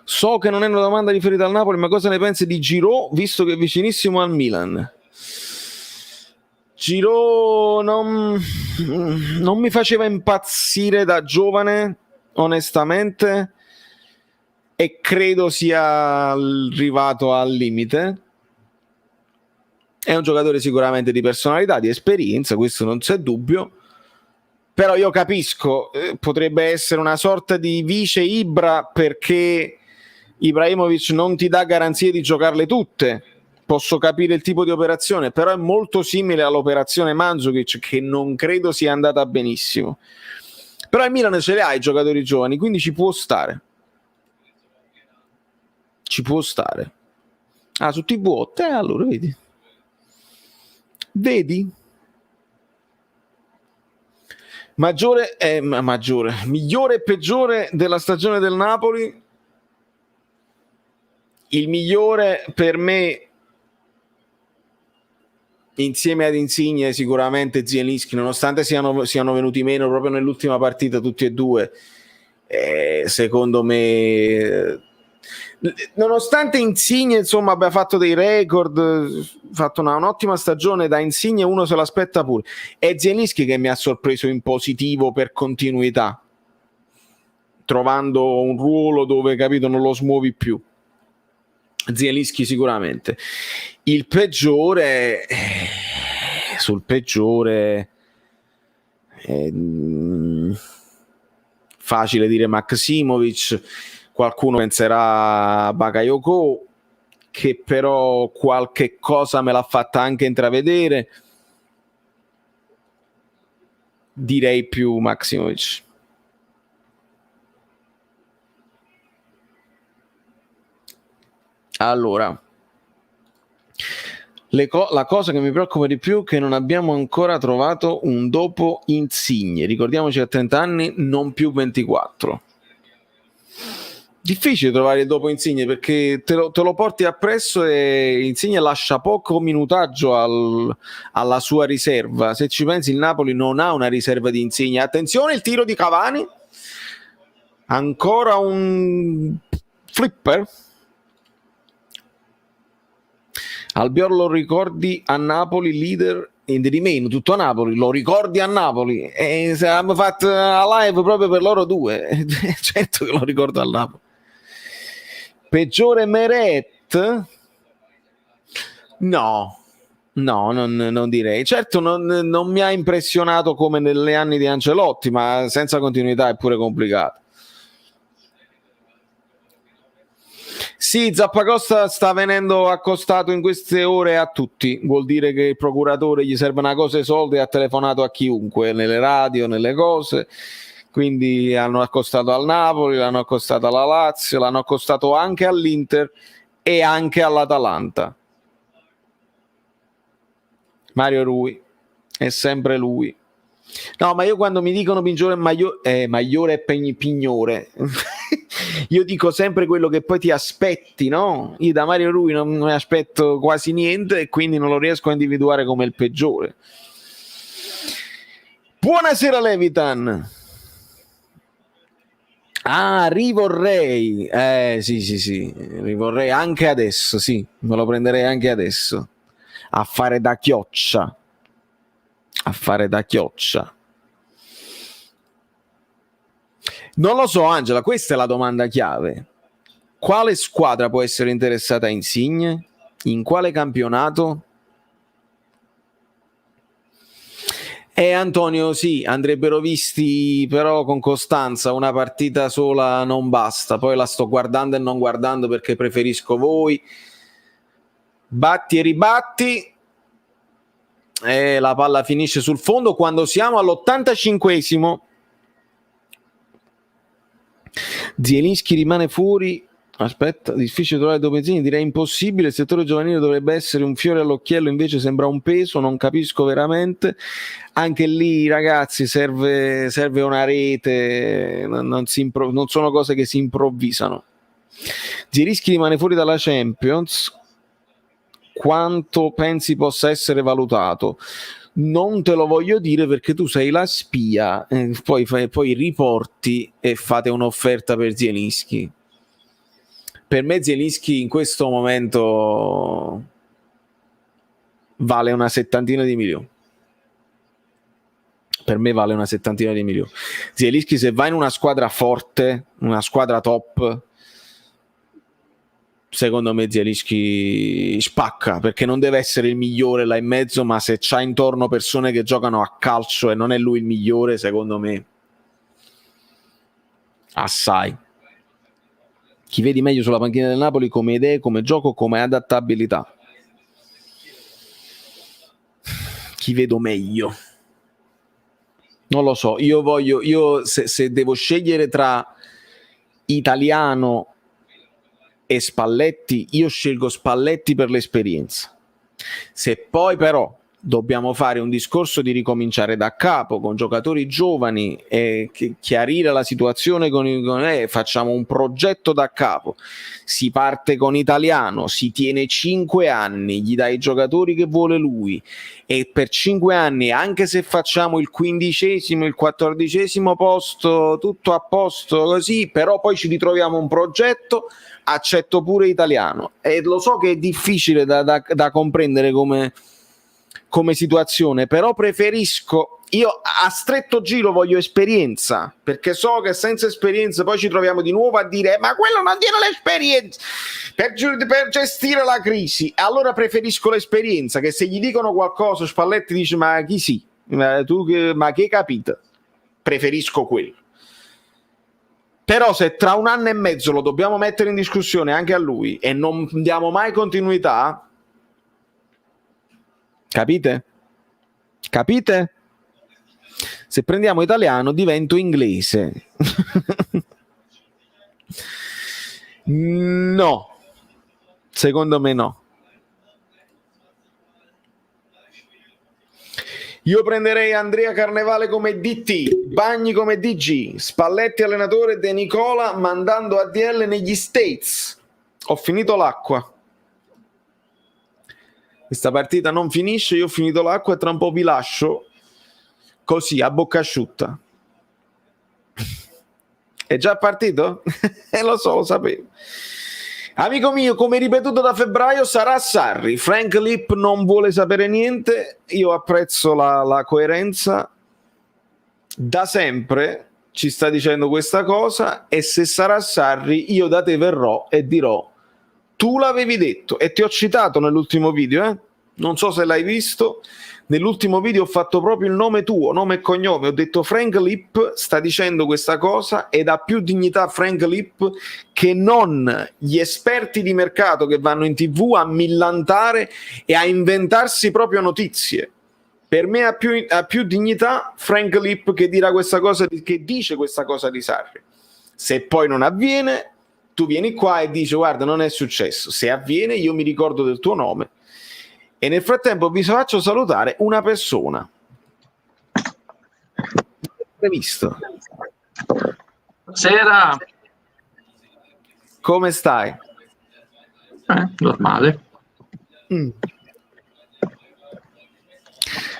So che non è una domanda riferita al Napoli, ma cosa ne pensi di Giroud, visto che è vicinissimo al Milan? Giroud non mi faceva impazzire da giovane, onestamente, e credo sia arrivato al limite. È un giocatore sicuramente di personalità, di esperienza, questo non c'è dubbio, però io capisco, potrebbe essere una sorta di vice Ibra, perché Ibrahimovic non ti dà garanzie di giocarle tutte. Posso capire il tipo di operazione, però è molto simile all'operazione Mandzukic, che non credo sia andata benissimo. Però il Milan ce li ha i giocatori giovani, quindi ci può stare. Ah, su TV8, allora vedi? Migliore e peggiore della stagione del Napoli. Il migliore per me insieme ad Insigne sicuramente Zielinski, nonostante siano venuti meno proprio nell'ultima partita tutti e due, secondo me, nonostante Insigne insomma abbia fatto dei record, fatto un'ottima stagione, da Insigne uno se l'aspetta pure, è Zielinski che mi ha sorpreso in positivo per continuità, trovando un ruolo dove, capito, non lo smuovi più. Zielinski sicuramente. Il peggiore, sul peggiore, facile dire Maksimovic, qualcuno penserà a Bakayoko, che però qualche cosa me l'ha fatta anche intravedere. Direi più Maksimovic. Allora, la cosa che mi preoccupa di più è che non abbiamo ancora trovato un dopo Insigne. Ricordiamoci, a 30 anni, non più 24. Difficile trovare il dopo Insigne, perché te lo porti appresso e Insigne lascia poco minutaggio alla sua riserva. Se ci pensi, il Napoli non ha una riserva di Insigne. Attenzione, il tiro di Cavani, ancora un flipper. Albiol, lo ricordi a Napoli, leader in the remain, tutto a Napoli, lo ricordi a Napoli, e se abbiamo fatto la live proprio per loro due, certo che lo ricordo al Napoli. Peggiore Meret? No, non direi. Certo non mi ha impressionato come negli anni di Ancelotti, ma senza continuità è pure complicato. Sì, Zappacosta sta venendo accostato in queste ore a tutti, vuol dire che il procuratore gli serve una cosa, i soldi, e ha telefonato a chiunque, nelle radio, nelle cose, quindi hanno accostato al Napoli, l'hanno accostato alla Lazio, l'hanno accostato anche all'Inter e anche all'Atalanta. Mario Rui, è sempre lui. No, ma io quando mi dicono Magliore e Pignore io dico sempre quello che poi ti aspetti, no? Io da Mario Rui non mi aspetto quasi niente e quindi non lo riesco a individuare come il peggiore. Buonasera Levitan. Rivorrei. Sì, rivorrei anche adesso, sì, me lo prenderei anche adesso. A fare da chioccia. Non lo so, Angela, questa è la domanda chiave. Quale squadra può essere interessata a Insigne? In quale campionato? Antonio, sì, andrebbero visti, però con costanza. Una partita sola non basta. Poi la sto guardando e non guardando perché preferisco voi. Batti e ribatti. La palla finisce sul fondo quando siamo all'85esimo. Zielinski rimane fuori. Aspetta, difficile trovare dopo Insigne, direi impossibile. Il settore giovanile dovrebbe essere un fiore all'occhiello, invece sembra un peso, non capisco veramente. Anche lì, ragazzi, serve una rete, non sono cose che si improvvisano. Zielinski rimane fuori dalla Champions. Quanto pensi possa essere valutato? Non te lo voglio dire perché tu sei la spia, poi riporti e fate un'offerta per Zielinski. Per me Zielinski in questo momento vale una 70 di milioni. Per me vale una 70 di milioni. Zielinski, se va in una squadra forte, una squadra top, secondo me Zielinski spacca, perché non deve essere il migliore là in mezzo, ma se c'ha intorno persone che giocano a calcio e non è lui il migliore, secondo me assai. Chi vedi meglio sulla panchina del Napoli come idee, come gioco, come adattabilità? Chi vedo meglio? Non lo so, io se devo scegliere tra Italiano e Spalletti, io scelgo Spalletti per l'esperienza. Se poi però dobbiamo fare un discorso di ricominciare da capo con giocatori giovani e chiarire la situazione facciamo un progetto da capo, si parte con Italiano, si tiene 5 anni, gli dai i giocatori che vuole lui e per 5 anni, anche se facciamo il 15°, il 14° posto, tutto a posto così, però poi ci ritroviamo un progetto, accetto pure Italiano. E lo so che è difficile da comprendere come situazione, però preferisco, io a stretto giro voglio esperienza, perché so che senza esperienza poi ci troviamo di nuovo a dire ma quello non tiene l'esperienza per gestire la crisi. Allora preferisco l'esperienza, che se gli dicono qualcosa Spalletti dice ma chi sì, ma che capite, preferisco quello. Però se tra 1 anno e mezzo lo dobbiamo mettere in discussione anche a lui e non diamo mai continuità, capite? Se prendiamo Italiano divento inglese. No, secondo me no. Io prenderei Andrea Carnevale come DT, Bagni come DG, Spalletti allenatore, De Nicola mandando ADL negli States. Ho finito l'acqua. Questa partita non finisce, io ho finito l'acqua e tra un po' vi lascio così a bocca asciutta. È già partito? Lo so, lo sapevo. Amico mio, come ripetuto da febbraio, sarà Sarri. Frank Lip non vuole sapere niente. Io apprezzo la coerenza. Da sempre ci sta dicendo questa cosa e se sarà Sarri io da te verrò e dirò tu l'avevi detto e ti ho citato nell'ultimo video, non so se l'hai visto. Nell'ultimo video ho fatto proprio il nome tuo, nome e cognome, ho detto Frank Lip sta dicendo questa cosa ed ha più dignità Frank Lip che non gli esperti di mercato che vanno in TV a millantare e a inventarsi proprio notizie. Per me ha più dignità Frank Lip che dirà questa cosa, che dice questa cosa di Sarri. Se poi non avviene, tu vieni qua e dici guarda non è successo. Se avviene io mi ricordo del tuo nome. E nel frattempo vi faccio salutare una persona. L'hai visto? Buonasera. Come stai? Normale.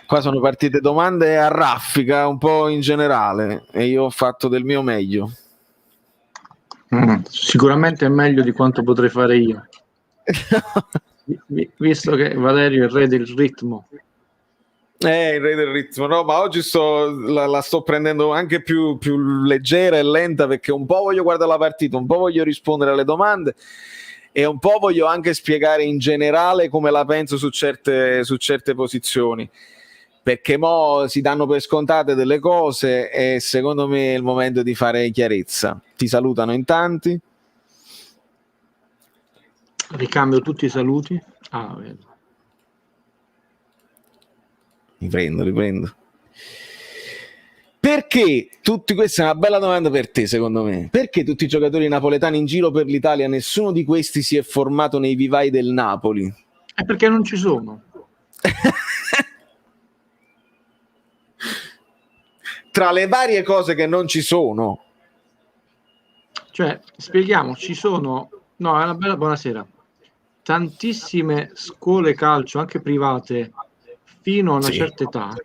Qua sono partite domande a raffica, un po' in generale, e io ho fatto del mio meglio. Sicuramente è meglio di quanto potrei fare io. Visto che Valerio è il re del ritmo. Il re del ritmo, no, ma oggi la sto prendendo anche più leggera e lenta perché un po' voglio guardare la partita, un po' voglio rispondere alle domande e un po' voglio anche spiegare in generale come la penso su certe posizioni, perché mo si danno per scontate delle cose e secondo me è il momento di fare chiarezza. Ti salutano in tanti. Ricambio tutti i saluti. Vedo. Riprendo. Perché questa è una bella domanda per te, secondo me. Perché tutti i giocatori napoletani in giro per l'Italia, nessuno di questi si è formato nei vivai del Napoli? È perché non ci sono. Tra le varie cose che non ci sono. Cioè, spieghiamo, ci sono... No, è una bella buonasera. Tantissime scuole calcio, anche private, fino a una certa età,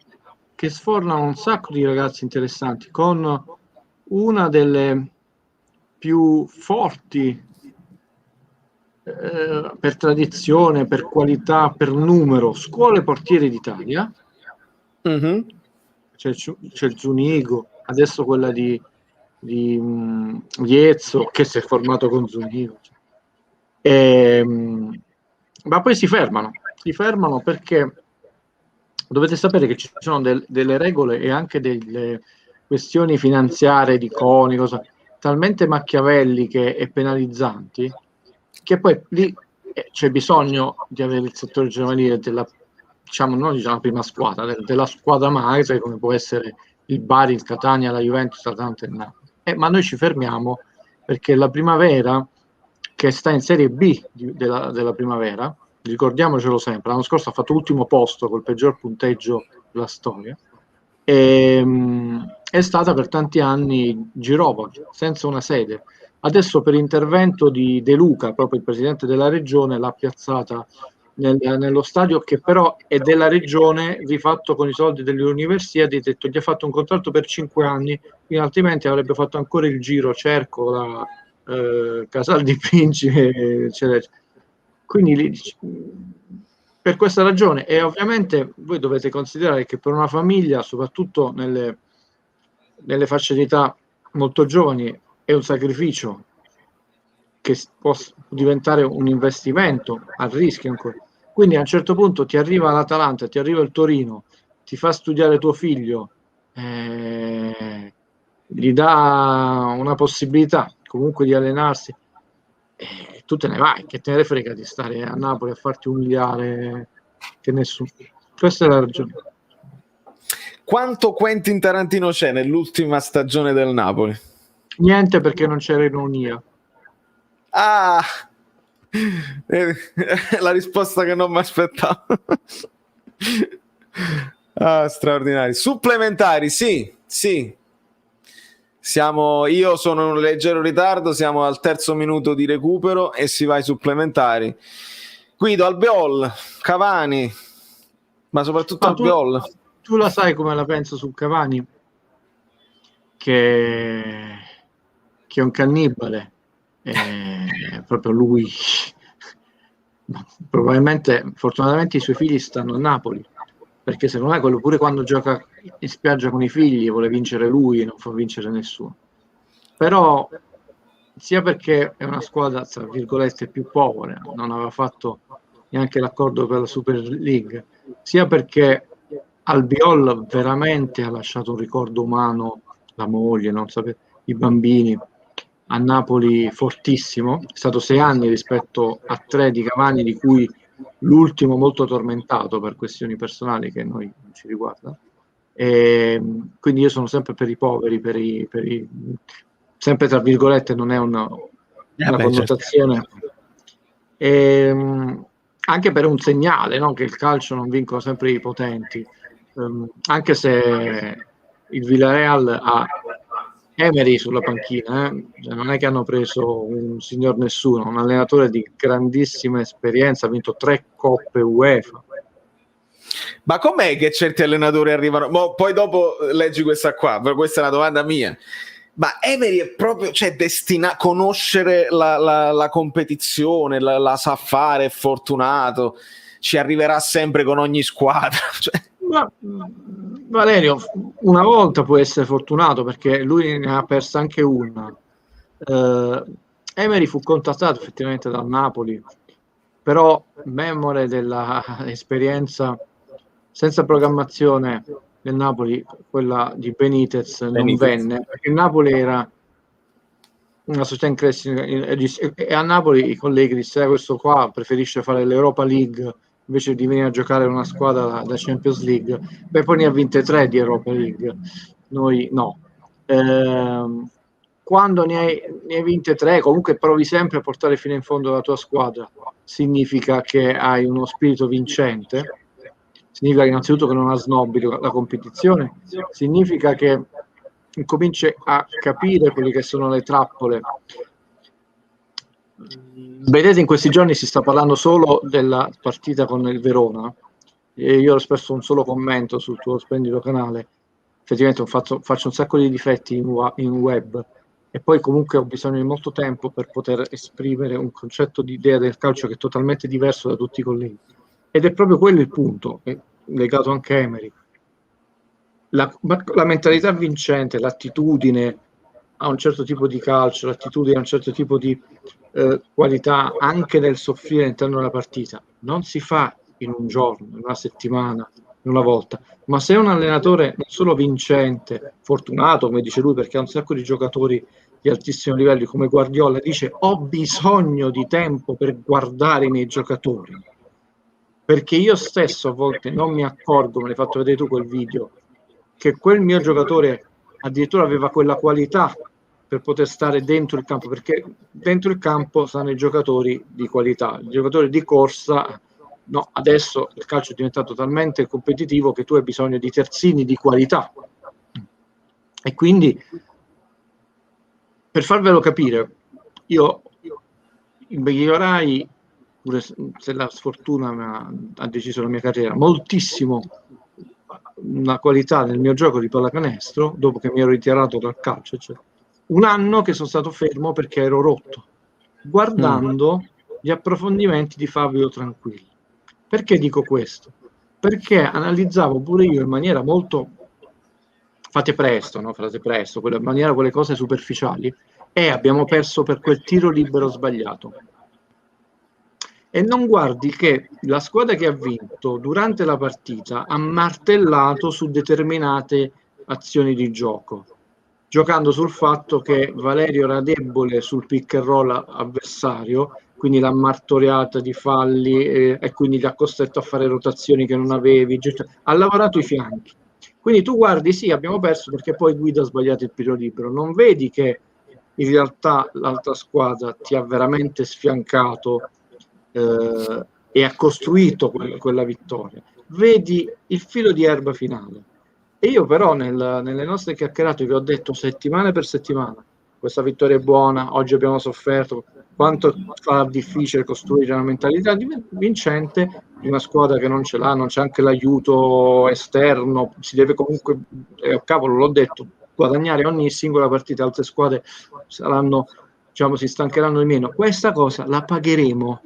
che sfornano un sacco di ragazzi interessanti, con una delle più forti per tradizione, per qualità, per numero, scuole portiere d'Italia. C'è il Zunigo, adesso quella di Viezzo, che si è formato con Zunigo. Ma poi si fermano perché dovete sapere che ci sono delle regole e anche delle questioni finanziarie di CONI, talmente machiavelliche e penalizzanti che poi lì c'è bisogno di avere il settore giovanile della, non la prima squadra, della squadra madre, come può essere il Bari, il Catania, la Juventus, l'Atalanta e il Napoli. Ma noi ci fermiamo perché la Primavera, che sta in Serie B della Primavera, ricordiamocelo sempre, l'anno scorso ha fatto l'ultimo posto col peggior punteggio della storia, e è stata per tanti anni Girova, senza una sede. Adesso per intervento di De Luca, proprio il presidente della regione, l'ha piazzata nello stadio, che però è della regione, rifatto con i soldi delle università. Ha detto, gli ha fatto un contratto per 5 anni, altrimenti avrebbe fatto ancora il giro Cercola, Casal di Principe, eccetera. Quindi per questa ragione, e ovviamente voi dovete considerare che per una famiglia, soprattutto nelle fasce di età molto giovani, è un sacrificio che può diventare un investimento a rischio ancora. Quindi a un certo punto ti arriva l'Atalanta, ti arriva il Torino, ti fa studiare tuo figlio, gli dà una possibilità comunque di allenarsi, e tu te ne vai, che te ne frega di stare a Napoli a farti umiliare, che nessuno. Questa è la ragione. Quanto Quentin Tarantino c'è nell'ultima stagione del Napoli? Niente, perché non c'era ironia. Ah, la risposta che non mi aspettavo. Ah, straordinari. Supplementari, sì. Io sono in un leggero ritardo, siamo al 3° minuto di recupero e si va ai supplementari. Guido, Albiol, Cavani, ma soprattutto Albiol. Tu la sai come la penso su Cavani? Che è un cannibale. Proprio lui. Probabilmente, fortunatamente, i suoi figli stanno a Napoli, perché secondo me quello, pure quando gioca in spiaggia con i figli, vuole vincere lui e non fa vincere nessuno. Però sia perché è una squadra tra virgolette più povera, non aveva fatto neanche l'accordo per la Super League, sia perché Albiol veramente ha lasciato un ricordo umano, la moglie, non sapete, i bambini, a Napoli fortissimo. È stato 6 anni rispetto a 3 di Cavani, di cui l'ultimo molto tormentato per questioni personali che noi non ci riguarda. E quindi io sono sempre per i poveri, per i sempre tra virgolette, non è una connotazione, certo. Anche per un segnale, no? Che il calcio non vincono sempre i potenti, anche se il Villarreal ha Emery sulla panchina, cioè, non è che hanno preso un signor nessuno, un allenatore di grandissima esperienza, ha vinto 3 coppe UEFA. Ma com'è che certi allenatori arrivano? Poi dopo leggi questa qua, però questa è una domanda mia. Ma Emery è proprio, cioè, destinato a conoscere la competizione, la sa fare, è fortunato, ci arriverà sempre con ogni squadra. Cioè. Ma, Valerio, una volta può essere fortunato, perché lui ne ha persa anche una. Emery fu contattato effettivamente dal Napoli, però memore dell'esperienza senza programmazione del Napoli, quella di Benitez, non venne, perché il Napoli era una società in crescita, e a Napoli i colleghi dissero: questo qua preferisce fare l'Europa League invece di venire a giocare in una squadra da Champions League. Beh, poi ne ha vinte 3 di Europa League, noi no. Quando ne hai vinte 3, comunque provi sempre a portare fino in fondo la tua squadra, significa che hai uno spirito vincente, significa innanzitutto che non ha snobbi la competizione, significa che cominci a capire quelle che sono le trappole. Vedete, in questi giorni si sta parlando solo della partita con il Verona, e io ho espresso un solo commento sul tuo splendido canale. Effettivamente faccio un sacco di difetti in web, e poi comunque ho bisogno di molto tempo per poter esprimere un concetto di idea del calcio che è totalmente diverso da tutti i colleghi, ed è proprio quello il punto, è legato anche a Emery. La mentalità vincente, l'attitudine a un certo tipo di calcio, l'attitudine a un certo tipo di qualità anche nel soffrire all'interno della partita, non si fa in un giorno, in una settimana, in una volta. Ma se è un allenatore non solo vincente, fortunato, come dice lui, perché ha un sacco di giocatori di altissimo livello, come Guardiola, dice: ho bisogno di tempo per guardare i miei giocatori, perché io stesso a volte non mi accorgo, me l'hai fatto vedere tu quel video, che quel mio giocatore addirittura aveva quella qualità per poter stare dentro il campo, perché dentro il campo stanno i giocatori di qualità, i giocatori di corsa no, adesso il calcio è diventato talmente competitivo che tu hai bisogno di terzini di qualità. E quindi, per farvelo capire, io migliorai, pure se la sfortuna ha deciso la mia carriera, moltissimo una qualità nel mio gioco di pallacanestro dopo che mi ero ritirato dal calcio. Cioè, un anno che sono stato fermo perché ero rotto, guardando gli approfondimenti di Fabio Tranquilli. Perché dico questo? Perché analizzavo pure io in maniera molto fate presto, in maniera quelle cose superficiali, e abbiamo perso per quel tiro libero sbagliato. E non guardi che la squadra che ha vinto durante la partita ha martellato su determinate azioni di gioco, giocando sul fatto che Valerio era debole sul pick and roll avversario, quindi l'ha martoriata di falli e quindi ti ha costretto a fare rotazioni che non avevi, ha lavorato i fianchi. Quindi tu guardi, sì, abbiamo perso perché poi Guido ha sbagliato il tiro libero, non vedi che in realtà l'altra squadra ti ha veramente sfiancato e ha costruito quella vittoria. Vedi il filo di erba finale. E io però nelle nostre chiacchierate vi ho detto settimana per settimana, questa vittoria è buona, oggi abbiamo sofferto, quanto fa difficile costruire una mentalità vincente di una squadra che non ce l'ha, non c'è anche l'aiuto esterno, si deve comunque, cavolo, l'ho detto, guadagnare ogni singola partita, altre squadre saranno, diciamo, si stancheranno di meno. Questa cosa la pagheremo.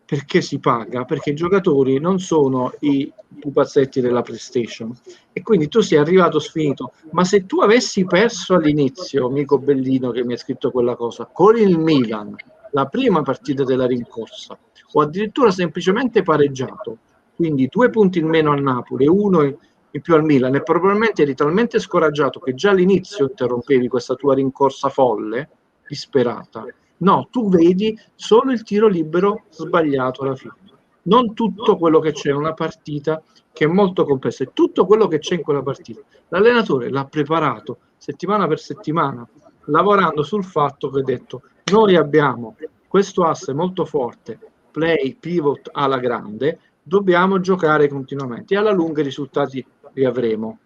Perché si paga? Perché i giocatori non sono i pupazzetti della PlayStation e quindi tu sei arrivato sfinito, ma se tu avessi perso all'inizio, amico Bellino che mi ha scritto quella cosa, con il Milan, la prima partita della rincorsa, o addirittura semplicemente pareggiato, quindi 2 punti in meno a Napoli e 1 in più al Milan, e probabilmente eri talmente scoraggiato che già all'inizio interrompevi questa tua rincorsa folle, disperata. No, tu vedi solo il tiro libero sbagliato alla fine, non tutto quello che c'è in una partita che è molto complessa, è tutto quello che c'è in quella partita. L'allenatore l'ha preparato settimana per settimana, lavorando sul fatto che ha detto: noi abbiamo questo asse molto forte, play, pivot alla grande, dobbiamo giocare continuamente e alla lunga i risultati li avremo.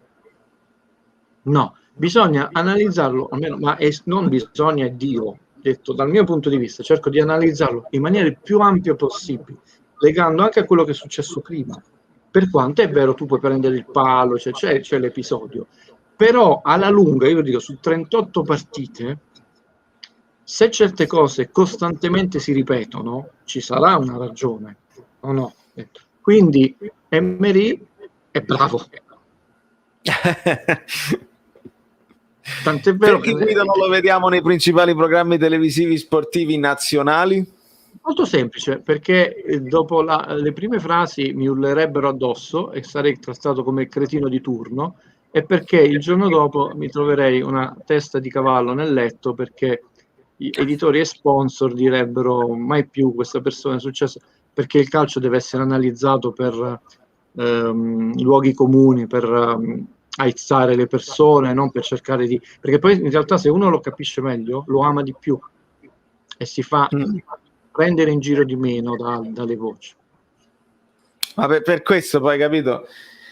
No, bisogna analizzarlo, almeno, ma non bisogna, Dio, detto dal mio punto di vista, cerco di analizzarlo in maniera il più ampia possibile, legando anche a quello che è successo prima. Per quanto è vero, tu puoi prendere il palo, c'è l'episodio, però alla lunga, io dico, su 38 partite, se certe cose costantemente si ripetono, ci sarà una ragione, o no? Quindi Emery è bravo. Tant'è vero che Guido non lo vediamo nei principali programmi televisivi sportivi nazionali? Molto semplice, perché dopo le prime frasi mi urlerebbero addosso e sarei trattato come il cretino di turno, e perché il giorno dopo mi troverei una testa di cavallo nel letto perché gli editori e sponsor direbbero mai più questa persona è successo, perché il calcio deve essere analizzato per luoghi comuni, per aizzare le persone, non per cercare di... perché poi in realtà se uno lo capisce meglio lo ama di più e si fa prendere in giro di meno dalle voci. Ma per questo poi, capito,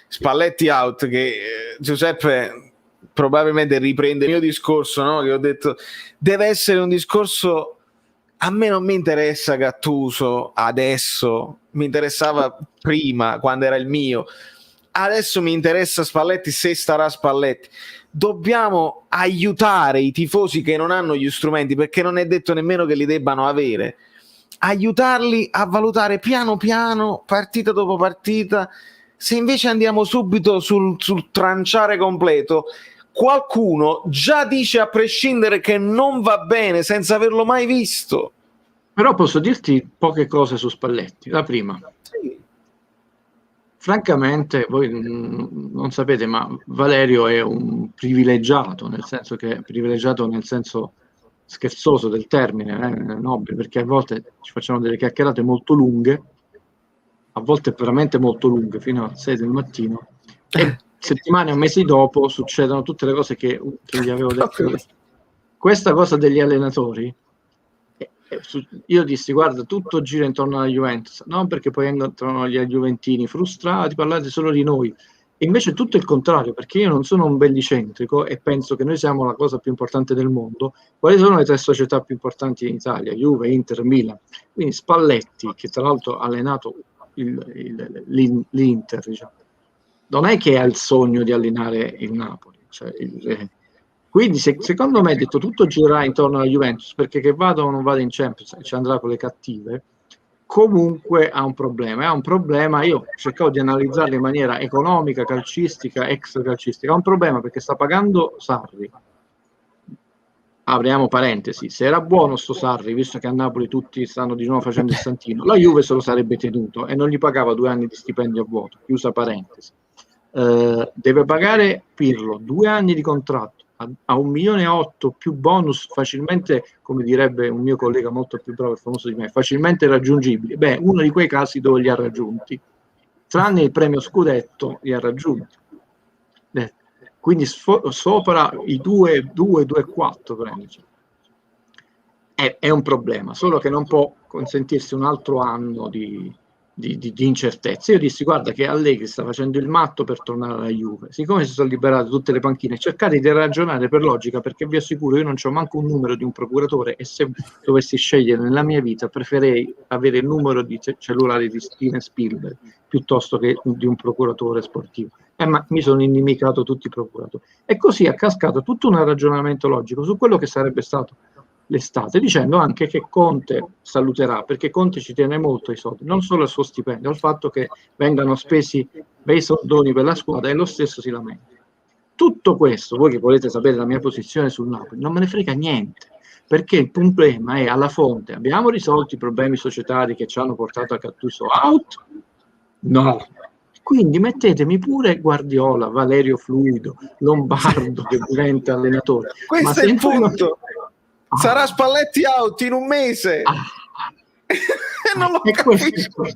Spalletti out, che Giuseppe probabilmente riprende il mio discorso, no? Che ho detto deve essere un discorso, a me non mi interessa Gattuso adesso, mi interessava prima quando era il mio, adesso mi interessa Spalletti, se starà Spalletti. Dobbiamo aiutare i tifosi che non hanno gli strumenti, perché non è detto nemmeno che li debbano avere, aiutarli a valutare piano piano, partita dopo partita. Se invece andiamo subito sul tranciare completo, qualcuno già dice a prescindere che non va bene senza averlo mai visto. Però posso dirti poche cose su Spalletti. La prima, sì. Francamente, voi non sapete, ma Valerio è un privilegiato, nel senso scherzoso del termine, nobile, perché a volte ci facciamo delle chiacchierate molto lunghe, a volte veramente molto lunghe, fino a 6 del mattino, e settimane o mesi dopo succedono tutte le cose che gli avevo detto. Questa cosa degli allenatori io dissi, guarda, tutto gira intorno alla Juventus, non perché poi entrano gli juventini frustrati, parlate solo di noi. E invece è tutto il contrario, perché io non sono un bellicentrico e penso che noi siamo la cosa più importante del mondo. Quali sono le 3 società più importanti in Italia? Juve, Inter, Milan. Quindi Spalletti, che tra l'altro ha allenato l'Inter, diciamo, non è che ha il sogno di allenare il Napoli. Cioè, quindi secondo me, detto, tutto girerà intorno alla Juventus, perché che vada o non vada in Champions, ci andrà con le cattive, comunque ha un problema, io cercavo di analizzarlo in maniera economica, calcistica, extra calcistica, ha un problema perché sta pagando Sarri, apriamo parentesi, se era buono sto Sarri, visto che a Napoli tutti stanno di nuovo facendo il santino, la Juve se lo sarebbe tenuto e non gli pagava 2 anni di stipendio a vuoto, chiusa parentesi. Deve pagare Pirlo 2 anni di contratto a 1,8 milioni più bonus, facilmente, come direbbe un mio collega molto più bravo e famoso di me, facilmente raggiungibili. Beh, uno di quei casi dove li ha raggiunti, tranne il premio scudetto, li ha raggiunti. Quindi sopra i 2,4 premi. È un problema, solo che non può consentirsi un altro anno di incertezze. Io dissi, guarda che Allegri sta facendo il matto per tornare alla Juve, siccome si sono liberate tutte le panchine, cercate di ragionare per logica, perché vi assicuro io non c'ho manco un numero di un procuratore e se dovessi scegliere nella mia vita preferirei avere il numero di cellulare di Steven Spielberg piuttosto che di un procuratore sportivo, ma mi sono inimicato tutti i procuratori e così è cascato tutto un ragionamento logico su quello che sarebbe stato l'estate, dicendo anche che Conte saluterà, perché Conte ci tiene molto ai soldi, non solo al suo stipendio, al fatto che vengano spesi bei soldoni per la squadra, e lo stesso si lamenta. Tutto questo, voi che volete sapere la mia posizione sul Napoli, non me ne frega niente, perché il problema è alla fonte. Abbiamo risolto i problemi societari che ci hanno portato a Gattuso out? No. Quindi mettetemi pure Guardiola, Valerio Fluido, Lombardo che diventa allenatore. Questo è il punto. Sarà Spalletti out in un mese. Non l'ho capito.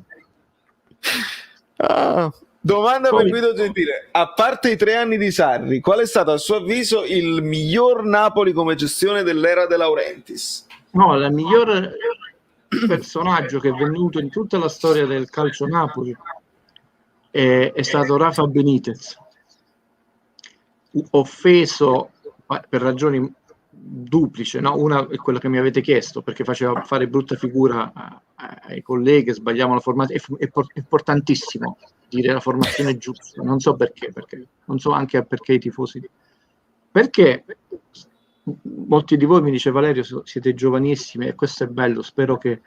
Domanda per Guido Gentile: a parte i 3 anni di Sarri, qual è stato a suo avviso il miglior Napoli come gestione dell'era De Laurentiis? No, il miglior personaggio che è venuto in tutta la storia del calcio Napoli è stato Rafa Benitez, offeso per ragioni duplice, no? Una è quella che mi avete chiesto, perché faceva fare brutta figura ai colleghi, sbagliavano la formazione. È importantissimo dire la formazione giusta, non so perché non so anche perché i tifosi, perché molti di voi, mi dice Valerio, siete giovanissimi e questo è bello, spero che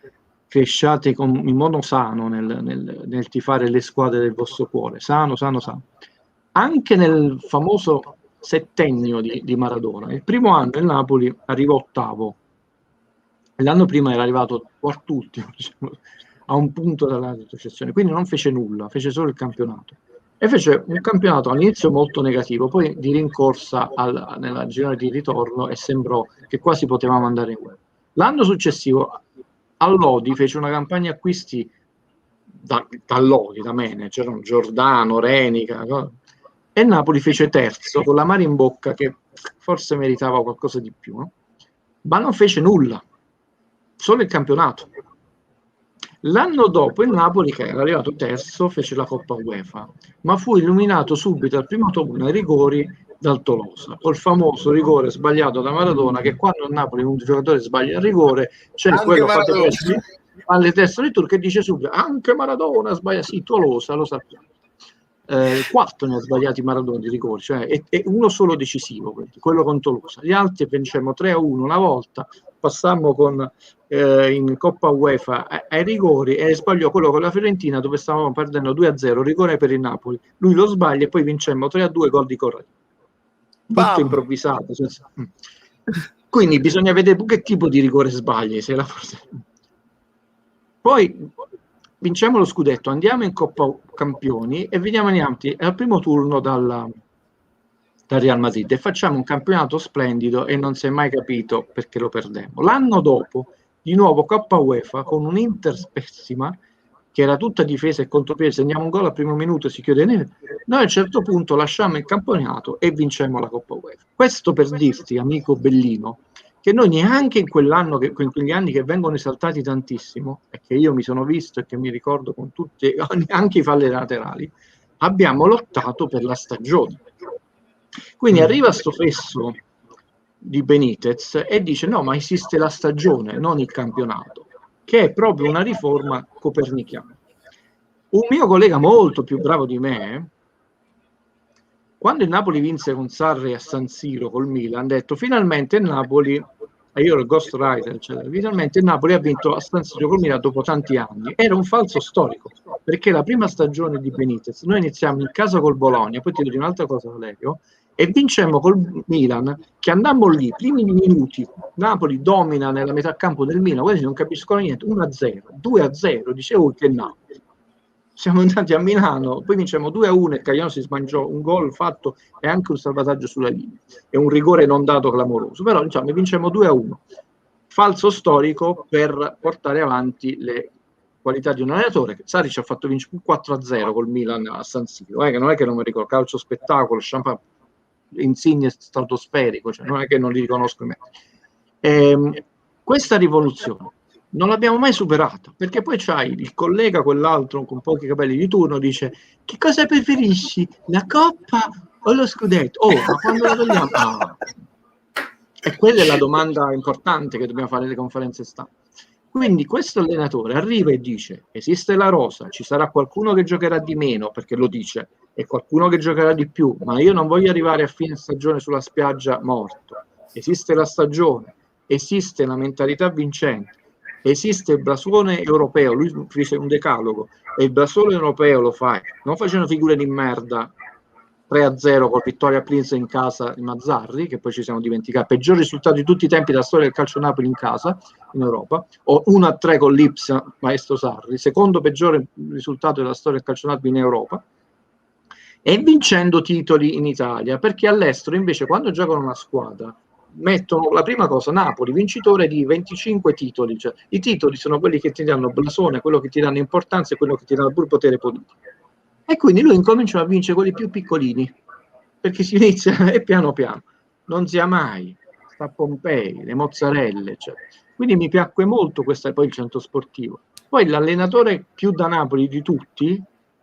cresciate in modo sano nel tifare le squadre del vostro cuore, sano. Anche nel famoso settennio di Maradona, il primo anno il Napoli arrivò ottavo, l'anno prima era arrivato quart'ultimo, diciamo, a un punto dalla retrocessione, quindi non fece nulla, fece solo il campionato e fece un campionato all'inizio molto negativo, poi di rincorsa nella girone di ritorno e sembrò che quasi potevamo andare in guerra. L'anno successivo all'Odi fece una campagna acquisti dall'Odi, da me, c'erano Giordano, Renica, no? E Napoli fece terzo con la mano in bocca, che forse meritava qualcosa di più, no? Ma non fece nulla, solo il campionato. L'anno dopo il Napoli, che era arrivato terzo, fece la Coppa UEFA, ma fu illuminato subito al primo turno ai rigori dal Tolosa, col famoso rigore sbagliato da Maradona, che quando a Napoli un giocatore sbaglia il rigore c'è quello alle teste di turco che dice subito anche Maradona sbaglia, sì, Tolosa, lo sappiamo. 4 ne ha sbagliati Maradona di rigori, cioè è uno solo decisivo, quello con Tolosa. Gli altri vincemmo 3-1 una volta, passammo in Coppa UEFA ai rigori e sbagliò quello con la Fiorentina dove stavamo perdendo 2-0, rigore per il Napoli. Lui lo sbaglia e poi vincemmo 3-2 gol di Correa. Tutto improvvisato. Quindi bisogna vedere che tipo di rigore sbagli. Poi vinciamo lo scudetto, andiamo in Coppa Campioni e veniamo al primo turno dal Real Madrid e facciamo un campionato splendido e non si è mai capito perché lo perdemmo. L'anno dopo di nuovo Coppa UEFA con un Inter pessima che era tutta difesa e contropiede, segniamo un gol al primo minuto e si chiude neve. Noi a un certo punto lasciamo il campionato e vincemmo la Coppa UEFA. Questo per dirti, amico Bellino, che noi neanche in quell'anno, in quegli anni che vengono esaltati tantissimo, e che io mi sono visto e che mi ricordo con tutti, anche i falli laterali, abbiamo lottato per la stagione. Quindi arriva sto fesso di Benitez e dice no, ma esiste la stagione, non il campionato, che è proprio una riforma copernicana. Un mio collega molto più bravo di me, quando il Napoli vinse con Sarri a San Siro col Milan, ha detto finalmente il Napoli, e io ero il ghostwriter, cioè, finalmente il Napoli ha vinto a San Siro col Milan dopo tanti anni. Era un falso storico, perché la prima stagione di Benitez, noi iniziamo in casa col Bologna, poi ti dico un'altra cosa Valerio, e vincemmo col Milan, che andammo lì, primi minuti, Napoli domina nella metà campo del Milan, questi non capiscono niente, 1-0, 2-0, dicevo che Napoli. Siamo andati a Milano, poi vinciamo 2-1 e Cagliano si smangiò un gol fatto e anche un salvataggio sulla linea e un rigore non dato clamoroso, però diciamo vinciamo 2-1, falso storico per portare avanti le qualità di un allenatore. Sarri ci ha fatto vincere 4-0 col Milan a San Siro, che non è che non mi ricordo, calcio spettacolo, champagne, insigne stratosferico, cioè non è che non li riconosco in me. Questa rivoluzione non l'abbiamo mai superata, perché poi c'hai il collega, quell'altro con pochi capelli di turno, dice che cosa preferisci, la coppa o lo scudetto? Oh, ma quando la togliamo? Ah. E quella è la domanda importante che dobbiamo fare alle conferenze stampa. Quindi questo allenatore arriva e dice esiste la rosa, ci sarà qualcuno che giocherà di meno, perché lo dice, e qualcuno che giocherà di più, ma io non voglio arrivare a fine stagione sulla spiaggia morto. Esiste la stagione, esiste la mentalità vincente, esiste il blasone europeo, lui fece un decalogo e il blasone europeo lo fai, non facendo figure di merda 3-0 con Vittoria Prince in casa di Mazzarri, che poi ci siamo dimenticati, peggior risultato di tutti i tempi della storia del calcio Napoli in casa in Europa, o 1-3 con l'Ipsia maestro Sarri, secondo peggiore risultato della storia del calcio Napoli in Europa, e vincendo titoli in Italia, perché all'estero invece quando giocano una squadra mettono la prima cosa Napoli vincitore di 25 titoli, cioè i titoli sono quelli che ti danno blasone, quello che ti danno importanza e quello che ti danno pure potere politico, e quindi lui incomincia a vincere quelli più piccolini, perché si inizia e piano piano non sia mai sta Pompei, le mozzarelle, cioè. Quindi mi piacque molto questo, poi il centro sportivo. Poi l'allenatore più da Napoli di tutti,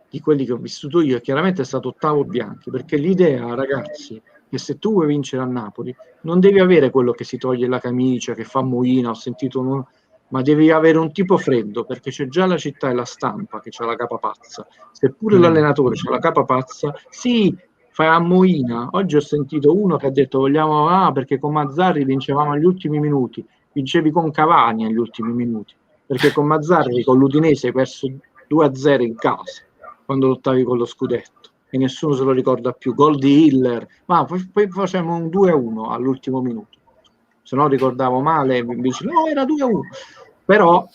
di quelli che ho vissuto io, chiaramente è stato Ottavo Bianchi, perché l'idea, ragazzi, che se tu vuoi vincere a Napoli non devi avere quello che si toglie la camicia, che fa moina, ho sentito uno, ma devi avere un tipo freddo, perché c'è già la città e la stampa che c'ha la capa pazza. Seppure l'allenatore c'ha la capa pazza, sì, fai a moina. Oggi ho sentito uno che ha detto vogliamo, perché con Mazzarri vincevamo agli ultimi minuti, vincevi con Cavani agli ultimi minuti, perché con Mazzarri, con l'Udinese hai perso 2-0 in casa, quando lottavi con lo scudetto, e nessuno se lo ricorda più, gol di Hiller, ma poi facciamo un 2-1 all'ultimo minuto, se no ricordavo male, invece no, era 2-1, però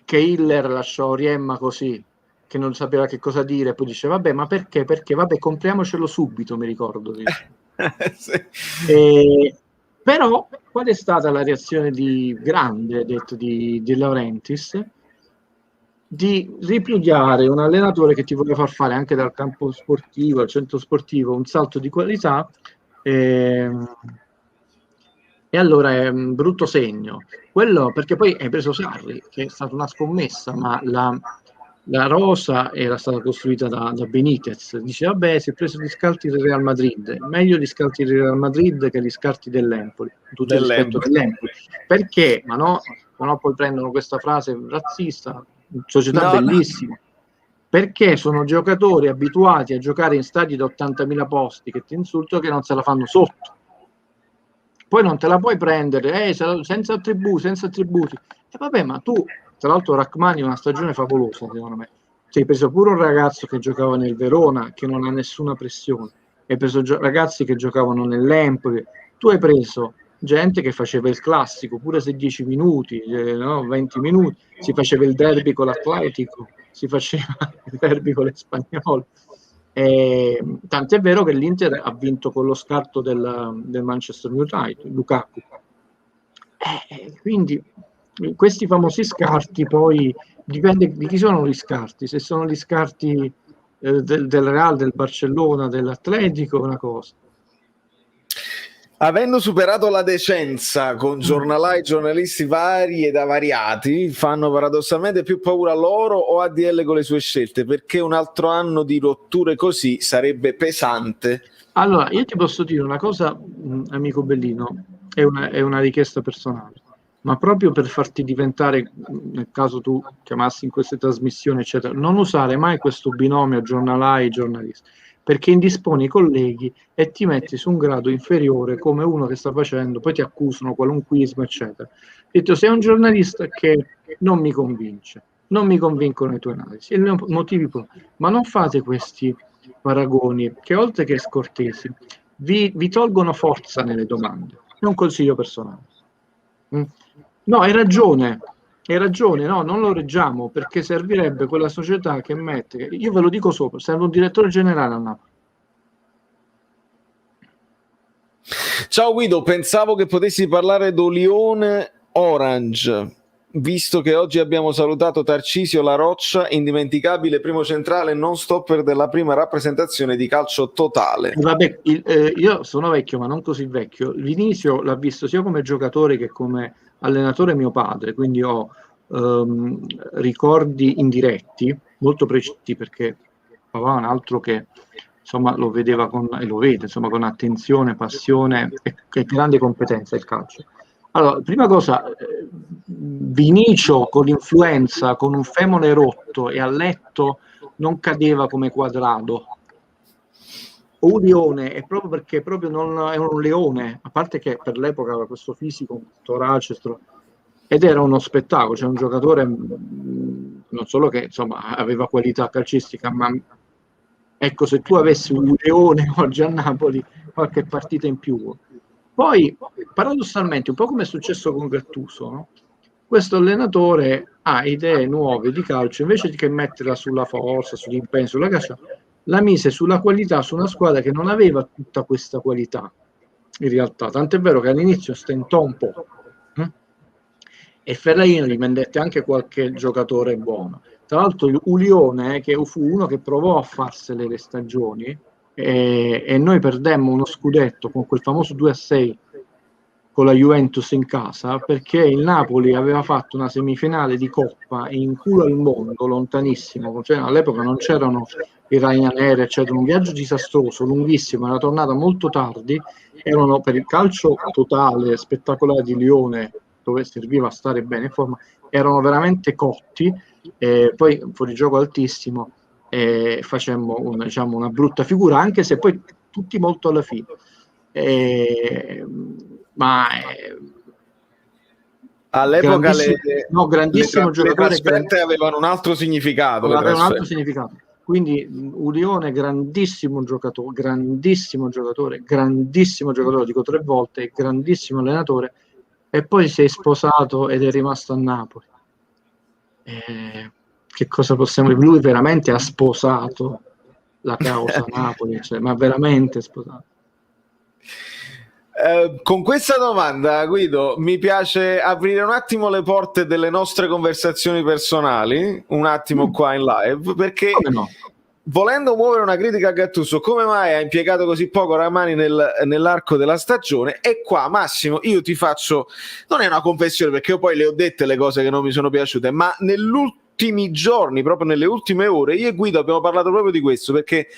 che Hiller lasciò Riemma così, che non sapeva che cosa dire, poi dice vabbè, ma perché? Perché vabbè, compriamocelo subito, mi ricordo. Sì. Però qual è stata la reazione di grande, detto di Laurentiis? Di ripudiare un allenatore che ti voleva far fare anche dal campo sportivo al centro sportivo un salto di qualità, e allora è un brutto segno quello, perché poi hai preso Sarri, che è stata una scommessa, ma la rosa era stata costruita da Benitez. Dice vabbè, si è preso gli scarti del Real Madrid, meglio gli scarti del Real Madrid che gli scarti dell'Empoli, tutto il rispetto dell'Empoli, perché ma no poi prendono questa frase razzista, società bellissima, perché sono giocatori abituati a giocare in stadi da 80.000 posti che ti insultano, che non se la fanno sotto, poi non te la puoi prendere senza attributi, e vabbè, ma tu tra l'altro Rachmani è una stagione favolosa secondo me, ti hai preso pure un ragazzo che giocava nel Verona che non ha nessuna pressione, hai preso ragazzi che giocavano nell'Empoli, tu hai preso gente che faceva il classico pure se 10 minuti, 20 minuti, si faceva il derby con l'Atletico, si faceva il derby con l'Espagnolo, tant'è vero che l'Inter ha vinto con lo scarto del Manchester United, Lukaku, quindi questi famosi scarti poi dipende di chi sono gli scarti, se sono gli scarti del Real, del Barcellona, dell'Atletico, una cosa. Avendo superato la decenza con giornalai e giornalisti vari ed avariati, fanno paradossalmente più paura a loro o a DL con le sue scelte, perché un altro anno di rotture così sarebbe pesante. Allora, io ti posso dire una cosa, amico Bellino, è una richiesta personale, ma proprio per farti diventare, nel caso tu chiamassi in queste trasmissioni, eccetera, non usare mai questo binomio giornalai e giornalisti, perché indisponi i colleghi e ti metti su un grado inferiore come uno che sta facendo, poi ti accusano qualunquismo, eccetera. Ho detto, sei un giornalista che non mi convince, non mi convincono i tuoi analisi, e i motivi, ma non fate questi paragoni che oltre che scortesi vi tolgono forza nelle domande. È un consiglio personale. No, hai ragione, no, non lo reggiamo perché servirebbe quella società che mette, io ve lo dico sopra, serve un direttore generale a Napoli. Ciao Guido, pensavo che potessi parlare d'Olione Orange, visto che oggi abbiamo salutato Tarcisio La Roccia, indimenticabile primo centrale non stopper della prima rappresentazione di calcio totale. Vabbè, io sono vecchio, ma non così vecchio. Vinicius l'ha visto sia come giocatore che come allenatore mio padre, quindi ho ricordi indiretti, molto precisi, perché papà è un altro che insomma lo vedeva e lo vede insomma con attenzione, passione e grande competenza il calcio. Allora, prima cosa, Vinicio con l'influenza, con un femore rotto e a letto non cadeva come Quadrado. O Lione è proprio perché proprio non è un leone, a parte che per l'epoca aveva questo fisico, torace, ed era uno spettacolo, cioè un giocatore non solo che insomma aveva qualità calcistica, ma ecco, se tu avessi un leone oggi a Napoli, qualche partita in più. Poi, paradossalmente, un po' come è successo con Gattuso, no? Questo allenatore ha idee nuove di calcio, invece che metterla sulla forza, sull'impegno, sulla caccia, la mise sulla qualità, su una squadra che non aveva tutta questa qualità, in realtà. Tant'è vero che all'inizio stentò un po'. E Ferraino gli vendette anche qualche giocatore buono. Tra l'altro Ulione, che fu uno che provò a farsele le stagioni, e noi perdemmo uno scudetto con quel famoso 2-6 con la Juventus in casa, perché il Napoli aveva fatto una semifinale di Coppa in culo al mondo, lontanissimo, cioè, all'epoca non c'erano i Ryanair, eccetera, un viaggio disastroso, lunghissimo, era tornata molto tardi, erano per il calcio totale, spettacolare di Lione, dove serviva a stare bene in forma, erano veramente cotti, poi fuori gioco altissimo, facemmo una brutta figura, anche se poi tutti molto alla fine. Ma all'epoca grandissimo giocatore, le trasferte avevano un altro significato. Avevano un altro significato. Quindi Ulione, grandissimo giocatore, dico 3 volte, grandissimo allenatore, e poi si è sposato ed è rimasto a Napoli. Che cosa possiamo dire? Lui veramente ha sposato la causa Napoli, cioè, ma veramente sposato. Con questa domanda, Guido, mi piace aprire un attimo le porte delle nostre conversazioni personali, un attimo qua in live, perché no? Volendo muovere una critica a Gattuso, come mai ha impiegato così poco Ramani nell'arco della stagione? E qua, Massimo, io ti faccio, non è una confessione perché io poi le ho dette le cose che non mi sono piaciute, ma negli ultimi giorni, proprio nelle ultime ore, io e Guido abbiamo parlato proprio di questo, perché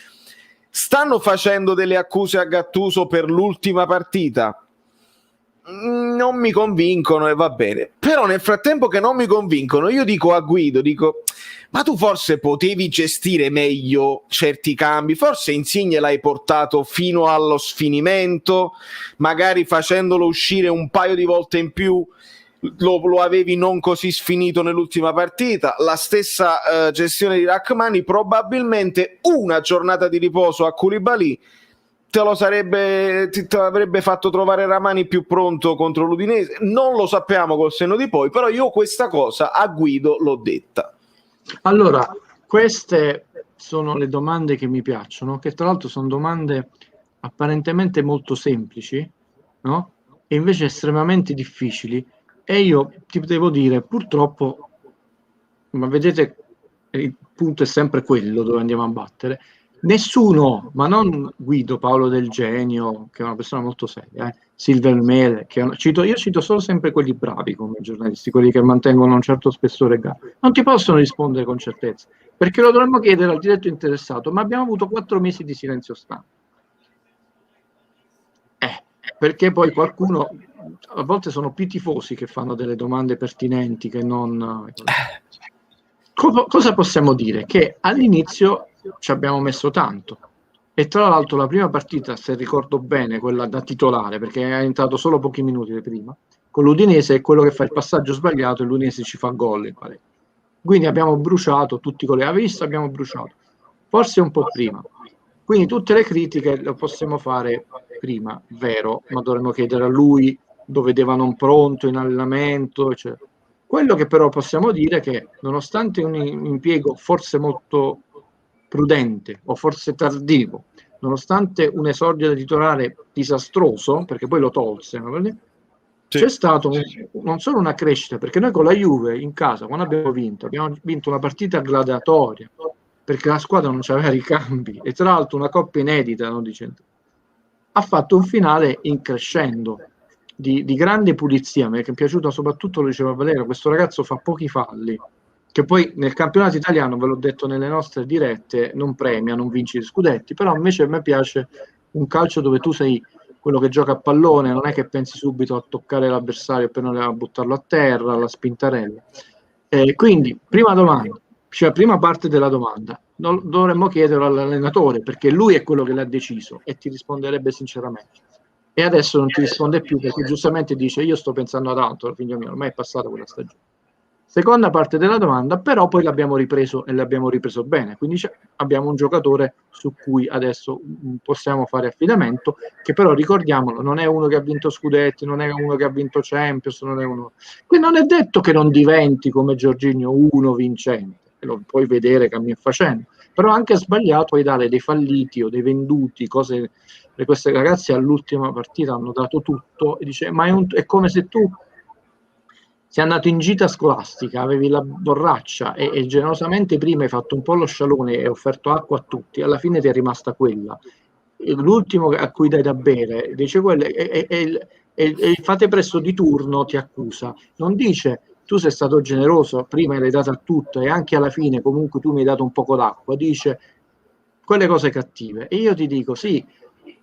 stanno facendo delle accuse a Gattuso per l'ultima partita, non mi convincono e va bene, però nel frattempo che non mi convincono io dico a Guido, ma tu forse potevi gestire meglio certi cambi, forse Insigne l'hai portato fino allo sfinimento, magari facendolo uscire un paio di volte in più lo avevi non così sfinito nell'ultima partita. La stessa gestione di Rachmani, probabilmente una giornata di riposo a Koulibaly te l'avrebbe fatto trovare Ramani più pronto contro l'Udinese. Non lo sappiamo col senno di poi, però io questa cosa a Guido l'ho detta. Allora, queste sono le domande che mi piacciono, che tra l'altro sono domande apparentemente molto semplici, no? E invece estremamente difficili. E io ti devo dire, purtroppo, ma vedete, il punto è sempre quello dove andiamo a battere, Nessuno, ma non Guido, Paolo Del Genio, che è una persona molto seria, Silvermele, io cito solo sempre quelli bravi come giornalisti, quelli che mantengono un certo spessore. Non ti possono rispondere con certezza, perché lo dovremmo chiedere al diretto interessato, ma abbiamo avuto 4 mesi di silenzio stampa. Perché poi qualcuno, a volte sono più tifosi che fanno delle domande pertinenti che non... Cosa possiamo dire? Che all'inizio ci abbiamo messo tanto, e tra l'altro la prima partita, se ricordo bene, quella da titolare, perché è entrato solo pochi minuti prima, con l'Udinese è quello che fa il passaggio sbagliato e l'Udinese ci fa gol. Quindi abbiamo bruciato tutti con le vista, abbiamo bruciato, forse un po' prima. Quindi tutte le critiche le possiamo fare prima, vero, ma dovremmo chiedere a lui dove vedeva non pronto in allenamento, eccetera. Quello che però possiamo dire è che nonostante un impiego forse molto prudente o forse tardivo, nonostante un esordio da titolare disastroso, perché poi lo tolse, c'è stato non solo una crescita, perché noi con la Juve in casa, quando abbiamo vinto una partita gladiatoria, perché la squadra non aveva ricambi, e tra l'altro una coppia inedita, non dicendo, ha fatto un finale in crescendo, di grande pulizia. Mi è piaciuto soprattutto, lo diceva Valerio, questo ragazzo fa pochi falli, che poi nel campionato italiano, ve l'ho detto nelle nostre dirette, non premia, non vinci gli scudetti, però invece a me piace un calcio dove tu sei quello che gioca a pallone, non è che pensi subito a toccare l'avversario per non buttarlo a terra, alla spintarella. Quindi, prima domanda, cioè prima parte della domanda, dovremmo chiederlo all'allenatore, perché lui è quello che l'ha deciso e ti risponderebbe sinceramente. E adesso non ti risponde più, perché giustamente dice: io sto pensando ad altro, figlio mio, ormai è passata quella stagione. Seconda parte della domanda, però poi l'abbiamo ripreso e l'abbiamo ripreso bene, quindi abbiamo un giocatore su cui adesso possiamo fare affidamento, che però, ricordiamolo, non è uno che ha vinto scudetti, non è uno che ha vinto Champions, non è uno... Quindi non è detto che non diventi come Jorginho uno vincente, e lo puoi vedere cammino facendo, però anche sbagliato puoi dare dei falliti o dei venduti, cose... Questi ragazzi all'ultima partita hanno dato tutto, e dice: ma è come se tu sei andato in gita scolastica, avevi la borraccia e generosamente prima hai fatto un po' lo scialone e offerto acqua a tutti, alla fine ti è rimasta quella. L'ultimo a cui dai da bere dice quello, e fate presto di turno ti accusa, non dice: tu sei stato generoso, prima l'hai data a tutto e anche alla fine comunque tu mi hai dato un poco d'acqua, dice quelle cose cattive. E io ti dico: sì,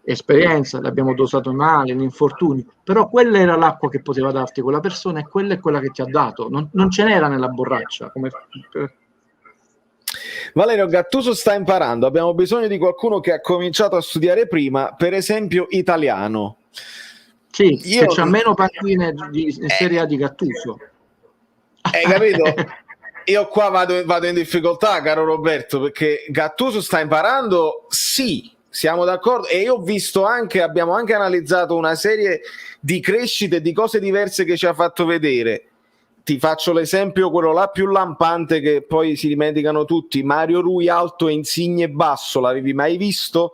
esperienza, l'abbiamo dosato male, in infortuni, però quella era l'acqua che poteva darti quella persona e quella è quella che ti ha dato, non ce n'era nella borraccia. Valerio, Gattuso sta imparando, abbiamo bisogno di qualcuno che ha cominciato a studiare prima, per esempio italiano. Sì, che c'ha meno partite in Serie A di Gattuso. Hai capito? Io qua vado in difficoltà, caro Roberto, perché Gattuso sta imparando, sì, siamo d'accordo, e io ho visto abbiamo anche analizzato una serie di crescite, di cose diverse che ci ha fatto vedere. Ti faccio l'esempio, quello là più lampante che poi si dimenticano tutti, Mario Rui alto e Insigne basso, l'avevi mai visto?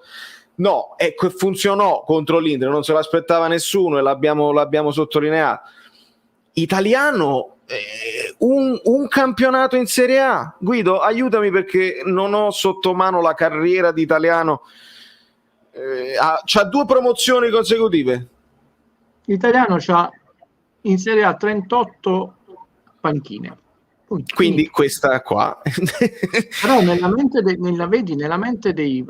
No, ecco, funzionò contro l'Inter, non se l'aspettava nessuno e l'abbiamo sottolineato. Italiano, un campionato in Serie A. Guido, aiutami perché non ho sotto mano la carriera di Italiano. C'ha 2 promozioni consecutive. L'italiano c'ha in Serie A 38 panchine. Quindi questa qua. Però nella mente dei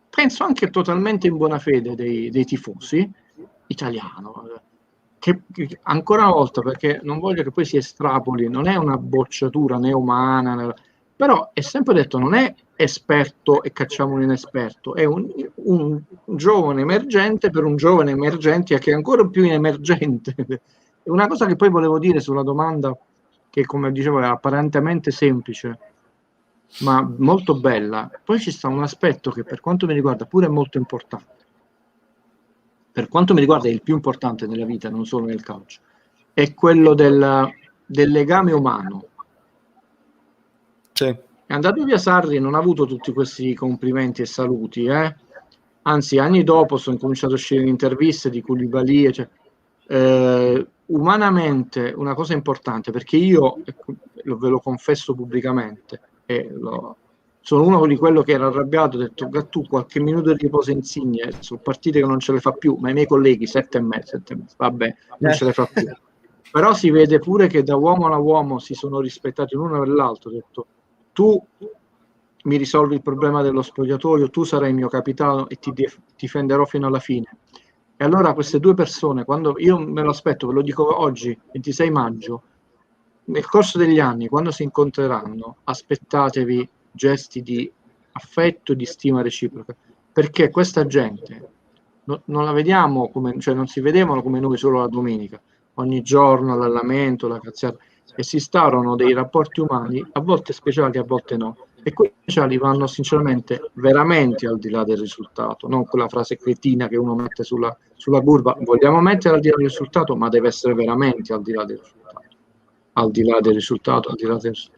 penso anche totalmente in buona fede dei tifosi italiano, che ancora una volta, perché non voglio che poi si estrapoli, non è una bocciatura né umana, però è sempre detto: non è esperto e cacciamo un inesperto, è un giovane emergente per un giovane emergente che è ancora più inemergente. Una cosa che poi volevo dire sulla domanda, che come dicevo è apparentemente semplice ma molto bella, poi ci sta un aspetto che per quanto mi riguarda pure è molto importante, per quanto mi riguarda è il più importante nella vita, non solo nel calcio, è quello del legame umano. Sì. È andato via Sarri, non ha avuto tutti questi complimenti e saluti, anzi anni dopo sono cominciato a uscire in interviste di Koulibaly, umanamente una cosa importante, perché io ve lo confesso pubblicamente, sono uno di quello che era arrabbiato, ho detto Gattu qualche minuto di riposo Insigne su partite che non ce le fa più, ma i miei colleghi 7,5, vabbè, non ce le fa più. Però si vede pure che da uomo a uomo si sono rispettati l'uno per l'altro. Ho detto tu mi risolvi il problema dello spogliatoio, tu sarai il mio capitano e ti difenderò fino alla fine. E allora queste due persone, quando io me lo aspetto, ve lo dico oggi, 26 maggio, nel corso degli anni, quando si incontreranno, aspettatevi gesti di affetto e di stima reciproca, perché questa gente non la vediamo come, cioè non si vedevano come noi solo la domenica, ogni giorno l'allamento, la cazziata, e si instaurano dei rapporti umani, a volte speciali, a volte no. E quei speciali vanno sinceramente veramente al di là del risultato, non quella frase cretina che uno mette sulla curva. Vogliamo mettere al di là del risultato, ma deve essere veramente al di là del risultato. Al di là del risultato, al di là del risultato.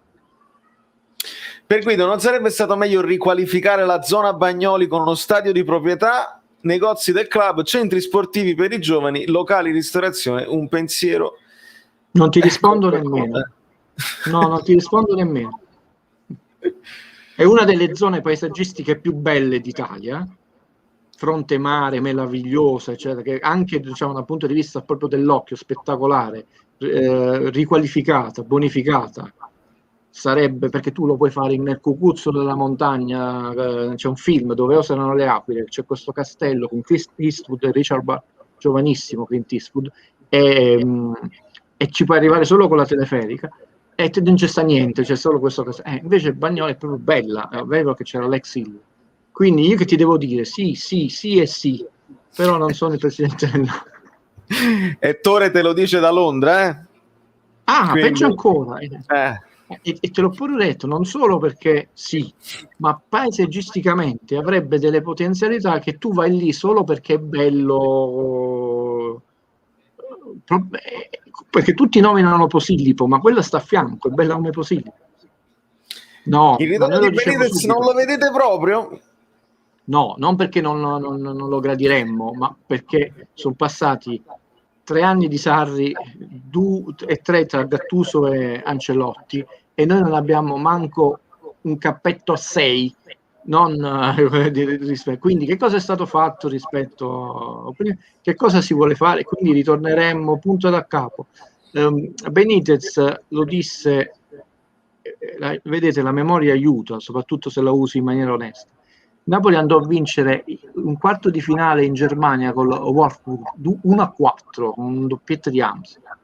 Per Guido, non sarebbe stato meglio riqualificare la zona Bagnoli con uno stadio di proprietà, negozi del club, centri sportivi per i giovani, locali, ristorazione? Un pensiero. Non ti rispondo nemmeno. No, non ti rispondo nemmeno. È una delle zone paesaggistiche più belle d'Italia, fronte mare, meravigliosa, eccetera, che anche diciamo dal punto di vista proprio dell'occhio spettacolare, riqualificata, bonificata, sarebbe, perché tu lo puoi fare nel cucuzzo della montagna, c'è un film dove osano le aquile, c'è questo castello con Clint Eastwood e Richard giovanissimo Clint Eastwood, e ci puoi arrivare solo con la teleferica, e non c'è sta niente, c'è solo questo castello. Invece Bagnoli è proprio bella, è vero che c'era l'ex Hill. Quindi io che ti devo dire? Sì, e sì, però non sono il presidente del Napoli. Ettore te lo dice da Londra, eh? Ah, quindi, peggio ancora. E te l'ho pure detto, non solo perché sì, ma paesaggisticamente avrebbe delle potenzialità che tu vai lì solo perché è bello, perché tutti nominano Posillipo, ma quella sta a fianco, è bella come Posillipo. No, il ritorno di Benitez non lo vedete proprio? No, non perché non lo gradiremmo, ma perché sono passati 3 anni di Sarri, 2 e 3 tra Gattuso e Ancelotti, e noi non abbiamo manco un cappetto a 6. Quindi che cosa è stato fatto rispetto a che cosa si vuole fare? Quindi ritorneremmo punto da capo. Benitez lo disse, vedete, la memoria aiuta, soprattutto se la usi in maniera onesta. Napoli andò a vincere un quarto di finale in Germania con Wolfsburg 1-4 con un doppietto di Hamsik.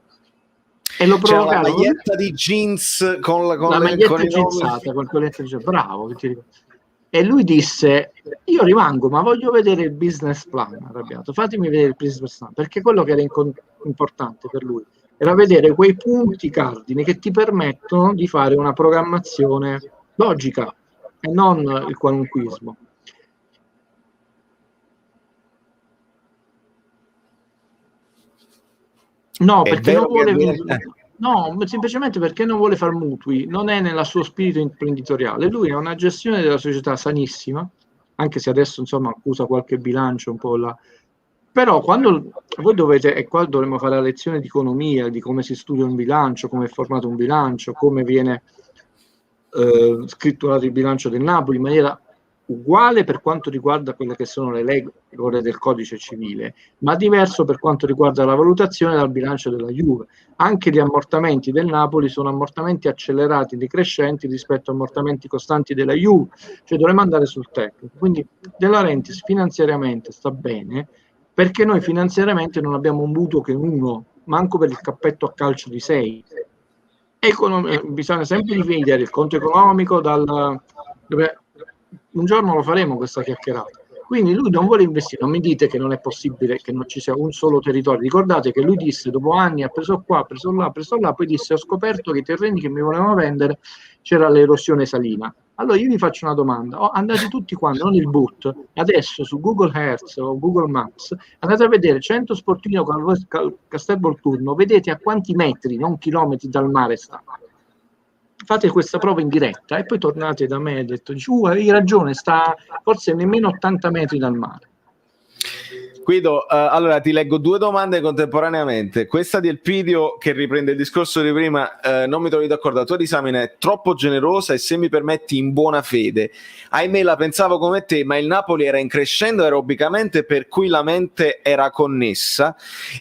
E lo provocarono. C'era la maglietta di jeans con la maglietta jeansata, bravo. E lui disse: io rimango, ma voglio vedere il business plan. Arrabbiato, fatemi vedere il business plan, perché quello che era importante per lui era vedere quei punti cardine che ti permettono di fare una programmazione logica e non il qualunquismo. No, perché non vuole no, semplicemente perché non vuole far mutui, non è nella suo spirito imprenditoriale. Lui ha una gestione della società sanissima, anche se adesso insomma accusa qualche bilancio un po' là. Però quando voi dovete, e qua dovremmo fare la lezione di economia, di come si studia un bilancio, come è formato un bilancio, come viene scritturato il bilancio del Napoli in maniera uguale per quanto riguarda quelle che sono le regole del codice civile, ma diverso per quanto riguarda la valutazione dal bilancio della Juve. Anche gli ammortamenti del Napoli sono ammortamenti accelerati, decrescenti rispetto a ammortamenti costanti della Juve, cioè dovremmo andare sul tecnico. Quindi De Laurentiis finanziariamente sta bene, perché noi finanziariamente non abbiamo un mutuo che 1, manco per il cappetto a calcio di 6. Bisogna sempre dividere il conto economico dove un giorno lo faremo questa chiacchierata. Quindi lui non vuole investire, non mi dite che non è possibile che non ci sia un solo territorio. Ricordate che lui disse, dopo anni ha preso qua, ha preso là, poi disse ho scoperto che i terreni che mi volevano vendere c'era l'erosione salina. Allora io vi faccio una domanda, andate tutti quanti, non il BUT, adesso su Google Earth o Google Maps, andate a vedere Centro Sportivo Castel Volturno, vedete a quanti metri, non chilometri dal mare sta. Fate questa prova in diretta e poi tornate da me e detto, avevi ragione, sta forse nemmeno 80 metri dal mare. Guido, allora ti leggo 2 domande contemporaneamente. Questa di Elpidio, che riprende il discorso di prima, non mi trovi d'accordo. La tua disamina è troppo generosa e, se mi permetti, in buona fede. Ahimè, la pensavo come te, ma il Napoli era in crescendo aerobicamente, per cui la mente era connessa.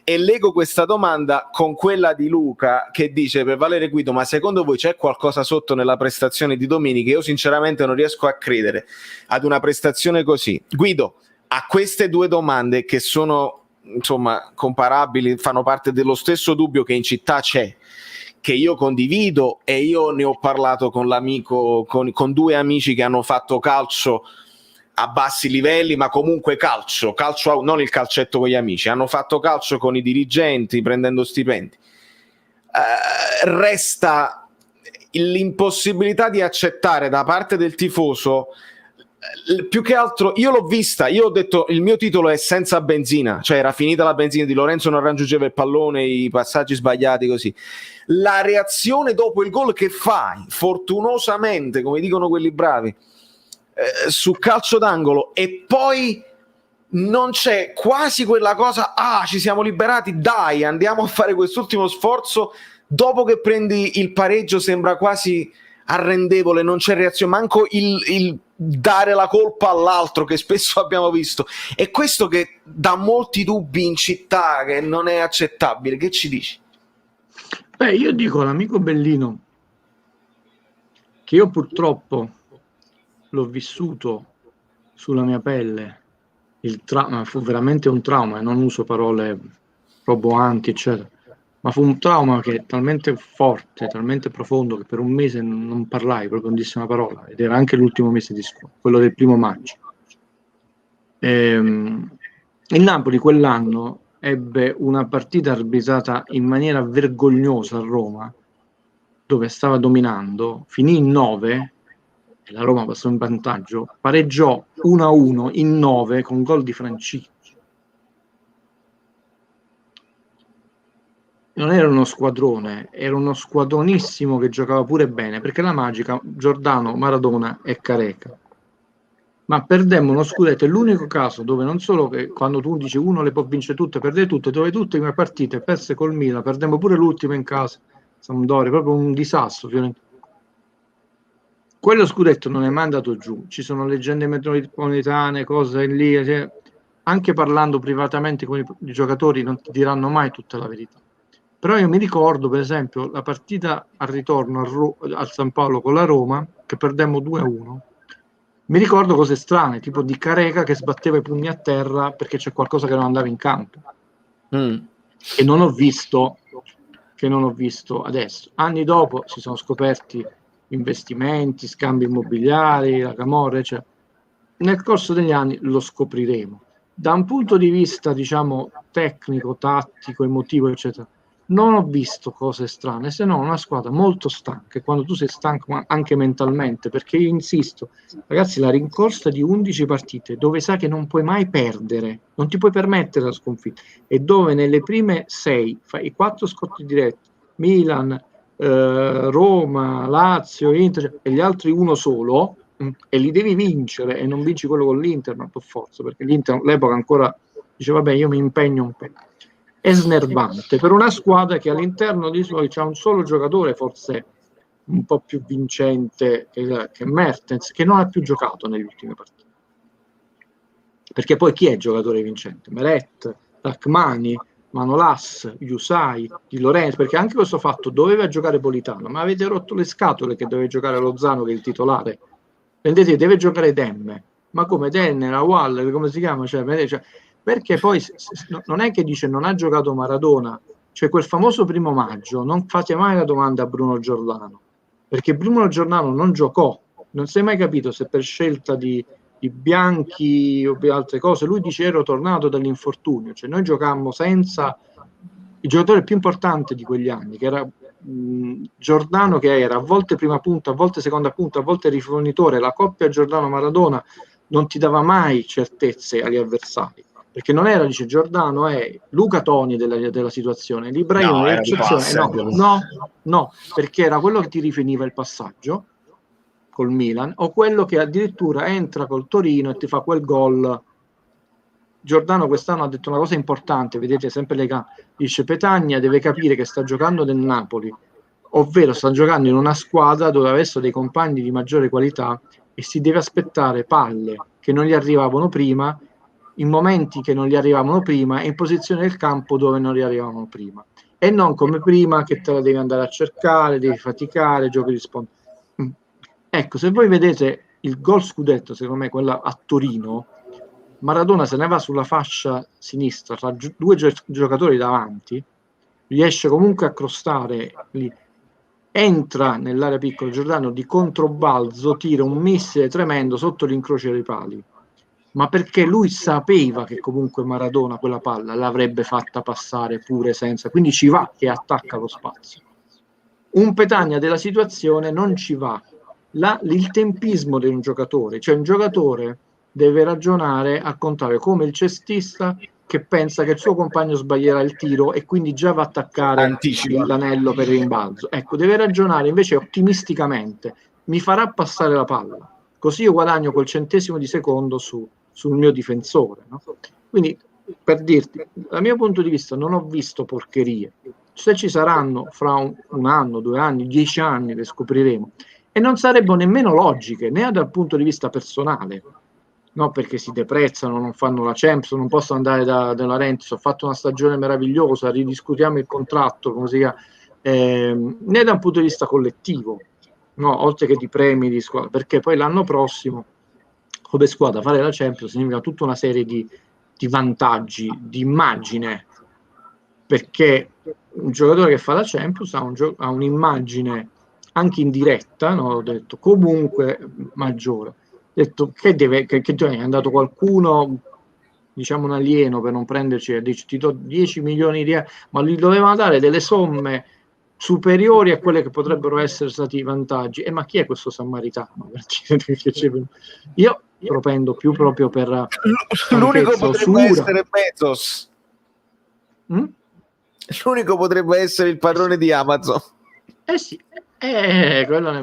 E leggo questa domanda con quella di Luca, che dice: per valere Guido, ma secondo voi c'è qualcosa sotto nella prestazione di domenica? Io sinceramente non riesco a credere ad una prestazione così. Guido, a queste 2 domande, che sono insomma comparabili, fanno parte dello stesso dubbio che in città c'è, che io condivido, e io ne ho parlato con l'amico, con 2 amici che hanno fatto calcio a bassi livelli, ma comunque calcio, non il calcetto con gli amici, hanno fatto calcio con i dirigenti prendendo stipendi. Resta l'impossibilità di accettare da parte del tifoso. Più che altro, io l'ho vista, io ho detto il mio titolo è senza benzina, cioè era finita la benzina, Di Lorenzo non raggiungeva il pallone, i passaggi sbagliati, così. La reazione dopo il gol che fai, fortunosamente, come dicono quelli bravi, su calcio d'angolo, e poi non c'è quasi quella cosa, ci siamo liberati, dai, andiamo a fare quest'ultimo sforzo. Dopo che prendi il pareggio sembra quasi arrendevole, non c'è reazione, manco il dare la colpa all'altro, che spesso abbiamo visto. E questo che dà molti dubbi in città, che non è accettabile. Che ci dici? Beh, io dico all'amico Bellino che io purtroppo l'ho vissuto sulla mia pelle, il trauma fu veramente un trauma, e non uso parole roboanti eccetera, ma fu un trauma che è talmente forte, talmente profondo, che per un mese non parlai, proprio non dissi una parola, ed era anche l'ultimo mese di scuola, quello del 1° maggio. Il Napoli quell'anno ebbe una partita arbitrata in maniera vergognosa a Roma, dove stava dominando, finì in 9 e la Roma passò in vantaggio, pareggiò 1-1 in 9 con gol di Francini. Non era uno squadrone, era uno squadronissimo che giocava pure bene, perché la magica Giordano, Maradona e Careca. Ma perdemmo uno scudetto, è l'unico caso dove non solo che quando tu dici uno le può vincere tutte, perde tutte, dove tutte le partite perse col Milan, perdemmo pure l'ultima in casa, Sampdoria, proprio un disastro. Quello scudetto non è mai andato giù, ci sono leggende metropolitane, cose lì, cioè, anche parlando privatamente con i giocatori non ti diranno mai tutta la verità. Però io mi ricordo, per esempio, la partita al ritorno al San Paolo con la Roma, che perdemmo 2-1. Mi ricordo cose strane, tipo di Careca che sbatteva i pugni a terra perché c'è qualcosa che non andava in campo. Che non ho visto adesso. Anni dopo si sono scoperti investimenti, scambi immobiliari, la camorra, eccetera. Nel corso degli anni lo scopriremo. Da un punto di vista, diciamo, tecnico, tattico, emotivo, eccetera, non ho visto cose strane, se no una squadra molto stanca. E quando tu sei stanco anche mentalmente, perché io insisto, ragazzi, la rincorsa di 11 partite dove sai che non puoi mai perdere, non ti puoi permettere la sconfitta, e dove nelle prime 6 fai i 4 scontri diretti, Milan, Roma, Lazio, Inter, e gli altri uno solo, e li devi vincere, e non vinci quello con l'Inter, ma per forza, perché l'Inter all'epoca ancora dice vabbè, io mi impegno un po'. È snervante per una squadra che all'interno di suoi c'ha un solo giocatore forse un po' più vincente che Mertens, che non ha più giocato nelle ultime partite. Perché poi chi è il giocatore vincente? Meret, Rachmani, Manolas, Yusai, Di Lorenzo, perché anche questo fatto doveva giocare Politano, ma avete rotto le scatole che deve giocare Lozano, che è il titolare. Vedete, deve giocare Demme, ma come Denner, Waller, come si chiama? Perché poi non è che dice non ha giocato Maradona, cioè quel famoso 1° maggio, non fate mai la domanda a Bruno Giordano, perché Bruno Giordano non giocò, non si è mai capito se per scelta di Bianchi o per altre cose. Lui dice ero tornato dall'infortunio, cioè noi giocammo senza il giocatore più importante di quegli anni, che era Giordano, che era a volte prima punta, a volte seconda punta, a volte rifornitore. La coppia Giordano-Maradona non ti dava mai certezze agli avversari, perché non era, dice Giordano, è Luca Toni della situazione, l'Ibrahimovic è l'eccezione. No, perché era quello che ti rifiniva il passaggio col Milan, o quello che addirittura entra col Torino e ti fa quel gol Giordano quest'anno ha detto una cosa importante, vedete sempre dice Petagna deve capire che sta giocando nel Napoli, ovvero sta giocando in una squadra dove adesso dei compagni di maggiore qualità e si deve aspettare palle che non gli arrivavano prima, in momenti che non gli arrivavano prima e in posizione del campo dove non gli arrivavano prima, e non come prima che te la devi andare a cercare, devi faticare, giochi di sponda. Ecco, se voi vedete il gol scudetto, secondo me quella a Torino, Maradona se ne va sulla fascia sinistra tra due giocatori davanti, riesce comunque a crostare lì, entra nell'area piccola, Giordano di controbalzo tira un missile tremendo sotto l'incrocio dei pali, ma perché lui sapeva che comunque Maradona quella palla l'avrebbe fatta passare pure senza, quindi ci va e attacca lo spazio. Un Petagna della situazione non ci va. Il tempismo di un giocatore, cioè un giocatore deve ragionare al contrario, come il cestista che pensa che il suo compagno sbaglierà il tiro e quindi già va a attaccare l'anello per il rimbalzo. Ecco, deve ragionare invece ottimisticamente, mi farà passare la palla, così io guadagno quel centesimo di secondo sul mio difensore, no? Quindi, per dirti, dal mio punto di vista non ho visto porcherie. Se ci saranno fra un anno, 2 anni, 10 anni, le scopriremo. E non sarebbero nemmeno logiche, né dal punto di vista personale, no? Perché si deprezzano, non fanno la Champions, non possono andare da Laurentiis, ho fatto una stagione meravigliosa, ridiscutiamo il contratto, come si chiama, né da un punto di vista collettivo, no? Oltre che di premi di squadra, perché poi l'anno prossimo, come squadra, fare la Champions significa tutta una serie di vantaggi, di immagine, perché un giocatore che fa la Champions ha un'immagine anche in diretta, no? Ho detto comunque maggiore. Ho detto che è andato qualcuno, diciamo un alieno, per non prenderci, dice ti do 10 milioni di euro, ma gli dovevano dare delle somme superiori a quelle che potrebbero essere stati i vantaggi. Ma chi è questo samaritano? Io propendo più proprio per l'unico potrebbe essere Bezos. L'unico potrebbe essere il padrone di Amazon. Sì, quello è...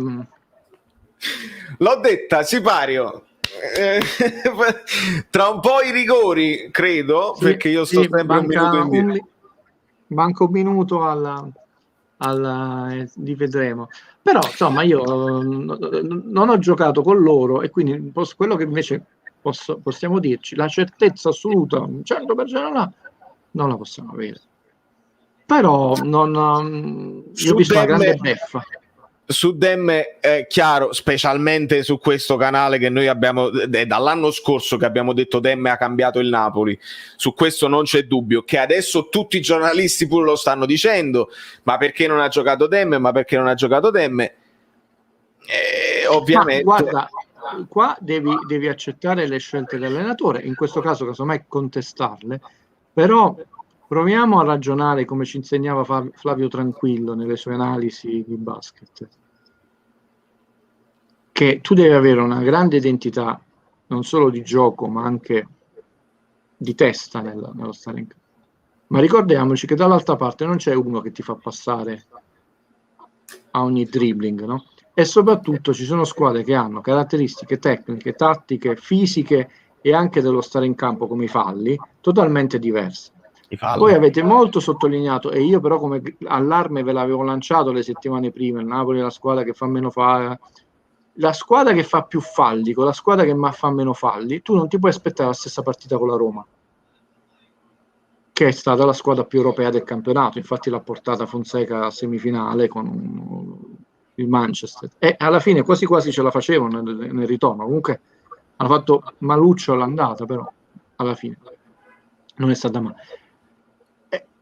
L'ho detta, Sipario. Tra un po' i rigori, credo, sì, perché io sto sempre un minuto indietro. Manca un minuto li vedremo. Però, insomma, io non ho giocato con loro e quindi quello che invece possiamo dirci, la certezza assoluta, 100% là, non la possiamo avere. Però io ho visto una grande beffa. Su Demme è chiaro, specialmente su questo canale che noi abbiamo dall'anno scorso che abbiamo detto Demme ha cambiato il Napoli, su questo non c'è dubbio, che adesso tutti i giornalisti pure lo stanno dicendo, ma perché non ha giocato Demme, ovviamente. Ma guarda, qua devi accettare le scelte dell'allenatore, in questo caso casomai contestarle, però proviamo a ragionare come ci insegnava Flavio Tranquillo nelle sue analisi di basket, che tu devi avere una grande identità non solo di gioco ma anche di testa nello stare in campo. Ma ricordiamoci che dall'altra parte non c'è uno che ti fa passare a ogni dribbling, no? E soprattutto ci sono squadre che hanno caratteristiche tecniche, tattiche, fisiche e anche dello stare in campo come i falli totalmente diverse. Voi avete molto sottolineato, e io però come allarme ve l'avevo lanciato le settimane prima, il Napoli è la squadra che fa meno falli, la squadra che fa più falli con la squadra che fa meno falli, tu non ti puoi aspettare la stessa partita con la Roma, che è stata la squadra più europea del campionato, infatti l'ha portata Fonseca a semifinale con il Manchester, e alla fine quasi quasi ce la facevano nel ritorno. Comunque hanno fatto maluccio all'andata, però alla fine non è stata male.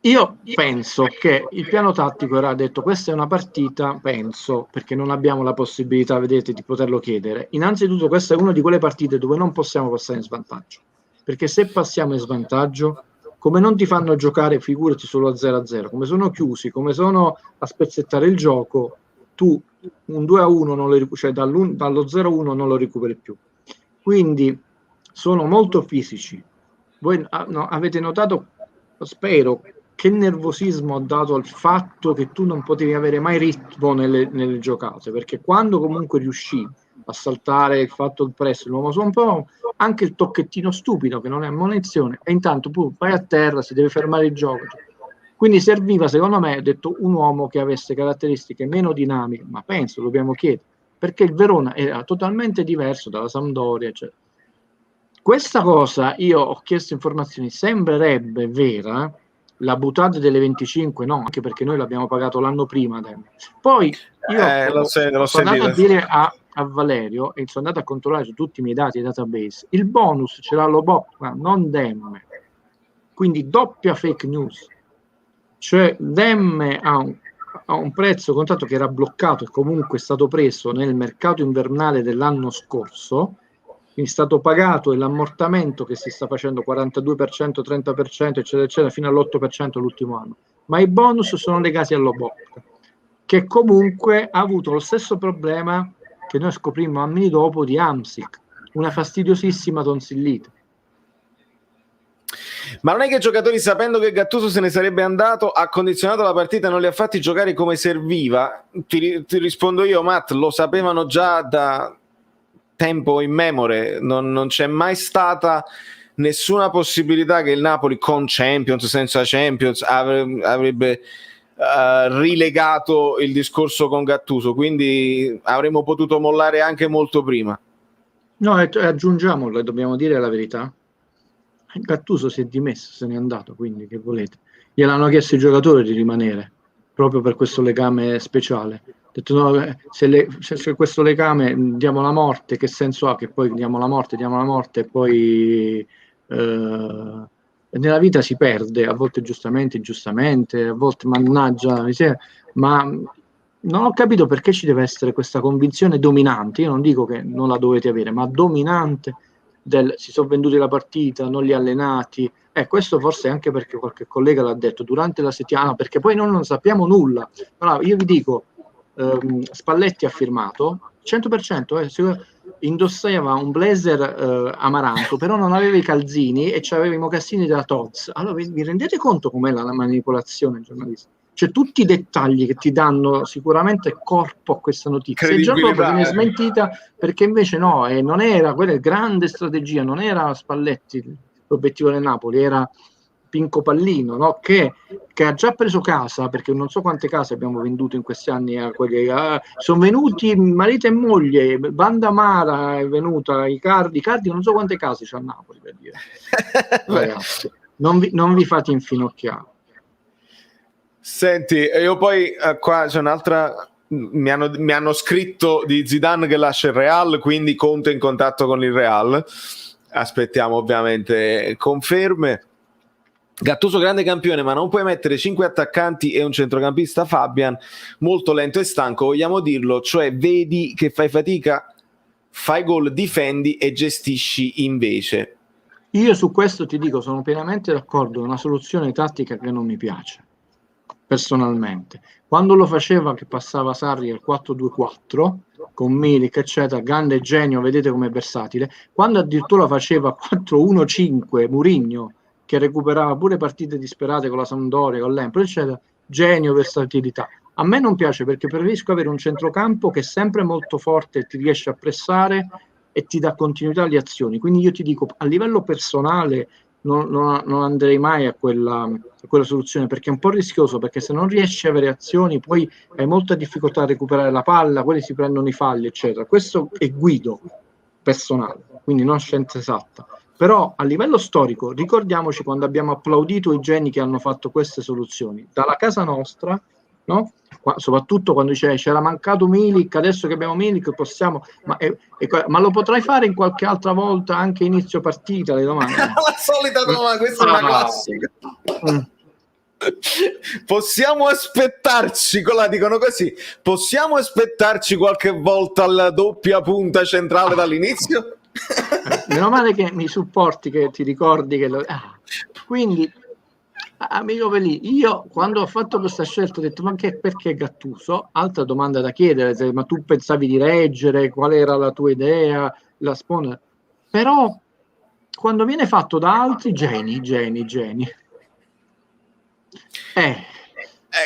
Io penso che il piano tattico era detto, questa è una partita, penso, perché non abbiamo la possibilità, vedete, di poterlo chiedere. Innanzitutto questa è una di quelle partite dove non possiamo passare in svantaggio, perché se passiamo in svantaggio, come non ti fanno giocare, figurati solo a 0-0, come sono chiusi, come sono a spezzettare il gioco, tu un 2-1 non lo cioè dallo 0-1 non lo recuperi più. Quindi sono molto fisici. Voi avete notato, spero, che nervosismo ha dato al fatto che tu non potevi avere mai ritmo nelle giocate, perché quando comunque riuscivi a saltare il fatto del prezzo, l'uomo un po' anche il tocchettino stupido che non è ammonizione, e intanto vai a terra, si deve fermare il gioco. Quindi serviva, secondo me, ho detto, un uomo che avesse caratteristiche meno dinamiche, ma penso, dobbiamo chiedere, perché il Verona era totalmente diverso dalla Sampdoria, eccetera. Questa cosa, io ho chiesto informazioni, sembrerebbe vera, la buttata delle 25 no, anche perché noi l'abbiamo pagato l'anno prima. Poi io sono andato a dire a Valerio, e sono andato a controllare su tutti i miei dati e database, il bonus ce l'ha Lobotka, non Dem, quindi doppia fake news, cioè Dem ha un prezzo contratto che era bloccato e comunque è stato preso nel mercato invernale dell'anno scorso, quindi è stato pagato, e l'ammortamento che si sta facendo 42%, 30%, eccetera, eccetera, fino all'8% l'ultimo anno. Ma i bonus sono legati al Lobotka, che comunque ha avuto lo stesso problema che noi scoprimmo anni dopo di Hamsik, una fastidiosissima tonsillite. Ma non è che i giocatori, sapendo che Gattuso se ne sarebbe andato, ha condizionato la partita e non li ha fatti giocare come serviva? Ti rispondo io, Matt, lo sapevano già da tempo immemore, non c'è mai stata nessuna possibilità che il Napoli con Champions, senza Champions, avrebbe rilegato il discorso con Gattuso, quindi avremmo potuto mollare anche molto prima. No, aggiungiamolo, dobbiamo dire la verità. Gattuso si è dimesso, se n'è andato, quindi che volete? Gliel'hanno chiesto i giocatori di rimanere, proprio per questo legame speciale. Ha detto no, se questo legame diamo la morte, che senso ha che poi diamo la morte e poi nella vita si perde, a volte giustamente, ingiustamente, a volte mannaggia, ma non ho capito perché ci deve essere questa convinzione dominante. Io non dico che non la dovete avere, ma dominante si sono venduti la partita, non li allenati. Questo forse anche perché qualche collega l'ha detto durante la settimana, perché poi noi non sappiamo nulla. Allora, io vi dico, Spalletti ha firmato 100%, indossava un blazer amaranto, però non aveva i calzini e aveva i mocassini della Tod's. Allora vi rendete conto com'è la manipolazione giornalistica? Cioè tutti i dettagli che ti danno sicuramente corpo a questa notizia, e già dopo viene smentita perché invece no, non era quella grande strategia, non era Spalletti l'obiettivo del Napoli, era Pinco Pallino, no? che ha già preso casa, perché non so quante case abbiamo venduto in questi anni a quelli, sono venuti marito e moglie, Banda Mara è venuta, i Cardi non so quante case c'è a Napoli, per dire. Ragazzi, non vi fate infinocchiare. Senti, io poi qua c'è un'altra, mi hanno scritto di Zidane che lascia il Real, quindi Conte in contatto con il Real, aspettiamo ovviamente conferme. Gattuso grande campione, ma non puoi mettere 5 attaccanti e un centrocampista Fabian molto lento e stanco, vogliamo dirlo, cioè vedi che fai fatica, fai gol, difendi e gestisci invece. Io su questo ti dico, sono pienamente d'accordo, è una soluzione tattica che non mi piace personalmente. Quando lo faceva, che passava Sarri al 4-2-4 con Milik eccetera, grande genio, vedete com'è versatile. Quando addirittura faceva 4-1-5 Mourinho, che recuperava pure partite disperate con la Sampdoria, con l'Empoli eccetera, genio, versatilità. A me non piace perché preferisco avere un centrocampo che è sempre molto forte e ti riesce a pressare e ti dà continuità alle azioni. Quindi io ti dico, a livello personale non andrei mai a quella soluzione, perché è un po' rischioso, perché se non riesci a avere azioni poi hai molta difficoltà a recuperare la palla, quelli si prendono i falli eccetera. Questo è guido personale, quindi non scienza esatta, però a livello storico ricordiamoci quando abbiamo applaudito i geni che hanno fatto queste soluzioni dalla casa nostra, no? Soprattutto quando c'era mancato Milik, adesso che abbiamo Milik possiamo, ma lo potrai fare in qualche altra volta anche inizio partita, le domande. La solita domanda, questa è una classica. Possiamo aspettarci, dicono così, possiamo aspettarci qualche volta la doppia punta centrale dall'inizio? Meno male che mi supporti, che ti ricordi che quindi amico Pelì, io quando ho fatto questa scelta ho detto ma perché Gattuso? Altra domanda da chiedere, ma tu pensavi di reggere, qual era la tua idea, la sponda? Però quando viene fatto da altri geni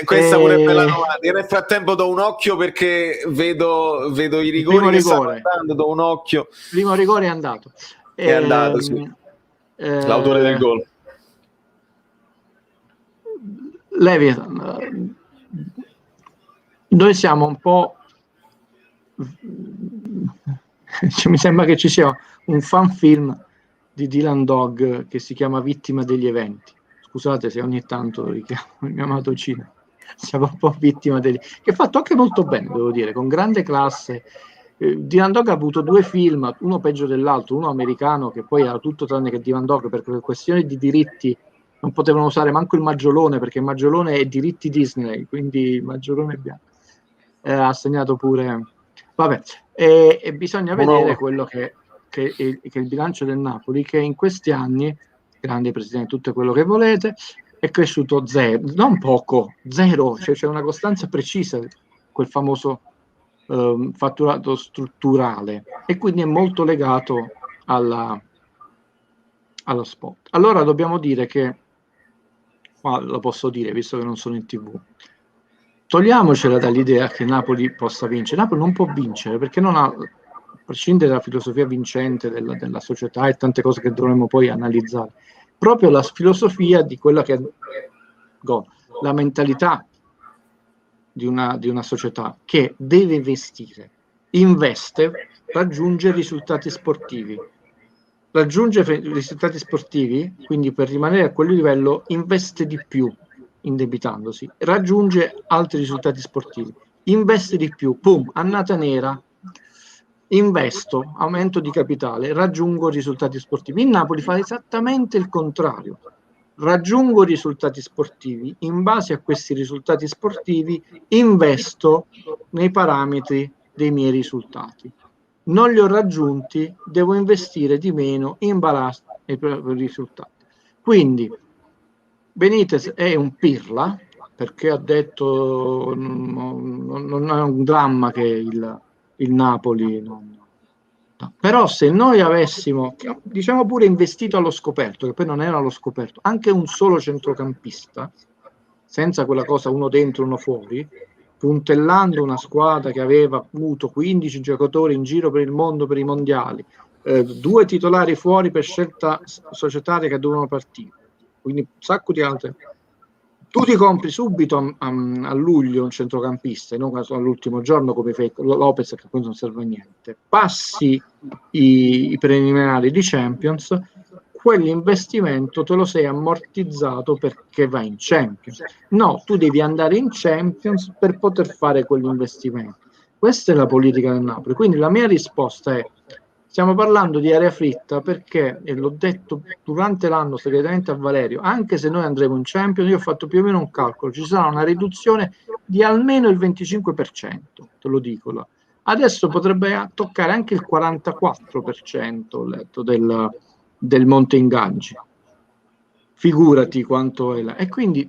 Questa pure è bella domanda. Io nel frattempo do un occhio perché vedo i rigori che stanno andando, do un occhio. Il primo rigore è andato. È andato, sì. L'autore del gol. Leviathan, noi siamo un po'... mi sembra che ci sia un fan film di Dylan Dog che si chiama Vittima degli eventi. Scusate se ogni tanto richiamo il mio amato cinema. Siamo un po' vittima degli... che è fatto anche molto bene, devo dire, con grande classe. Dylan Dog ha avuto 2 film, uno peggio dell'altro, uno americano che poi era tutto tranne che Dylan Dog, per questioni di diritti non potevano usare manco il maggiolone, perché il maggiolone è diritti Disney, quindi il maggiolone è bianco. Ha segnato pure... Vabbè, e bisogna vedere quello che il bilancio del Napoli, che in questi anni, grande presidente, tutto quello che volete, è cresciuto 0, non poco, 0, cioè c'è una costanza precisa, quel famoso fatturato strutturale, e quindi è molto legato allo sport. Allora dobbiamo dire che, qua lo posso dire visto che non sono in TV, togliamocela dall'idea che Napoli possa vincere. Napoli non può vincere perché non ha, a prescindere dalla filosofia vincente della società e tante cose che dovremmo poi analizzare, proprio la filosofia di quella che è la mentalità di una società che deve investire, investe, raggiunge risultati sportivi. Raggiunge risultati sportivi, quindi per rimanere a quel livello investe di più, indebitandosi, raggiunge altri risultati sportivi, investe di più, pum, annata nera, investo, aumento di capitale, raggiungo risultati sportivi. In Napoli fa esattamente il contrario. Raggiungo risultati sportivi, in base a questi risultati sportivi investo nei parametri dei miei risultati. Non li ho raggiunti, devo investire di meno in base ai propri risultati. Quindi Benitez è un pirla, perché ha detto non è un dramma che il Napoli no. Però se noi avessimo, diciamo pure investito allo scoperto, che poi non era allo scoperto, anche un solo centrocampista, senza quella cosa uno dentro uno fuori, puntellando una squadra che aveva avuto 15 giocatori in giro per il mondo per i mondiali, 2 titolari fuori per scelta societaria che dovevano partire, quindi un sacco di altre. Tu ti compri subito a luglio un centrocampista, non all'ultimo giorno come Lopez, che poi non serve a niente. Passi i preliminari di Champions, quell'investimento te lo sei ammortizzato perché vai in Champions. No, tu devi andare in Champions per poter fare quell'investimento. Questa è la politica del Napoli. Quindi la mia risposta è: stiamo parlando di aria fritta perché, e l'ho detto durante l'anno segretamente a Valerio, anche se noi andremo in Champions, io ho fatto più o meno un calcolo, ci sarà una riduzione di almeno il 25%, te lo dico là. Adesso potrebbe toccare anche il 44%, ho letto, del monte ingaggi. Figurati quanto è là. E quindi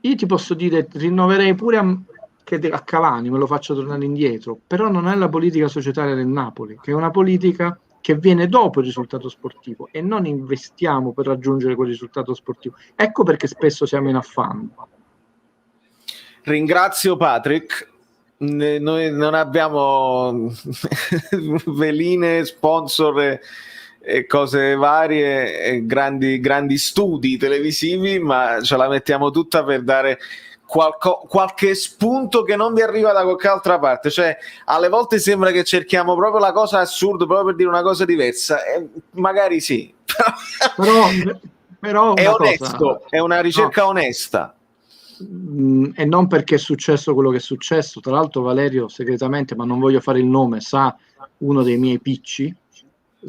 io ti posso dire, rinnoverei pure a Cavani, me lo faccio tornare indietro, però non è la politica societaria del Napoli, che è una politica che viene dopo il risultato sportivo, e non investiamo per raggiungere quel risultato sportivo. Ecco perché spesso siamo in affanno. Ringrazio Patrick. Noi non abbiamo veline, sponsor e cose varie, grandi studi televisivi, ma ce la mettiamo tutta per dare qualche spunto che non vi arriva da qualche altra parte. Cioè, alle volte sembra che cerchiamo proprio la cosa assurda, proprio per dire una cosa diversa, e magari sì, però è onesto, è una ricerca onesta. E non perché è successo quello che è successo. Tra l'altro Valerio segretamente, ma non voglio fare il nome, sa uno dei miei picci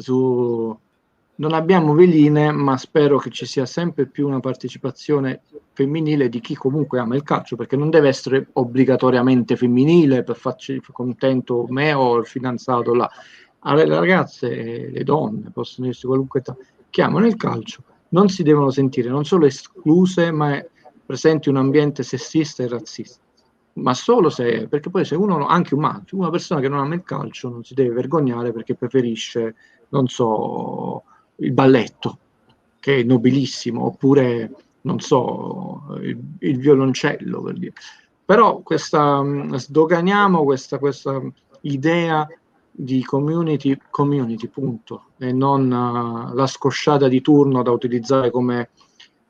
non abbiamo veline, ma spero che ci sia sempre più una partecipazione femminile di chi comunque ama il calcio, perché non deve essere obbligatoriamente femminile per farci contento me o il fidanzato là. Le ragazze, le donne possono essere qualunque età, che amano il calcio, non si devono sentire non solo escluse, ma presenti un ambiente sessista e razzista. Ma solo se, perché poi se uno, anche una persona che non ama il calcio non si deve vergognare perché preferisce, non so, il balletto, che è nobilissimo, oppure non so, il violoncello, per dire. Però sdoganiamo questa idea di community, punto, e non la scosciata di turno da utilizzare come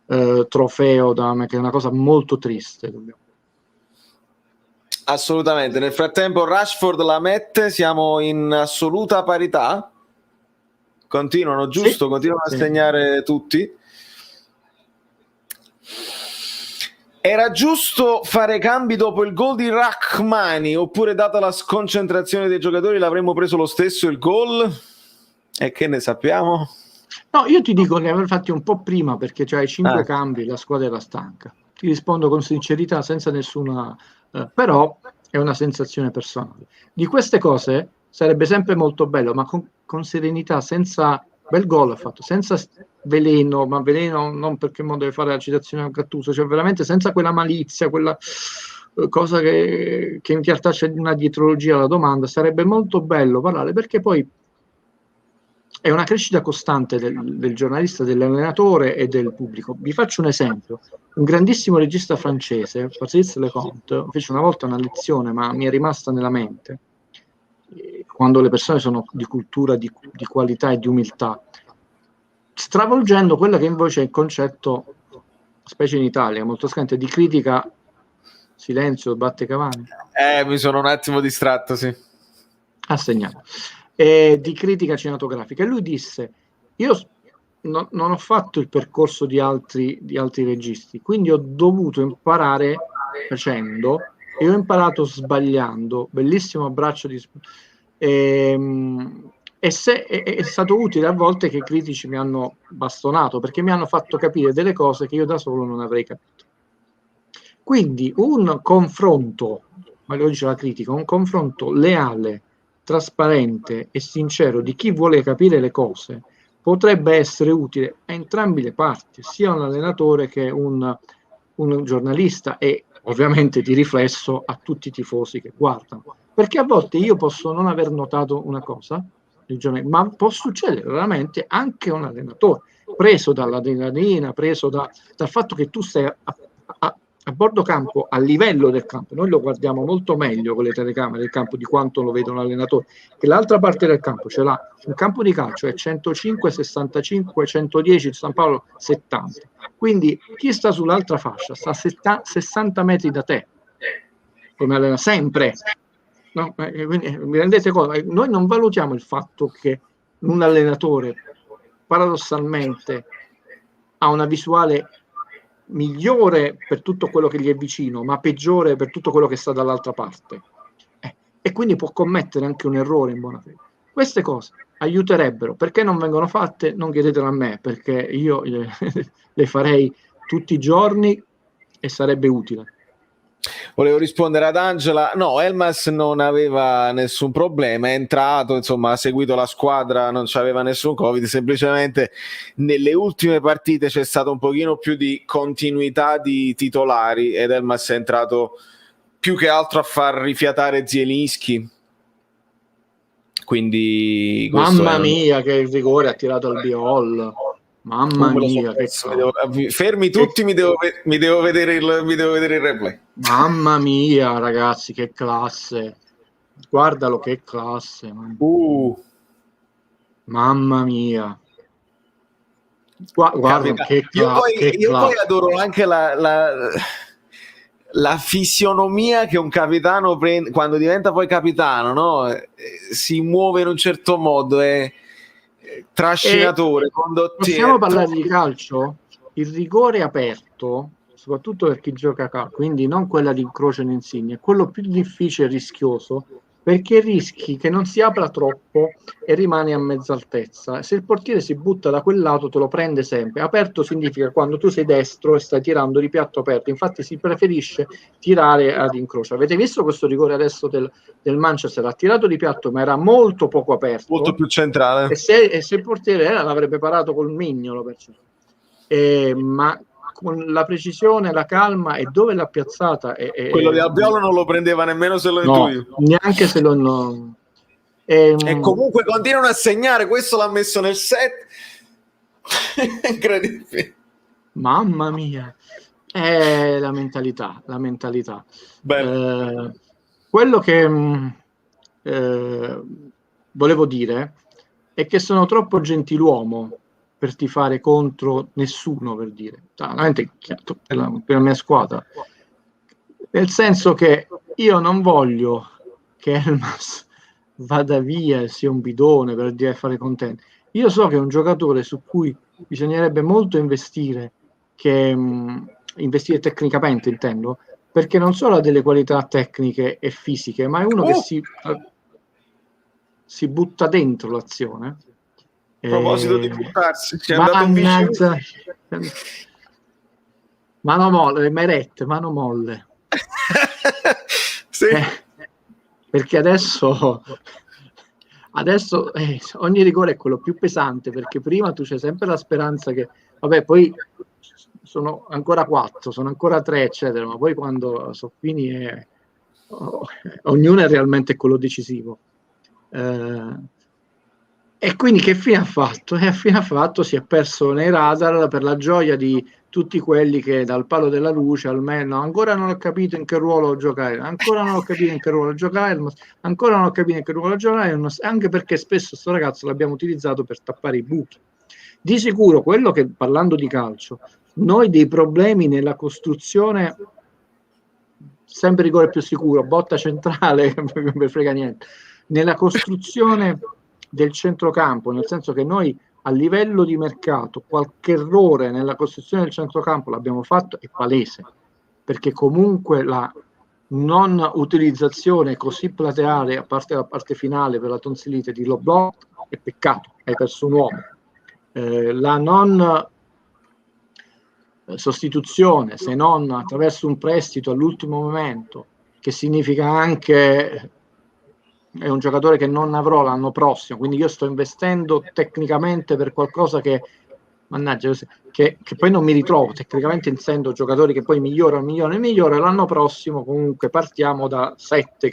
trofeo, che è una cosa molto triste. Assolutamente. Nel frattempo Rashford la mette, siamo in assoluta parità. Continuano, giusto? Sì, continuano sì. a segnare tutti. Era giusto fare cambi dopo il gol di Rachmani, oppure data la sconcentrazione dei giocatori l'avremmo preso lo stesso il gol? E che ne sappiamo? No, io ti dico che aver fatti un po' prima, perché c'hai 5 cambi, la squadra era stanca. Ti rispondo con sincerità, senza nessuna... però è una sensazione personale. Di queste cose sarebbe sempre molto bello, ma con serenità, senza... Bel gol ha fatto, senza veleno, ma veleno non perché mo deve fare la citazione a Gattuso, cioè veramente senza quella malizia, quella cosa che in realtà c'è una dietrologia alla domanda. Sarebbe molto bello parlare, perché poi è una crescita costante del giornalista, dell'allenatore e del pubblico. Vi faccio un esempio. Un grandissimo regista francese, Patrice Leconte, fece una volta una lezione, ma mi è rimasta nella mente, quando le persone sono di cultura, di qualità e di umiltà, stravolgendo quello che invece è il concetto, specie in Italia, molto scante, di critica. Silenzio, batte Cavani. Mi sono un attimo distratto, sì. Assegnato. Di critica cinematografica. E lui disse: io non ho fatto il percorso di altri registi, quindi ho dovuto imparare facendo, e ho imparato sbagliando. Bellissimo abbraccio di... è stato utile a volte che i critici mi hanno bastonato, perché mi hanno fatto capire delle cose che io da solo non avrei capito. Quindi un confronto, ma lo dice la critica, un confronto leale, trasparente e sincero di chi vuole capire le cose potrebbe essere utile a entrambe le parti, sia un allenatore che un giornalista, e ovviamente di riflesso a tutti i tifosi che guardano. Perché a volte io posso non aver notato una cosa, ma può succedere veramente anche a un allenatore, preso dall'adrenalina, preso dal fatto che tu stai a bordo campo, a livello del campo. Noi lo guardiamo molto meglio con le telecamere del campo di quanto lo vede un allenatore, che l'altra parte del campo ce l'ha. Un campo di calcio è 105, 65, 110, San Paolo 70. Quindi chi sta sull'altra fascia sta a 60 metri da te, come allena sempre. No? Quindi, mi rendete conto? Noi non valutiamo il fatto che un allenatore paradossalmente ha una visuale migliore per tutto quello che gli è vicino, ma peggiore per tutto quello che sta dall'altra parte. E quindi può commettere anche un errore in buona fede. Queste cose aiuterebbero. Perché non vengono fatte? Non chiedetelo a me, perché io le farei tutti i giorni e sarebbe utile. Volevo rispondere ad Angela. No, Elmas non aveva nessun problema, è entrato, insomma, ha seguito la squadra, non c'aveva nessun Covid, semplicemente nelle ultime partite c'è stato un pochino più di continuità di titolari ed Elmas è entrato più che altro a far rifiatare Zielinski. Quindi mamma mia, che rigore ha tirato Albiol. Mamma mia, che fermi tutti, mi devo vedere il replay. Mamma mia, ragazzi, che classe. Guardalo, che classe. Mamma mia. Guarda, che classe. Io poi adoro anche la fisionomia che un capitano prende quando diventa poi capitano, no? Si muove in un certo modo, è trascinatore. Possiamo parlare di calcio? Il rigore aperto, soprattutto per chi gioca a calcio, quindi non quella di incrocio in Insigne, è quello più difficile e rischioso, perché rischi che non si apra troppo e rimani a mezza altezza. Se il portiere si butta da quel lato te lo prende sempre. Aperto significa quando tu sei destro e stai tirando di piatto aperto, infatti si preferisce tirare ad incrocio. Avete visto questo rigore adesso del Manchester? Ha tirato di piatto ma era molto poco aperto, molto più centrale, e se il portiere l'avrebbe parato col mignolo, ma con la precisione, la calma e dove l'ha piazzata. Quello di Albiolo non lo prendeva nemmeno se lo intuivo. Neanche se lo... E comunque continuano a segnare, questo l'ha messo nel set. Incredibile. mamma mia, è la mentalità. Quello che volevo dire è che sono troppo gentiluomo per tifare contro nessuno, per dire, veramente per la mia squadra, nel senso che io non voglio che Elmas vada via e sia un bidone per dire fare contenti. Io so che è un giocatore su cui bisognerebbe molto investire, investire tecnicamente, intendo, perché non solo ha delle qualità tecniche e fisiche, ma è uno che si butta dentro l'azione. A proposito di buttarsi, ci è andato mannaggia, mano molle, Meret, mano molle. Sì. Perché adesso ogni rigore è quello più pesante, perché prima tu c'è sempre la speranza che, vabbè, poi sono ancora 4, sono ancora 3, eccetera, ma poi quando Soffini ognuno è realmente quello decisivo. E quindi che fine ha fatto? Si è perso nei radar per la gioia di tutti quelli che dal palo della luce almeno ancora non ho capito in che ruolo giocare, ancora non ho capito in che ruolo giocare, anche perché spesso sto ragazzo l'abbiamo utilizzato per tappare i buchi. Di sicuro quello che, parlando di calcio, noi dei problemi nella costruzione, sempre rigore più sicuro, botta centrale, non mi frega niente, nella costruzione del centrocampo, nel senso che noi a livello di mercato qualche errore nella costruzione del centrocampo l'abbiamo fatto, è palese, perché comunque la non utilizzazione così plateale, a parte la parte finale per la tonsilite di Loblo, è peccato, hai perso un uomo. La non sostituzione, se non attraverso un prestito all'ultimo momento, che significa anche è un giocatore che non avrò l'anno prossimo, quindi io sto investendo tecnicamente per qualcosa che, mannaggia, che poi non mi ritrovo tecnicamente, intendo giocatori che poi migliorano, l'anno prossimo comunque partiamo da 7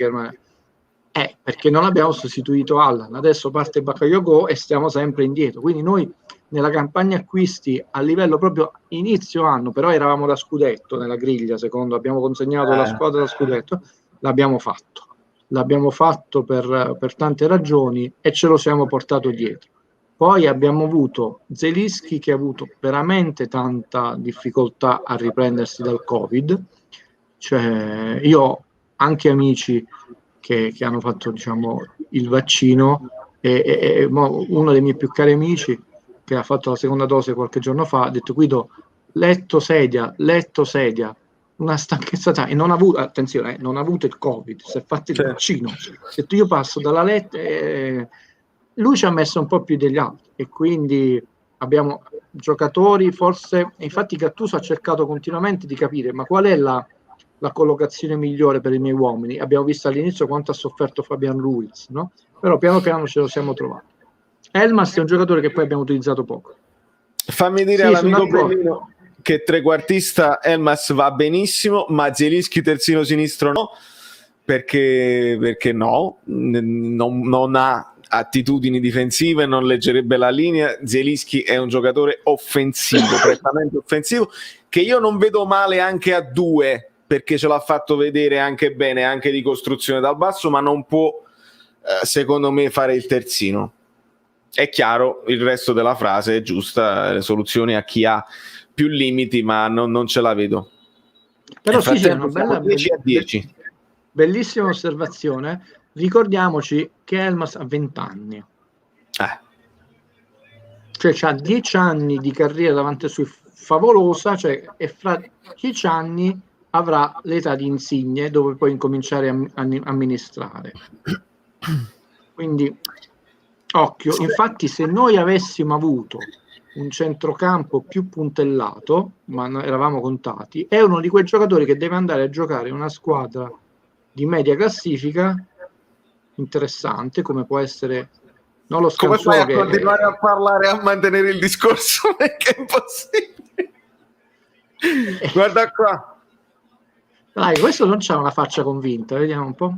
perché non abbiamo sostituito Allan, adesso parte Bakayoko e stiamo sempre indietro, quindi noi nella campagna acquisti a livello proprio inizio anno, però eravamo da scudetto nella griglia, secondo, abbiamo consegnato la squadra da scudetto, l'abbiamo fatto per tante ragioni e ce lo siamo portato dietro. Poi abbiamo avuto Zelinski che ha avuto veramente tanta difficoltà a riprendersi dal Covid, cioè io ho anche amici che hanno fatto, diciamo, il vaccino e uno dei miei più cari amici che ha fatto la seconda dose qualche giorno fa ha detto: Guido, letto sedia, una stanchezza e non ha avuto, attenzione, non ha avuto il Covid, si è fatto il vaccino. Ha detto: io passo dalla lui ci ha messo un po' più degli altri e quindi abbiamo giocatori forse, infatti Gattuso ha cercato continuamente di capire ma qual è la collocazione migliore per i miei uomini. Abbiamo visto all'inizio quanto ha sofferto Fabian Ruiz, no? Però piano piano ce lo siamo trovati. Elmas è un giocatore che poi abbiamo utilizzato poco. Fammi dire all'amico Bellino che trequartista Elmas va benissimo, ma Zelinski terzino sinistro no, perché no, non ha attitudini difensive, non leggerebbe la linea. Zelinski è un giocatore offensivo, prettamente offensivo, che io non vedo male anche a 2, perché ce l'ha fatto vedere anche bene, anche di costruzione dal basso, ma non può secondo me fare il terzino. È chiaro, il resto della frase è giusta, le soluzioni a chi ha più limiti, ma non ce la vedo. Però sì, è una bella 10/10. Bellissima osservazione. Ricordiamoci che Elmas ha 20 anni. Cioè ha 10 anni di carriera davanti a lui favolosa, cioè, e fra 10 anni avrà l'età di Insigne dove puoi incominciare a amministrare. Quindi occhio, infatti se noi avessimo avuto un centrocampo più puntellato, ma noi eravamo contati, è uno di quei giocatori che deve andare a giocare in una squadra di media classifica interessante, come può essere lo come fai a continuare a parlare, a mantenere il discorso? Perché è impossibile. Guarda qua. Dai, questo non c'ha una faccia convinta, vediamo un po'.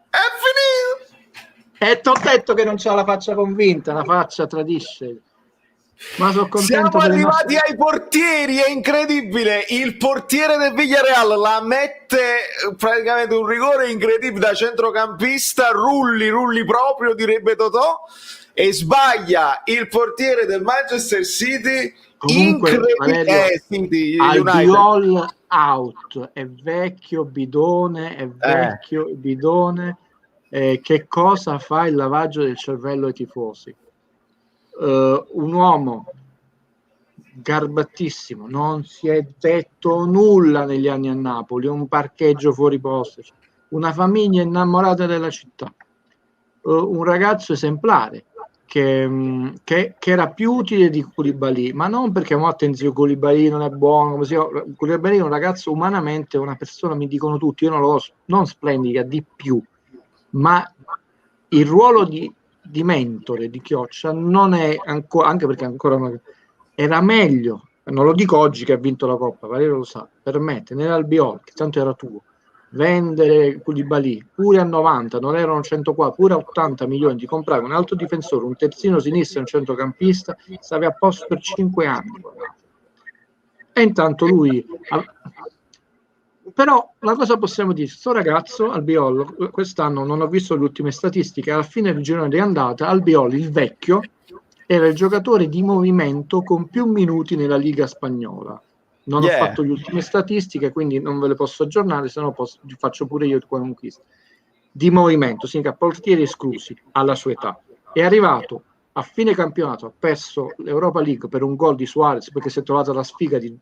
È finito! E t'ho detto che non c'ha la faccia convinta, la faccia tradisce. Ma sono contento. Siamo arrivati ai portieri, è incredibile. Il portiere del Villarreal la mette praticamente un rigore incredibile da centrocampista, rulli proprio, direbbe Totò, e sbaglia il portiere del Manchester City. Comunque, Valerio, City Albiol out, è vecchio bidone, bidone. Che cosa fa il lavaggio del cervello ai tifosi? Un uomo garbatissimo, non si è detto nulla negli anni a Napoli, un parcheggio fuori posto, una famiglia innamorata della città, un ragazzo esemplare che era più utile di Koulibaly, ma non perché attenzione, Koulibaly non è buono, Koulibaly è un ragazzo umanamente, una persona, mi dicono tutti, io non lo so, non splendida, di più, ma il ruolo di mentore di Chioccia non è ancora, anche perché ancora era meglio, non lo dico oggi che ha vinto la Coppa, Valerio lo sa, per me tenere Albiol, che tanto era tuo, vendere Koulibaly pure a 90, non erano 104, pure a 80 milioni, di comprare un altro difensore, un terzino sinistro e un centrocampista, stavi a posto per 5 anni. E intanto lui però la cosa possiamo dire, sto ragazzo Albiol, quest'anno non ho visto le ultime statistiche, alla fine del girone di andata Albiol, il vecchio, era il giocatore di movimento con più minuti nella Liga spagnola. Non ho fatto le ultime statistiche, quindi non ve le posso aggiornare, se no faccio pure io il qualunquista. Di movimento, significa portieri esclusi alla sua età. È arrivato a fine campionato, ha perso l'Europa League per un gol di Suarez, perché si è trovata la sfiga di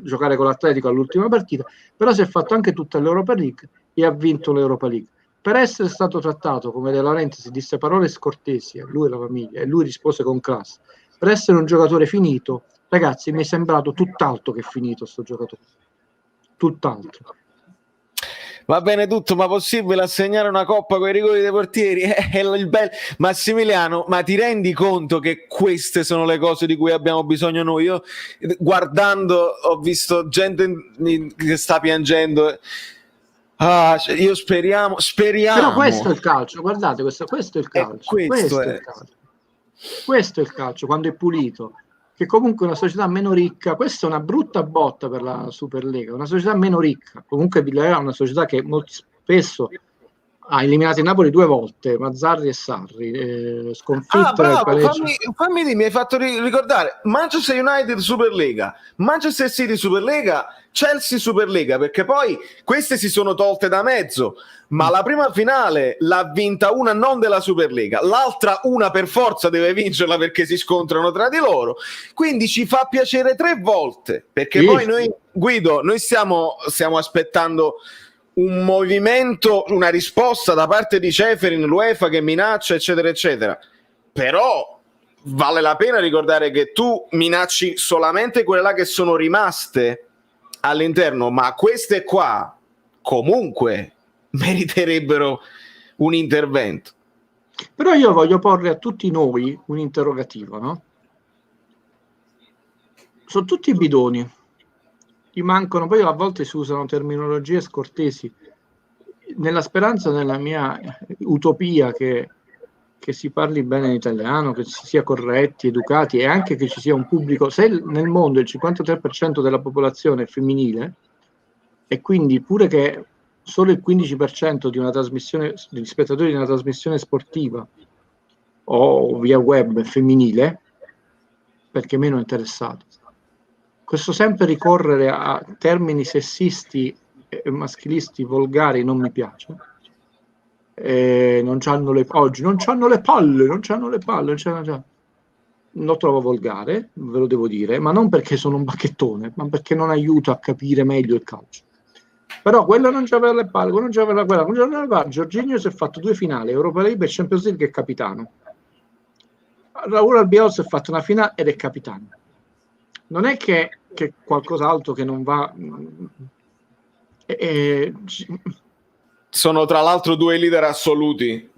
giocare con l'Atletico all'ultima partita, però si è fatto anche tutta l'Europa League e ha vinto l'Europa League. Per essere stato trattato, come De Laurentiis disse parole scortesi a lui e alla famiglia, e lui rispose con classe, per essere un giocatore finito, ragazzi, mi è sembrato tutt'altro che finito sto giocatore. Tutt'altro. Va bene tutto, ma possibile assegnare una coppa con i rigori dei portieri? Massimiliano, ma ti rendi conto che queste sono le cose di cui abbiamo bisogno noi? Io, guardando, ho visto gente che sta piangendo. Io speriamo. Però questo è il calcio, guardate, questo è il calcio. Questo è il calcio, quando è pulito. Che comunque una società meno ricca, questa è una brutta botta per la Superlega, una società meno ricca, comunque Villarreal è una società che molto spesso ha eliminato il Napoli 2 volte, Mazzarri e Sarri, sconfitta nel pareggio. Fammi dire, mi hai fatto ricordare Manchester United Superlega, Manchester City Superlega, Chelsea Superlega, perché poi queste si sono tolte da mezzo, ma la prima finale l'ha vinta una non della Superlega, l'altra una per forza deve vincerla perché si scontrano tra di loro, quindi ci fa piacere 3 volte, perché sì. Poi noi, Guido, noi stiamo aspettando un movimento, una risposta da parte di Ceferin, l'UEFA che minaccia eccetera eccetera, però vale la pena ricordare che tu minacci solamente quelle là che sono rimaste all'interno, ma queste qua comunque meriterebbero un intervento. Però io voglio porre a tutti noi un interrogativo, no? Sono tutti bidoni, gli mancano, poi a volte si usano terminologie scortesi, nella speranza, nella mia utopia che si parli bene in italiano, che si sia corretti, educati e anche che ci sia un pubblico. Se nel mondo il 53% della popolazione è femminile e quindi pure che solo il 15% di una trasmissione, degli spettatori di una trasmissione sportiva o via web è femminile, perché meno interessati. Questo sempre ricorrere a termini sessisti e maschilisti volgari non mi piace. Oggi non c'hanno le palle, lo trovo volgare, ve lo devo dire, ma non perché sono un bacchettone, ma perché non aiuto a capire meglio il calcio. Però quello non c'aveva le palle, quello non c'aveva quella, non c'aveva le palle. Jorginho si è fatto 2 finali, Europa League e Champions League, è capitano. Raul Albiol si è fatto una finale ed è capitano. Non è che qualcos'altro che non va. Sono tra l'altro 2 leader assoluti,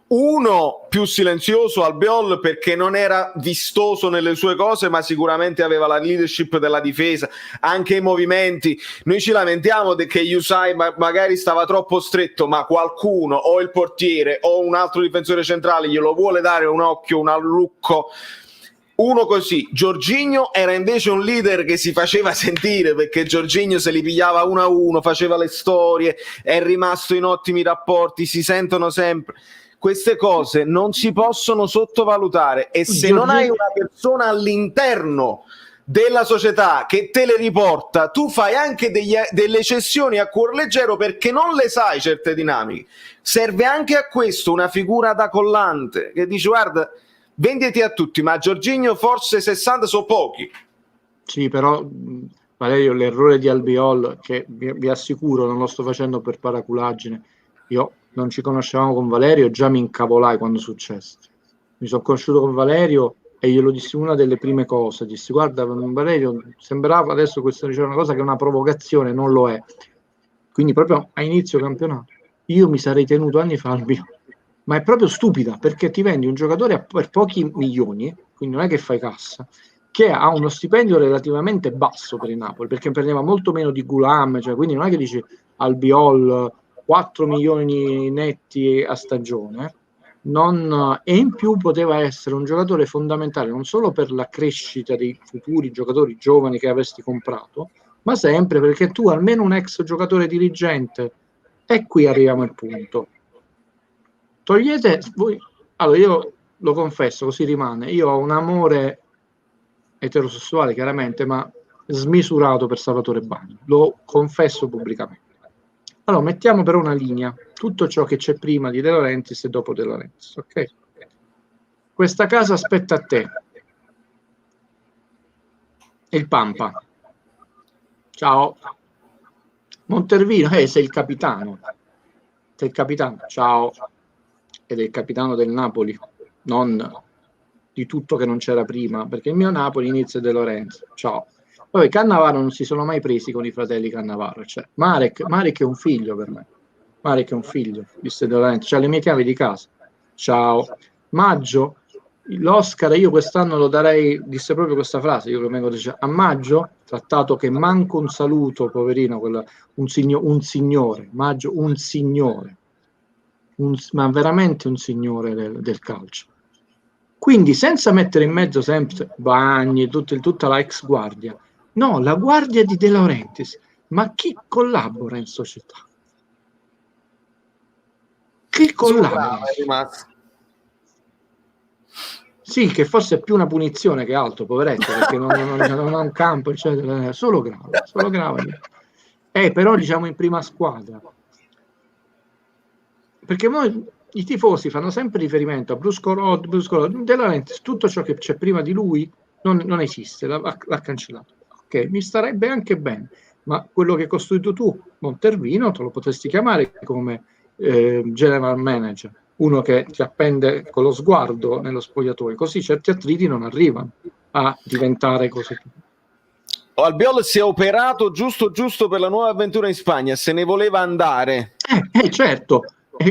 uno più silenzioso, Albiol, perché non era vistoso nelle sue cose, ma sicuramente aveva la leadership della difesa, anche i movimenti. Noi ci lamentiamo che Yusai magari stava troppo stretto, ma qualcuno, o il portiere o un altro difensore centrale, glielo vuole dare un occhio, un allucco, uno così. Jorginho era invece un leader che si faceva sentire, perché Jorginho se li pigliava 1-1, faceva le storie, è rimasto in ottimi rapporti, si sentono sempre. Queste cose non si possono sottovalutare, e se non hai una persona all'interno della società che te le riporta, tu fai anche delle cessioni a cuor leggero, perché non le sai certe dinamiche. Serve anche a questo una figura da collante che dice: guarda, venditi a tutti, ma Jorginho forse 60 sono pochi. Sì, però Valerio, l'errore di Albiol, che vi assicuro non lo sto facendo per paraculaggine, io non ci conoscevamo con Valerio, già mi incavolai quando successe. Mi sono conosciuto con Valerio e glielo dissi, una delle prime cose, dissi: guarda Valerio, sembrava adesso questo diceva una cosa che è una provocazione, non lo è. Quindi proprio a inizio campionato io mi sarei tenuto anni fa al mio, ma è proprio stupida, perché ti vendi un giocatore per pochi milioni, quindi non è che fai cassa, che ha uno stipendio relativamente basso per il Napoli, perché prendeva molto meno di Gulam, cioè, quindi non è che dici Albiol 4 milioni netti a stagione, e in più poteva essere un giocatore fondamentale non solo per la crescita dei futuri giocatori giovani che avresti comprato, ma sempre perché tu almeno un ex giocatore dirigente, e qui arriviamo al punto. Togliete voi, allora io lo confesso, così rimane, io ho un amore eterosessuale chiaramente, ma smisurato per Salvatore Bagni, lo confesso pubblicamente. Allora, mettiamo però una linea, tutto ciò che c'è prima di De Laurentiis e dopo De Laurentiis, ok? Questa casa aspetta a te. Il Pampa. Ciao. Montervino, sei il capitano. Sei il capitano, ciao. Ed è il capitano del Napoli, non di tutto che non c'era prima, perché il mio Napoli inizia De Laurentiis, ciao. Poi Cannavaro non si sono mai presi con i fratelli Cannavaro, cioè Marek è un figlio per me, Marek è un figlio, disse De Laurentiis, c'ha le mie chiavi di casa, ciao. Maggio, l'Oscar io quest'anno lo darei, disse proprio questa frase, io che vengo dice, a maggio, trattato che manco un saluto, poverino, un signore, Maggio, un signore, ma veramente un signore del calcio. Quindi senza mettere in mezzo sempre Bagni, tutta la ex guardia, no, la guardia di De Laurentiis, ma chi collabora in società? Chi collabora? Sì, che forse è più una punizione che altro, poveretto, perché non ha un campo, eccetera, solo grave. Però diciamo in prima squadra. Perché noi i tifosi fanno sempre riferimento a Brusco Rod, De Laurentiis, tutto ciò che c'è prima di lui non esiste, l'ha cancellato. Ok, mi starebbe anche bene, ma quello che hai costruito tu, Montervino, te lo potresti chiamare come general manager, uno che ti appende con lo sguardo nello spogliatoio, così certi attriti non arrivano a diventare così. Albiol si è operato giusto per la nuova avventura in Spagna, se ne voleva andare. Certo,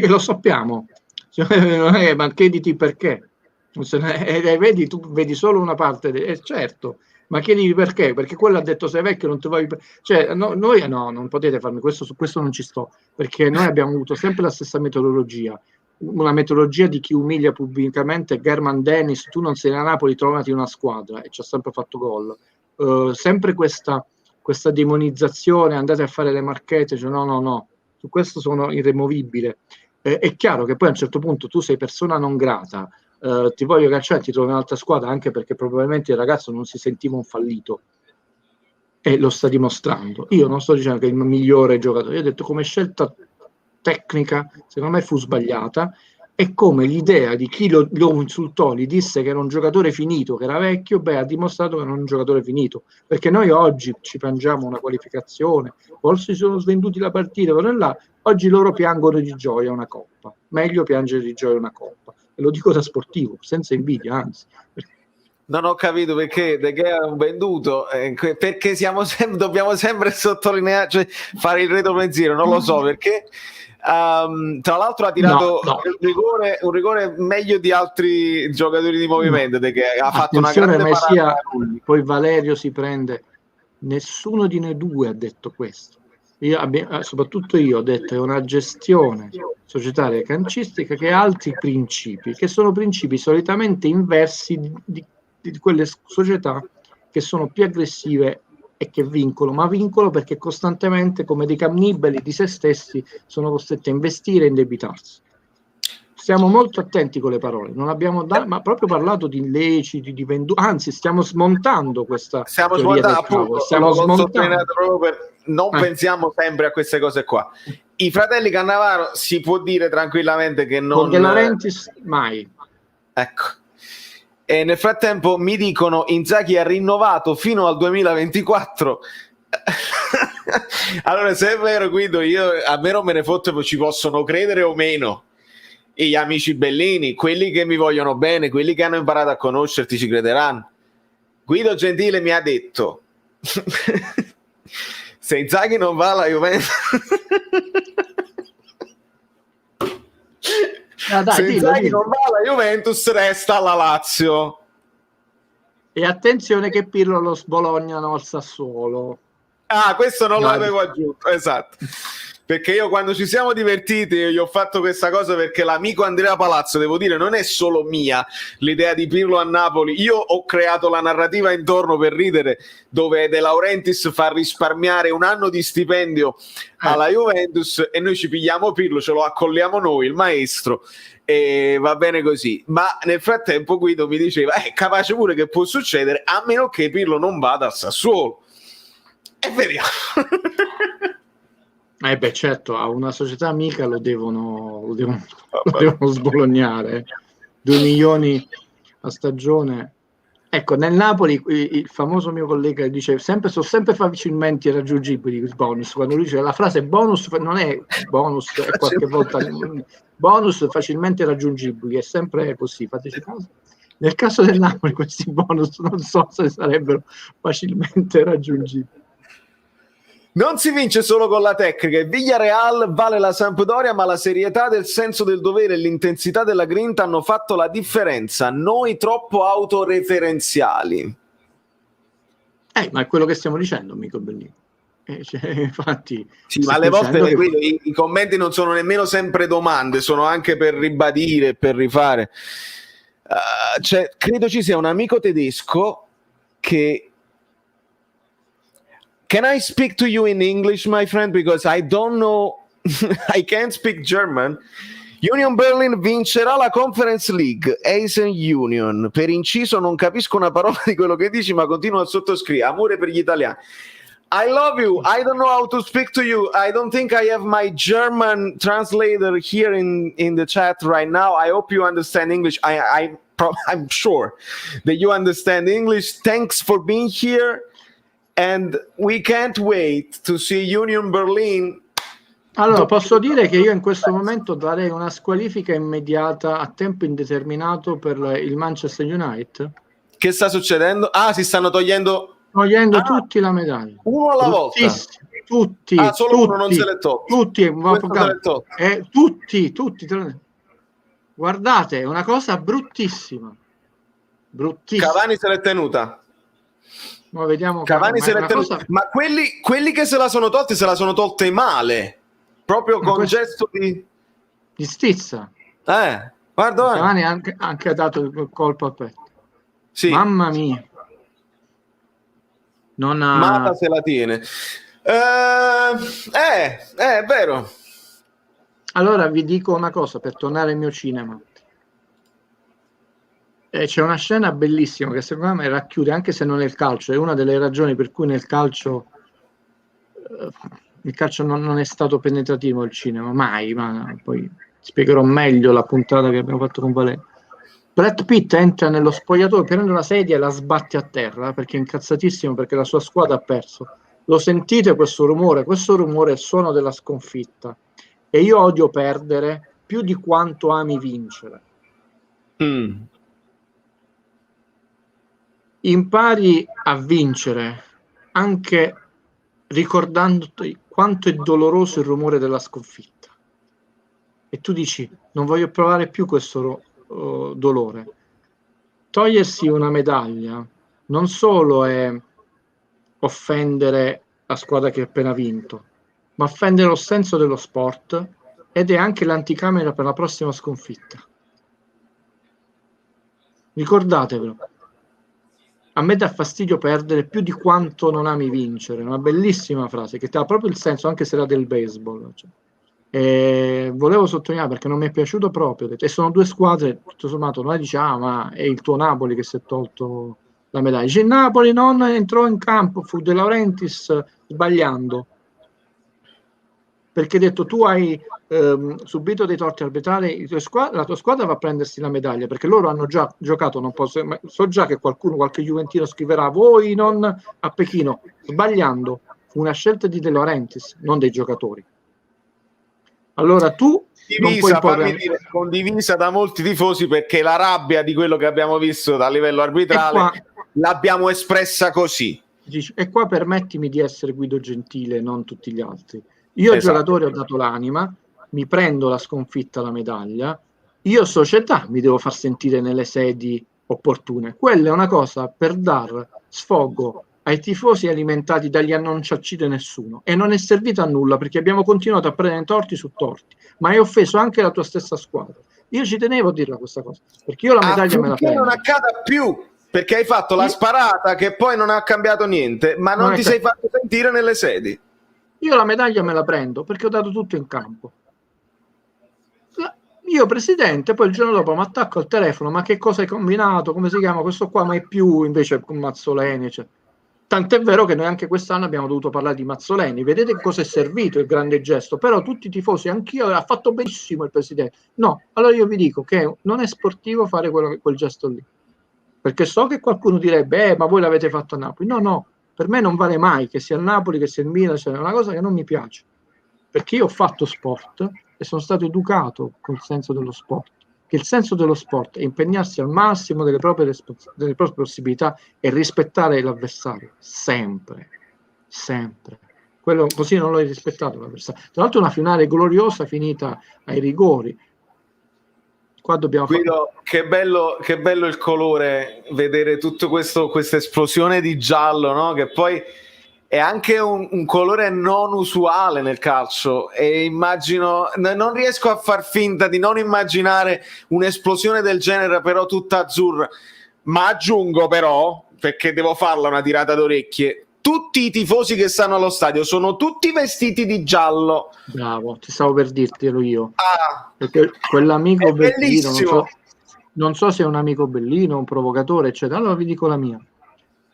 lo sappiamo, ma chiediti perché. Vedi, tu vedi solo una parte, certo, ma chiediti perché, perché quello ha detto sei vecchio non ti vuoi, cioè noi no, non potete farmi questo, su questo non ci sto, perché noi abbiamo avuto sempre la stessa metodologia, una metodologia di chi umilia pubblicamente German Dennis, tu non sei a Napoli, trovati una squadra, e ci ha sempre fatto gol, sempre questa demonizzazione, andate a fare le marchette, cioè no, su questo sono irremovibile. È chiaro che poi a un certo punto tu sei persona non grata, ti voglio cacciare, ti trovi un'altra squadra, anche perché probabilmente il ragazzo non si sentiva un fallito e lo sta dimostrando. Io non sto dicendo che è il migliore giocatore, io ho detto come scelta tecnica secondo me fu sbagliata, e come l'idea di chi lo insultò, gli disse che era un giocatore finito, che era vecchio, ha dimostrato che non è un giocatore finito, perché noi oggi ci piangiamo una qualificazione, forse si sono svenduti la partita, però là, oggi loro piangono di gioia una coppa, meglio piangere di gioia una coppa, e lo dico da sportivo, senza invidia, anzi. Non ho capito perché De Gea è un venduto, perché dobbiamo sempre sottolineare, cioè fare il retropensiero, non lo so perché. Tra l'altro ha tirato no. un rigore meglio di altri giocatori di movimento, De Gea ha fatto una grande parata. Poi Valerio si prende, nessuno di noi due ha detto questo. Soprattutto io ho detto che è una gestione societaria calcistica che ha altri principi, che sono principi solitamente inversi di quelle società che sono più aggressive e che vincono perché costantemente, come dei cannibali di se stessi, sono costretti a investire e indebitarsi. Stiamo molto attenti con le parole, non abbiamo ma proprio parlato di illeciti, di venduti, anzi stiamo smontando questa teoria del cavolo, stiamo smontando. Non pensiamo sempre a queste cose qua. I fratelli Cannavaro si può dire tranquillamente che non... Con De Laurentiis mai. Ecco. E nel frattempo mi dicono Inzaghi ha rinnovato fino al 2024. Allora, se è vero, Guido, a me non me ne fotte, ci possono credere o meno. E gli amici bellini, quelli che mi vogliono bene, quelli che hanno imparato a conoscerti ci crederanno. Guido Gentile mi ha detto se Inzaghi non va alla Juventus se Inzaghi non va alla Juventus resta alla Lazio. E attenzione che Pirlo lo sbolognano al Sassuolo. Questo non l'avevo aggiunto, esatto. Perché io quando ci siamo divertiti gli ho fatto questa cosa perché l'amico Andrea Palazzo, devo dire, non è solo mia l'idea di Pirlo a Napoli. Io ho creato la narrativa intorno per ridere, dove De Laurentiis fa risparmiare un anno di stipendio alla Juventus e noi ci pigliamo Pirlo, ce lo accolliamo noi, il maestro, e va bene così. Ma nel frattempo Guido mi diceva è capace pure che può succedere a meno che Pirlo non vada al Sassuolo. E vediamo. Certo, a una società amica lo devono sbolognare. 2 milioni a stagione. Ecco, nel Napoli il famoso mio collega dice sono sempre facilmente raggiungibili i bonus. Quando lui dice la frase bonus non è bonus, è qualche volta bonus facilmente raggiungibili, è sempre così, fateci caso. Nel caso del Napoli questi bonus non so se sarebbero facilmente raggiungibili. Non si vince solo con la tecnica. Il Villarreal vale la Sampdoria, ma la serietà del senso del dovere e l'intensità della grinta hanno fatto la differenza. Noi troppo autoreferenziali. Ma è quello che stiamo dicendo, amico Bellino. Infatti, sì, ma alle volte i commenti non sono nemmeno sempre domande, sono anche per ribadire, per rifare. Credo ci sia un amico tedesco che... Can I speak to you in English, my friend? Because I don't know, I can't speak German. Union Berlin vincerà la Conference League, Eisen Union. Per inciso non capisco una parola di quello che dici, ma continuo a sottoscrivere. Amore per gli italiani. I love you. I don't know how to speak to you. I don't think I have my German translator here in the chat right now. I hope you understand English. I'm sure that you understand English. Thanks for being here. And we can't wait to see Union Berlin. Allora, posso dire che io in questo momento darei una squalifica immediata a tempo indeterminato per il Manchester United. Che sta succedendo? Si stanno togliendo tutti la medaglia. Uno alla volta. Tutti. Solo tutti, uno non se l'è tolto. Tutti. Guardate, è una cosa bruttissima. Cavani se l'è tenuta. Ma vediamo Cavani se l'è tenuta. Cosa... Ma quelli che se la sono tolte male, proprio con gesto di stizza. Guarda. Cavani anche ha dato il colpo al petto. Sì. Mamma mia. Mata se la tiene. È vero. Allora vi dico una cosa per tornare al mio cinema. C'è una scena bellissima che secondo me racchiude, anche se non è il calcio, è una delle ragioni per cui nel calcio il calcio non è stato penetrativo al cinema, mai, ma poi spiegherò meglio la puntata che abbiamo fatto con Valerio. Brad Pitt entra nello spogliatoio, prende una sedia e la sbatte a terra perché è incazzatissimo perché la sua squadra ha perso. Lo sentite questo rumore? Questo rumore è il suono della sconfitta e io odio perdere più di quanto ami vincere. Impari a vincere anche ricordandoti quanto è doloroso il rumore della sconfitta e tu dici non voglio provare più questo dolore. Togliersi una medaglia non solo è offendere la squadra che ha appena vinto, ma offendere lo senso dello sport ed è anche l'anticamera per la prossima sconfitta. Ricordatevelo. a me dà fastidio perdere più di quanto non ami vincere. Una bellissima frase che dà proprio il senso, anche se era del baseball. Cioè. E volevo sottolineare perché non mi è piaciuto proprio. E sono due squadre, tutto sommato, noi diciamo, ma è il tuo Napoli che si è tolto la medaglia. Dice, il Napoli non entrò in campo, fu De Laurentiis sbagliando. Perché detto tu hai subito dei torti arbitrali, la tua squadra va a prendersi la medaglia, perché loro hanno già giocato, non posso, so già che qualche juventino scriverà voi non a Pechino, sbagliando, fu una scelta di De Laurentiis, non dei giocatori. Allora tu non puoi imporre... condivisa da molti tifosi, perché la rabbia di quello che abbiamo visto dal livello arbitrale l'abbiamo espressa così. E qua permettimi di essere Guido Gentile, non tutti gli altri. Io giocatore ho dato l'anima, mi prendo la sconfitta, la medaglia, io società mi devo far sentire nelle sedi opportune. Quella è una cosa per dar sfogo ai tifosi alimentati dagli non ci accide nessuno, e non è servito a nulla, perché abbiamo continuato a prendere torti su torti, ma hai offeso anche la tua stessa squadra. Io ci tenevo a dirla questa cosa, perché io la medaglia me la prendo. Non accada più, perché hai fatto la sparata che poi non ha cambiato niente, ma non ti sei fatto sentire nelle sedi. Io la medaglia me la prendo perché ho dato tutto in campo. Io presidente, poi il giorno dopo mi attacco al telefono, ma che cosa hai combinato, come si chiama questo qua, mai più, invece con Mazzoleni, cioè. Tant'è vero che noi anche quest'anno abbiamo dovuto parlare di Mazzoleni, vedete cosa è servito il grande gesto, però tutti i tifosi, anch'io, ha fatto benissimo il presidente. No, allora io vi dico che non è sportivo fare quel gesto lì, perché so che qualcuno direbbe ma voi l'avete fatto a Napoli. No, per me non vale mai, che sia il Napoli, che sia il Milan, cioè è una cosa che non mi piace, perché io ho fatto sport e sono stato educato col senso dello sport, che il senso dello sport è impegnarsi al massimo delle proprie possibilità e rispettare l'avversario, sempre. Quello, così non l'ho rispettato l'avversario. Tra l'altro una finale gloriosa finita ai rigori. Qua dobbiamo Guido, che bello il colore, vedere tutto questa esplosione di giallo, no? Che poi è anche un colore non usuale nel calcio, e immagino, non riesco a far finta di non immaginare un'esplosione del genere però tutta azzurra, ma aggiungo però, perché devo farla una tirata d'orecchie, tutti i tifosi che stanno allo stadio sono tutti vestiti di giallo. Bravo, ti stavo per dirtelo io. Perché quell'amico bellino, non so se è un amico bellino, un provocatore, eccetera. Allora vi dico la mia.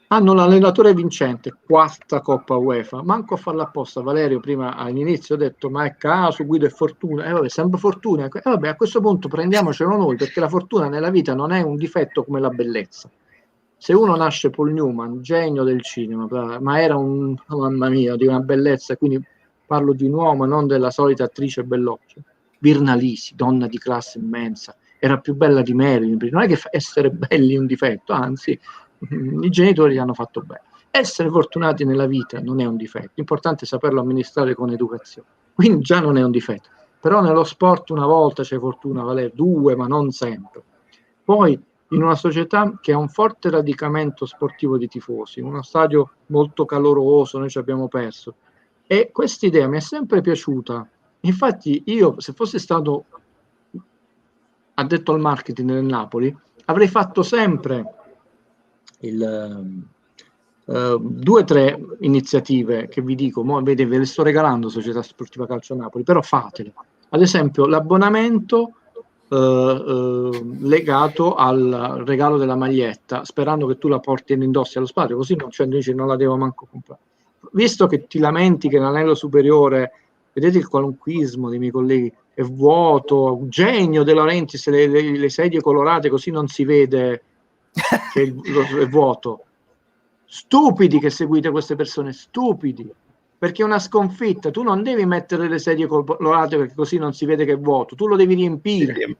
Hanno l'allenatore vincente, quarta Coppa UEFA, manco a farla apposta. Valerio prima all'inizio ha detto ma è caso, Guido è fortuna, vabbè, sempre fortuna. Vabbè, a questo punto prendiamocelo noi, perché la fortuna nella vita non è un difetto come la bellezza. Se uno nasce Paul Newman, genio del cinema, ma era mamma mia, di una bellezza, quindi parlo di un uomo, non della solita attrice bellocchia. Virna Lisi, donna di classe immensa, era più bella di Marilyn. Non è che essere belli è un difetto, anzi i genitori li hanno fatto bene. Essere fortunati nella vita non è un difetto, l'importante è saperlo amministrare con educazione, quindi già non è un difetto. Però nello sport una volta c'è fortuna, Valerio, due, ma non sempre. Poi in una società che ha un forte radicamento sportivo di tifosi, in uno stadio molto caloroso, noi ci abbiamo perso, e questa idea mi è sempre piaciuta. Infatti io, se fossi stato addetto al marketing del Napoli, avrei fatto sempre 2 o 3 iniziative che vi dico, ve le sto regalando, Società Sportiva Calcio Napoli, però fatele. Ad esempio l'abbonamento legato al regalo della maglietta, sperando che tu la porti e indossi allo stadio, così non la devo manco comprare. Visto che ti lamenti che l'anello superiore, vedete il qualunquismo dei miei colleghi, è vuoto, genio De Laurentiis, le sedie colorate così non si vede che è vuoto. Stupidi che seguite queste persone, stupidi, perché è una sconfitta. Tu non devi mettere le sedie colorate perché così non si vede che è vuoto, tu lo devi riempire.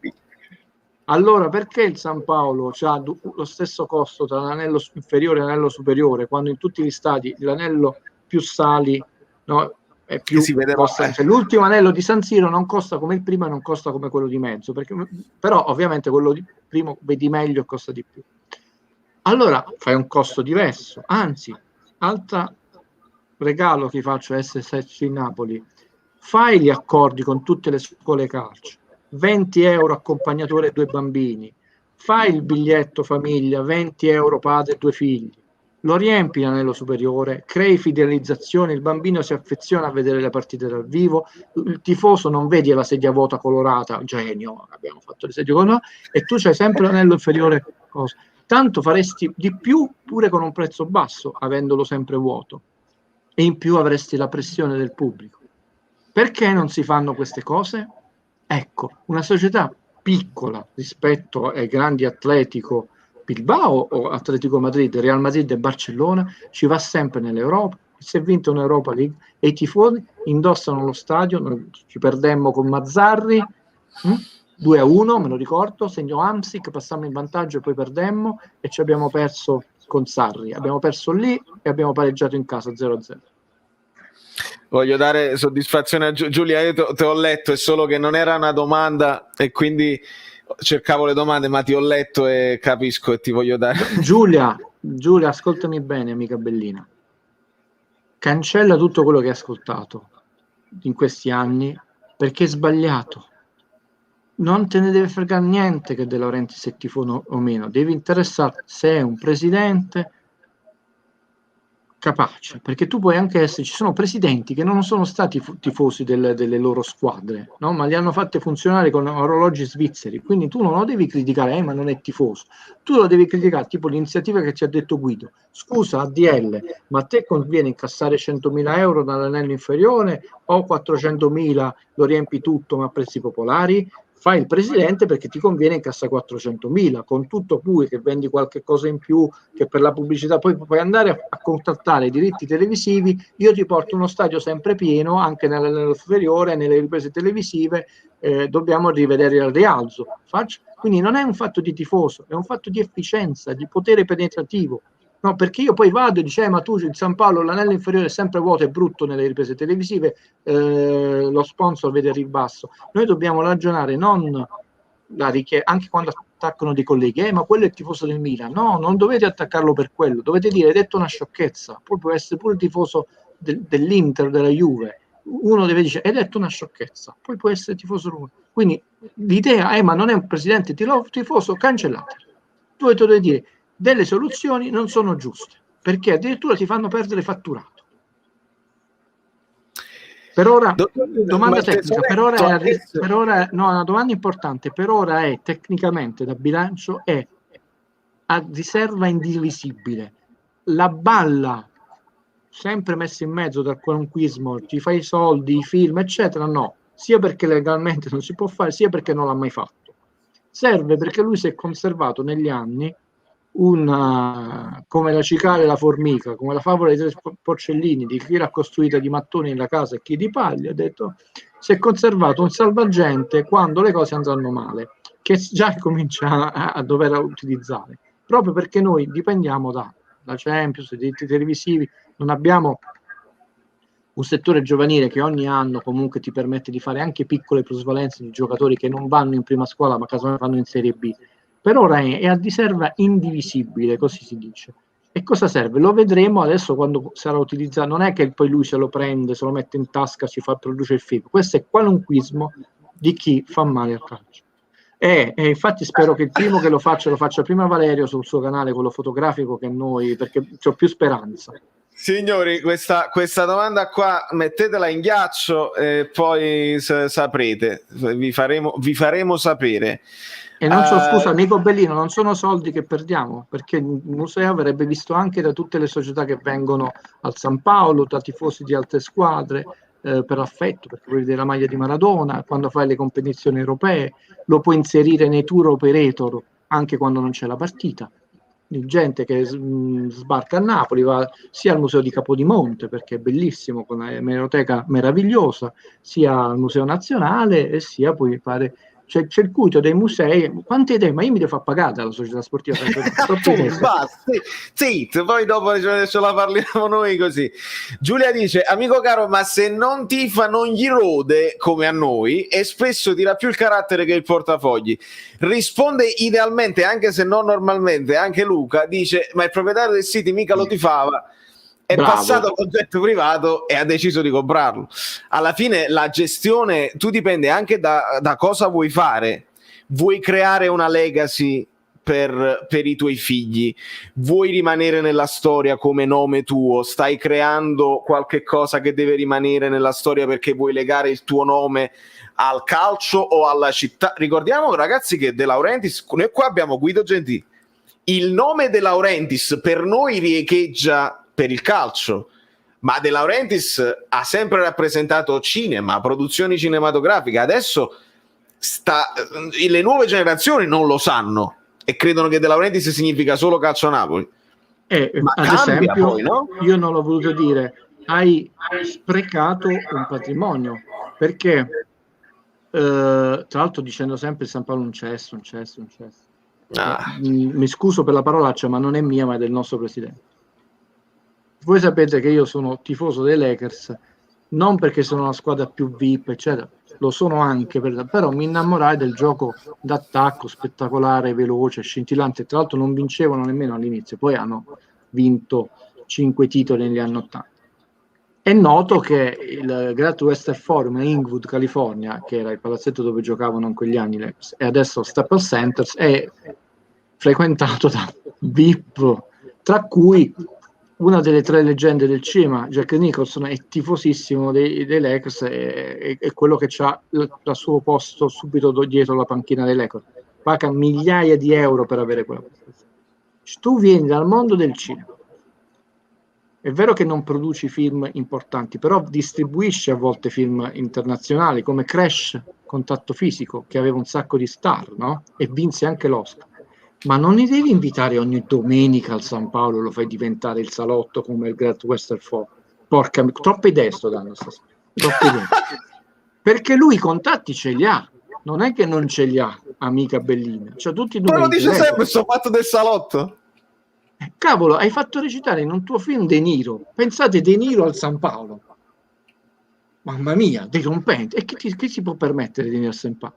Allora perché il San Paolo ha lo stesso costo tra l'anello inferiore e l'anello superiore, quando in tutti gli stadi l'anello più sali, no, è più costa, cioè, l'ultimo anello di San Siro non costa come il primo e non costa come quello di mezzo, però ovviamente quello di primo vedi meglio e costa di più. Allora fai un costo diverso, anzi, altro regalo che faccio a SSC in Napoli, fai gli accordi con tutte le scuole calcio, 20 euro accompagnatore 2 bambini, fai il biglietto famiglia, 20 euro padre, 2 figli, lo riempi l'anello superiore, crei fidelizzazione, il bambino si affeziona a vedere le partite dal vivo, il tifoso non vedi la sedia vuota colorata, genio, abbiamo fatto le sedie colorate, e tu c'hai sempre l'anello inferiore, cosa. Tanto faresti di più pure con un prezzo basso, avendolo sempre vuoto, e in più avresti la pressione del pubblico. Perché non si fanno queste cose? Ecco, una società piccola rispetto ai grandi Atletico Bilbao o Atletico Madrid, Real Madrid e Barcellona ci va sempre nell'Europa. Si è vinto un'Europa League e i tifosi indossano lo stadio. Noi ci perdemmo con Mazzarri 2-1, me lo ricordo, segno Hamsik, passammo in vantaggio e poi perdemmo, e ci abbiamo perso con Sarri, abbiamo perso lì e abbiamo pareggiato in casa 0-0. Voglio dare soddisfazione a Giulia, io te ho letto, è solo che non era una domanda e quindi cercavo le domande, ma ti ho letto e capisco e ti voglio dare. Giulia, ascoltami bene, amica bellina. Cancella tutto quello che hai ascoltato in questi anni, perché è sbagliato. Non te ne deve fregare niente che De Laurentiis sia tifo o meno, devi interessare se è un presidente capace, perché tu puoi anche essere, ci sono presidenti che non sono stati tifosi delle loro squadre, no? Ma li hanno fatte funzionare con orologi svizzeri, quindi tu non lo devi criticare, ma non è tifoso, tu lo devi criticare, tipo l'iniziativa che ci ha detto Guido, scusa ADL, ma a te conviene incassare 100.000 euro dall'anello inferiore o 400.000 lo riempi tutto ma a prezzi popolari? Fai il presidente perché ti conviene incassare 400.000, con tutto pure che vendi qualche cosa in più, che per la pubblicità poi puoi andare a contattare i diritti televisivi, io ti porto uno stadio sempre pieno, anche nell'anello superiore, nelle riprese televisive, dobbiamo rivedere il rialzo. Quindi non è un fatto di tifoso, è un fatto di efficienza, di potere penetrativo. No, perché io poi vado e dice, ma tu in San Paolo l'anello inferiore è sempre vuoto e brutto nelle riprese televisive, lo sponsor vede il ribasso. Noi dobbiamo ragionare non anche quando attaccano dei colleghi, ma quello è il tifoso del Milan. No, non dovete attaccarlo per quello, dovete dire, hai detto una sciocchezza, poi può essere pure il tifoso dell'Inter, della Juve. Uno deve dire, hai detto una sciocchezza, poi può essere tifoso Roma. Quindi l'idea è, ma non è un presidente tifoso, cancellatelo. Tu dovete dire, delle soluzioni non sono giuste, perché addirittura ti fanno perdere fatturato. Per ora, domanda tecnica, per ora no, una domanda importante, per ora è tecnicamente da bilancio è a riserva indivisibile. La balla sempre messa in mezzo dal qualunquismo, ti fai i soldi, i film, eccetera, no, sia perché legalmente non si può fare, sia perché non l'ha mai fatto. Serve perché lui si è conservato negli anni come la cicala e la formica, come la favola dei tre porcellini, di chi l'ha costruita di mattoni nella casa e chi di paglia, ha detto, si è conservato un salvagente quando le cose andranno male, che già comincia a dover utilizzare, proprio perché noi dipendiamo da Champions, dai diritti televisivi, non abbiamo un settore giovanile che ogni anno comunque ti permette di fare anche piccole plusvalenze di giocatori che non vanno in prima scuola ma casomai vanno in Serie B. Per ora è a riserva indivisibile, così si dice. E cosa serve? Lo vedremo adesso quando sarà utilizzato. Non è che poi lui se lo prende, se lo mette in tasca, ci fa produce il film. Questo è qualunquismo di chi fa male al calcio. E infatti spero che il primo che lo faccia prima Valerio sul suo canale, quello fotografico, che noi, perché ho più speranza. Signori, questa domanda qua mettetela in ghiaccio e poi saprete, vi faremo sapere. E non so, scusa, amico Bellino, non sono soldi che perdiamo, perché il museo verrebbe visto anche da tutte le società che vengono al San Paolo, da tifosi di altre squadre, per affetto, perché vuoi vedere la maglia di Maradona, quando fai le competizioni europee, lo puoi inserire nei tour operator anche quando non c'è la partita. Gente che sbarca a Napoli va sia al museo di Capodimonte, perché è bellissimo, con una emeroteca meravigliosa, sia al Museo Nazionale e sia poi fare c'è il circuito dei musei. Quante idee? Ma io mi devo far pagare dalla società sportiva. Sì, poi dopo ce la parliamo noi così. Giulia dice, amico caro, ma se non tifa non gli rode come a noi e spesso tira più il carattere che il portafogli. Risponde idealmente, anche se non normalmente, anche Luca dice, ma il proprietario del City mica lo tifava. È passato al progetto privato e ha deciso di comprarlo. Alla fine la gestione, tu dipende anche da cosa vuoi fare. Vuoi creare una legacy per i tuoi figli? Vuoi rimanere nella storia come nome tuo? Stai creando qualche cosa che deve rimanere nella storia perché vuoi legare il tuo nome al calcio o alla città? Ricordiamo, ragazzi, che De Laurentiis, noi qua abbiamo Guido Gentili, il nome De Laurentiis per noi riecheggia per il calcio, ma De Laurentiis ha sempre rappresentato cinema, produzioni cinematografiche. Adesso le nuove generazioni non lo sanno e credono che De Laurentiis significa solo calcio Napoli. Ma ad esempio, poi, no? Io non l'ho voluto dire, hai sprecato un patrimonio, perché tra l'altro dicendo sempre San Paolo un cesso. Mi scuso per la parolaccia, ma non è mia, ma è del nostro presidente. Voi sapete che io sono tifoso dei Lakers non perché sono la squadra più VIP, eccetera, lo sono anche, però mi innamorai del gioco d'attacco spettacolare, veloce, scintillante. Tra l'altro non vincevano nemmeno all'inizio, poi hanno vinto 5 titoli negli anni 80. È noto che il Great Western Forum a Inglewood, California, che era il palazzetto dove giocavano in quegli anni Lakers, e adesso Staples Center, è frequentato da VIP, tra cui una delle 3 leggende del cinema, Jack Nicholson, è tifosissimo dei Lakers, è quello che ha il suo posto subito dietro la panchina dei Lakers. Paga migliaia di euro per avere quella posizione. Tu vieni dal mondo del cinema, è vero che non produci film importanti, però distribuisci a volte film internazionali come Crash, Contatto Fisico, che aveva un sacco di star, no? E vinse anche l'Oscar. Ma non li devi invitare ogni domenica al San Paolo, lo fai diventare il salotto come il Great Western Forum. Porca, troppe idee sto dando stasera. Troppe idee. Perché lui i contatti ce li ha, non è che non ce li ha, amica Bellina. Cioè, tutti i però lo dice sempre, sto fatto del salotto. Cavolo, hai fatto recitare in un tuo film De Niro. Pensate De Niro al San Paolo. Mamma mia, dirompente. E chi si può permettere di venire al San Paolo?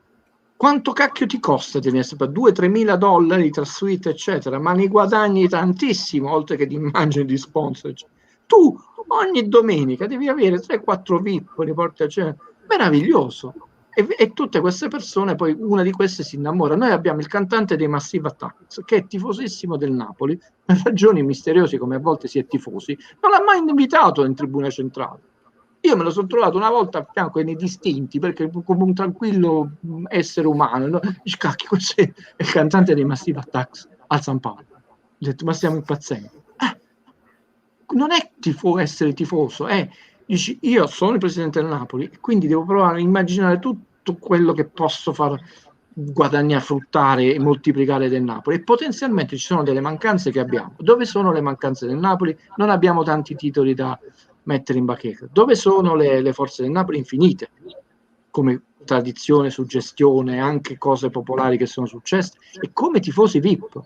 Quanto cacchio ti costa tenere sempre $2.000-3.000 tra suite, eccetera, ma ne guadagni tantissimo, oltre che di immagini di sponsor. Tu ogni domenica devi avere 3-4 VIP, li porti a cena. Meraviglioso. E tutte queste persone, poi una di queste si innamora. Noi abbiamo il cantante dei Massive Attack, che è tifosissimo del Napoli, per ragioni misteriose come a volte si è tifosi, non l'ha mai invitato in tribuna centrale. Io me lo sono trovato una volta a fianco nei distinti, perché come un tranquillo essere umano, no? Cacchio, questo è il cantante dei Massive Attacks al San Paolo. Ho detto, ma stiamo impazzendo. Non è essere tifoso, dici, io sono il presidente del Napoli, quindi devo provare a immaginare tutto quello che posso far guadagnare, fruttare e moltiplicare del Napoli, e potenzialmente ci sono delle mancanze che abbiamo. Dove sono le mancanze del Napoli? Non abbiamo tanti titoli da mettere in bacheca. Dove sono le forze del Napoli? Infinite, come tradizione, suggestione, anche cose popolari che sono successe, e come tifosi VIP.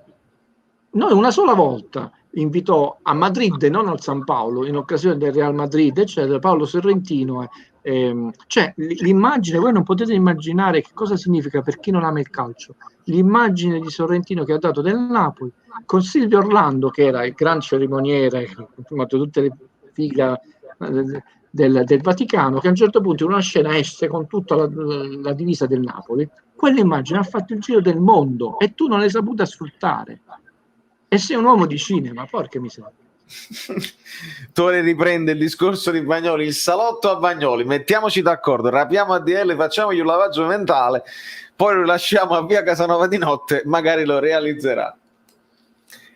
Noi una sola volta invitò a Madrid, non al San Paolo, in occasione del Real Madrid, eccetera, Paolo Sorrentino. Cioè, l'immagine, voi non potete immaginare che cosa significa per chi non ama il calcio, l'immagine di Sorrentino che ha dato del Napoli, con Silvio Orlando, che era il gran cerimoniere, tutte le figlie del Vaticano, che a un certo punto in una scena esce con tutta la divisa del Napoli. Quell'immagine ha fatto il giro del mondo e tu non l'hai saputa sfruttare. E sei un uomo di cinema, porca miseria. Tore riprende il discorso di Bagnoli, il salotto a Bagnoli, mettiamoci d'accordo, rapiamo ADL, facciamogli un lavaggio mentale, poi lo lasciamo a via Casanova di notte, magari lo realizzerà.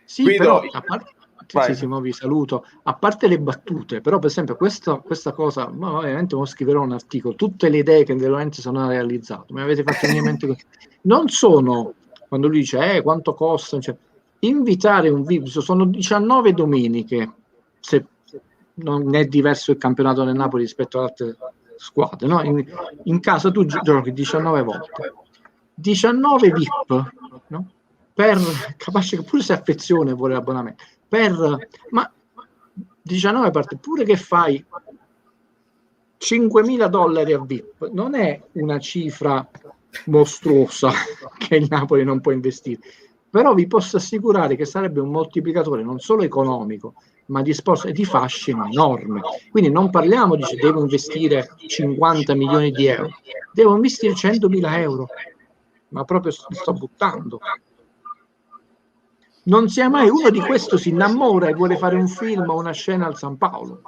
Sì, Guido, però a parte, sì, vi saluto, a parte le battute, però per esempio questa cosa, ma ovviamente non scriverò un articolo, tutte le idee che De Laurentiis sono realizzate, mi avete fatto venire in mente così. Non sono, quando lui dice quanto costa, cioè, invitare un VIP, sono 19 domeniche, se non è diverso il campionato del Napoli rispetto ad altre squadre, no? In casa tu giochi 19 volte, 19 VIP, no? Per capace che pure se affezione vuole l'abbonamento, ma 19 parte, pure che fai $5.000 a VIP, non è una cifra mostruosa che il Napoli non può investire. Però vi posso assicurare che sarebbe un moltiplicatore non solo economico, ma di sponsor e di fascino enorme. Quindi non parliamo di devo investire 50 milioni di euro, devo investire 100.000 euro, ma proprio sto buttando. Non sia mai uno di questo si innamora e vuole fare un film o una scena al San Paolo.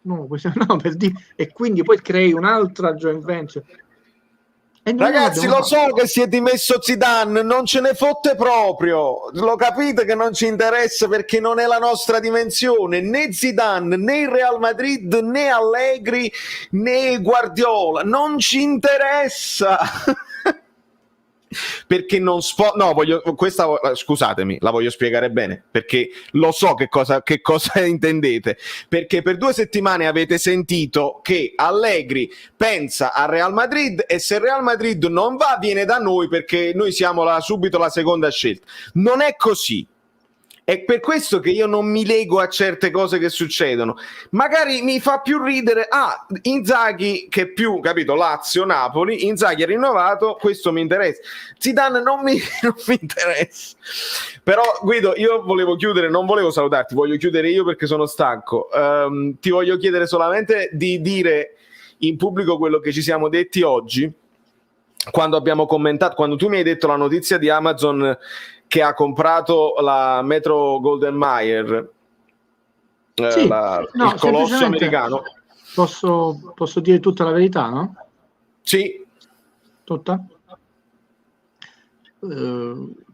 No, per dire, e quindi poi crei un'altra joint venture. Ragazzi, lo so che si è dimesso Zidane, non ce ne fotte proprio, lo capite che non ci interessa perché non è la nostra dimensione, né Zidane, né il Real Madrid, né Allegri, né Guardiola, non ci interessa. Perché non scusatemi, la voglio spiegare bene, perché lo so che cosa intendete, perché per 2 settimane avete sentito che Allegri pensa al Real Madrid e se il Real Madrid non va viene da noi perché noi siamo subito la seconda scelta. Non è così. È per questo che io non mi lego a certe cose che succedono. Magari mi fa più ridere Inzaghi che più, capito, Lazio-Napoli, Inzaghi è rinnovato, questo mi interessa. Zidane non mi interessa. Però Guido, io volevo chiudere, non volevo salutarti, voglio chiudere io perché sono stanco. Ti voglio chiedere solamente di dire in pubblico quello che ci siamo detti oggi, quando abbiamo commentato, quando tu mi hai detto la notizia di Amazon che ha comprato la Metro Golden Mayer, sì, il colosso americano. Posso dire tutta la verità, no? Sì. Tutta?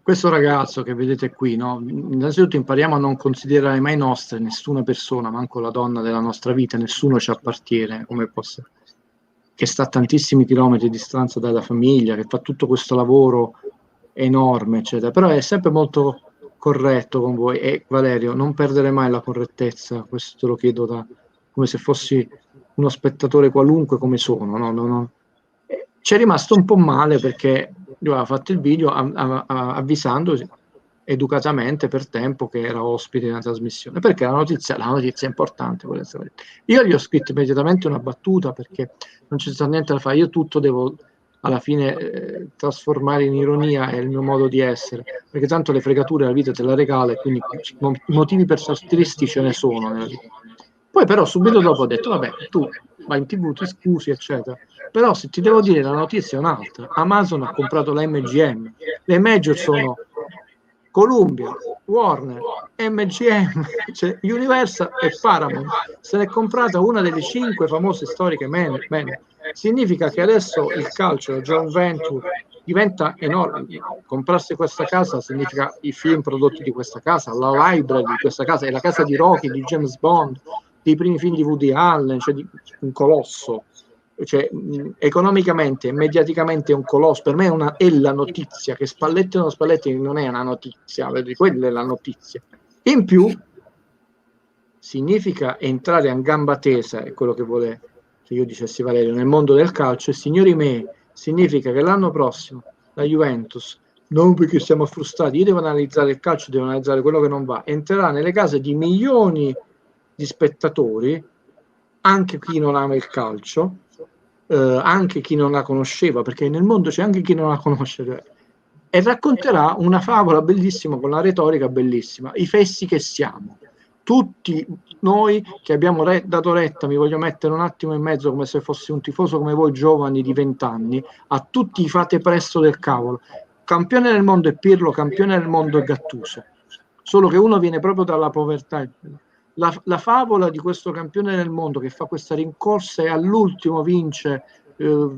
Questo ragazzo che vedete qui, no? Innanzitutto impariamo a non considerare mai nostre nessuna persona, manco la donna della nostra vita, nessuno ci appartiene, che sta a tantissimi chilometri di distanza dalla famiglia, che fa tutto questo lavoro enorme, eccetera, però è sempre molto corretto con voi. E Valerio, non perdere mai la correttezza, questo te lo chiedo come se fossi uno spettatore qualunque come sono, no. C'è rimasto un po' male perché lui aveva fatto il video avvisandosi educatamente per tempo che era ospite nella trasmissione, perché la notizia è importante. Io gli ho scritto immediatamente una battuta perché non c'è stato niente da fare, io tutto devo alla fine trasformare in ironia, è il mio modo di essere, perché tanto le fregature la vita te la regala e quindi motivi per essere tristi ce ne sono nella vita. Poi però subito dopo ho detto vabbè, tu vai in TV, ti scusi eccetera, però se ti devo dire la notizia è un'altra. Amazon ha comprato la MGM, le major sono Columbia, Warner, MGM, cioè Universal e Paramount. Se n'è comprata una delle 5 famose storiche major. Significa che adesso il calcio, la joint venture diventa enorme. Comprarsi questa casa significa i film prodotti di questa casa, la library di questa casa, è la casa di Rocky, di James Bond, dei primi film di Woody Allen, cioè un colosso. Cioè, economicamente e mediaticamente è un colosso. Per me è la notizia, che Spalletti o non Spalletti non è una notizia, quella è la notizia. In più significa entrare a gamba tesa, è quello che vuole che io dicessi Valerio, nel mondo del calcio, e signori miei, significa che l'anno prossimo la Juventus, non perché siamo frustrati, io devo analizzare il calcio, devo analizzare quello che non va, entrerà nelle case di milioni di spettatori, anche chi non ama il calcio, anche chi non la conosceva, perché nel mondo c'è anche chi non la conosce, e racconterà una favola bellissima con la retorica bellissima, i fessi che siamo. Tutti noi che abbiamo dato retta, mi voglio mettere un attimo in mezzo come se fossi un tifoso come voi giovani di 20 anni, a tutti i fate presto del cavolo. Campione del mondo è Pirlo, campione del mondo è Gattuso, solo che uno viene proprio dalla povertà. La favola di questo campione del mondo che fa questa rincorsa e all'ultimo vince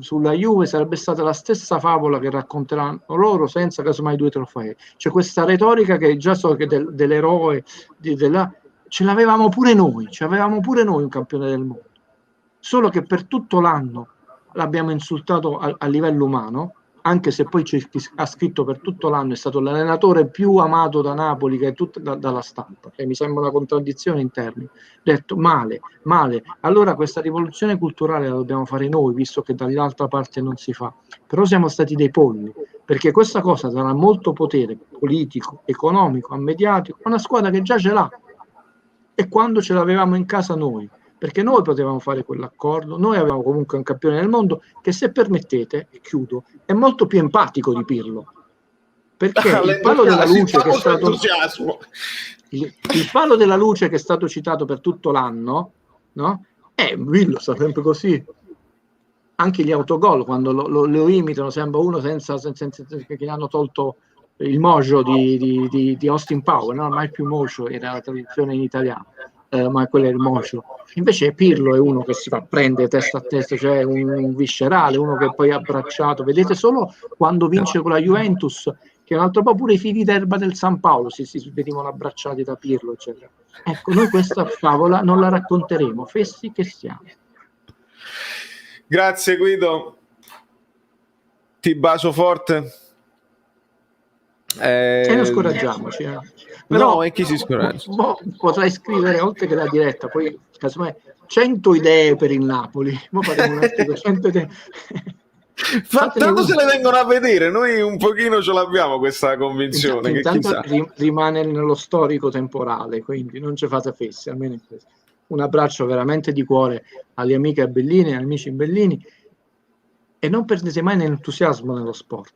sulla Juve sarebbe stata la stessa favola che racconteranno loro senza casomai 2 trofei. C'è questa retorica che già so che dell'eroe ce l'avevamo pure noi, un campione del mondo, solo che per tutto l'anno l'abbiamo insultato a livello umano, anche se poi chi ha scritto per tutto l'anno è stato l'allenatore più amato da Napoli che dalla stampa, che mi sembra una contraddizione in termini. Ho detto male, allora questa rivoluzione culturale la dobbiamo fare noi, visto che dall'altra parte non si fa. Però siamo stati dei polli, perché questa cosa darà molto potere politico, economico, mediatico a una squadra che già ce l'ha, e quando ce l'avevamo in casa noi, perché noi potevamo fare quell'accordo, noi avevamo comunque un campione del mondo che, se permettete, e chiudo, è molto più empatico di Pirlo, perché il palo della luce che è stato il palo della luce che è stato citato per tutto l'anno, no? Pirlo sta sempre così. Anche gli autogol, quando lo imitano, sembra uno senza che gli hanno tolto il Mojo di Austin Power, no? Mai più Mojo era la traduzione in italiano, ma quello è il Mojo. Invece Pirlo è uno che si fa prendere testa a testa, cioè un viscerale, uno che poi ha abbracciato. Vedete solo quando vince con la Juventus, che è un altro po' pure i fili d'erba del San Paolo si vedevano abbracciati da Pirlo, eccetera. Ecco, noi questa favola non la racconteremo, fessi che siamo. Grazie Guido, ti bacio forte. E non scoraggiamoci. Però, no, e chi si scoraggia? Potrai scrivere, oltre che la diretta, poi casomai 100 idee per il Napoli. Mo faremo un articolo, 100 idee. Tanto se le vengono a vedere, noi un pochino ce l'abbiamo questa convinzione. Intanto rimane nello storico temporale, quindi non ci fate fessi, almeno in questo. Un abbraccio veramente di cuore alle amiche bellini, agli amici bellini, e non perdete mai l'entusiasmo nello sport.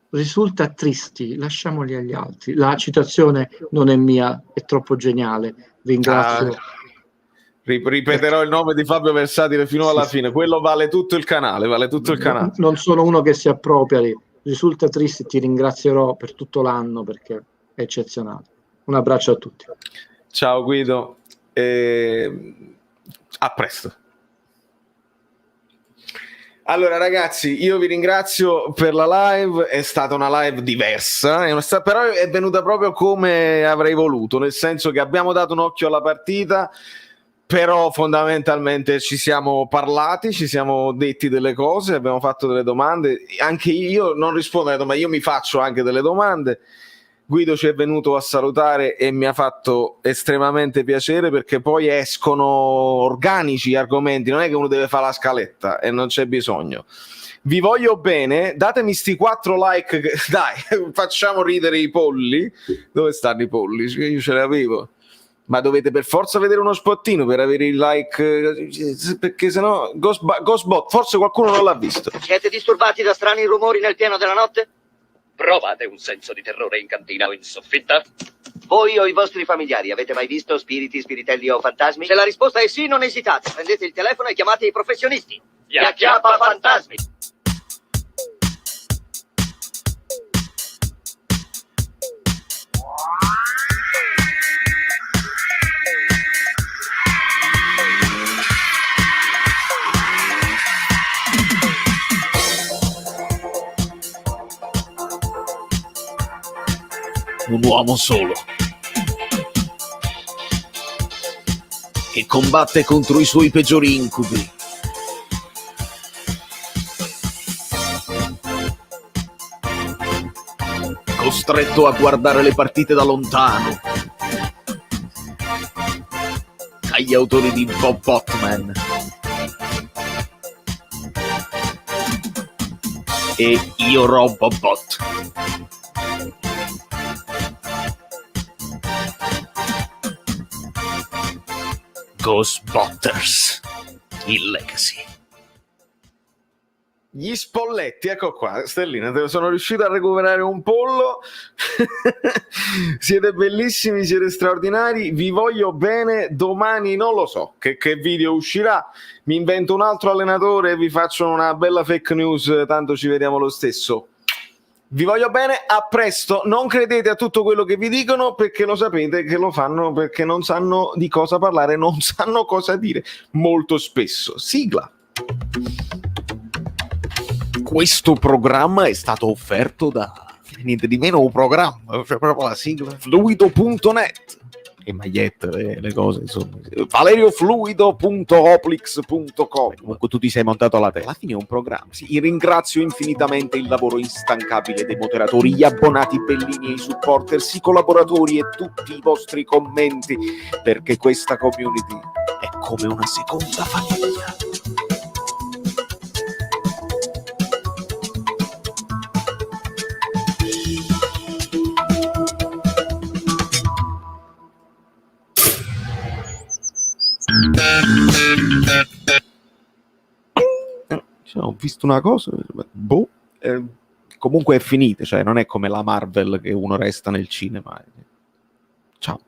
Risulta tristi, lasciamoli agli altri. La citazione non è mia, è troppo geniale. Ringrazio. Ripeterò il nome di Fabio Versatile fino alla fine. Quello vale tutto il canale, Non sono uno che si appropria lì. Risulta triste, ti ringrazierò per tutto l'anno perché è eccezionale. Un abbraccio a tutti. Ciao Guido. A presto. Allora ragazzi, io vi ringrazio per la live, è stata una live diversa, però è venuta proprio come avrei voluto, nel senso che abbiamo dato un occhio alla partita, però fondamentalmente ci siamo parlati, ci siamo detti delle cose, abbiamo fatto delle domande, anche io non rispondo alle domande, io mi faccio anche delle domande. Guido ci è venuto a salutare e mi ha fatto estremamente piacere, perché poi escono organici gli argomenti, non è che uno deve fare la scaletta e non c'è bisogno. Vi voglio bene, datemi sti 4 like, dai, facciamo ridere i polli. Dove stanno i polli? Io ce li avevo. Ma dovete per forza vedere uno spottino per avere il like, perché sennò Ghostbot, forse qualcuno non l'ha visto. Siete disturbati da strani rumori nel pieno della notte? Provate un senso di terrore in cantina o in soffitta? Voi o i vostri familiari avete mai visto spiriti, spiritelli o fantasmi? Se la risposta è sì, non esitate. Prendete il telefono e chiamate i professionisti. Gli acchiappa fantasmi. Un uomo solo che combatte contro i suoi peggiori incubi. Costretto a guardare le partite da lontano. Agli autori di Bob Botman e Io Robobot. Ghostbusters, il Legacy. Gli spolletti, ecco qua, Stellina, sono riuscito a recuperare un pollo. Siete bellissimi, siete straordinari, vi voglio bene. Domani non lo so che video uscirà, mi invento un altro allenatore e vi faccio una bella fake news, tanto ci vediamo lo stesso. Vi voglio bene, a presto. Non credete a tutto quello che vi dicono, perché lo sapete che lo fanno perché non sanno di cosa parlare, non sanno cosa dire molto spesso. Sigla. Questo programma è stato offerto da niente di meno un programma, cioè proprio la sigla, fluido.net e magliette, le cose, insomma. valeriofluido.hoplix.com. Comunque tu ti sei montato alla testa. Alla fine è un programma. Sì, ringrazio infinitamente il lavoro instancabile dei moderatori, gli abbonati bellini e i supporters, i collaboratori e tutti i vostri commenti, perché questa community è come una seconda famiglia. Ho visto una cosa, comunque è finita, cioè non è come la Marvel che uno resta nel cinema. Ciao.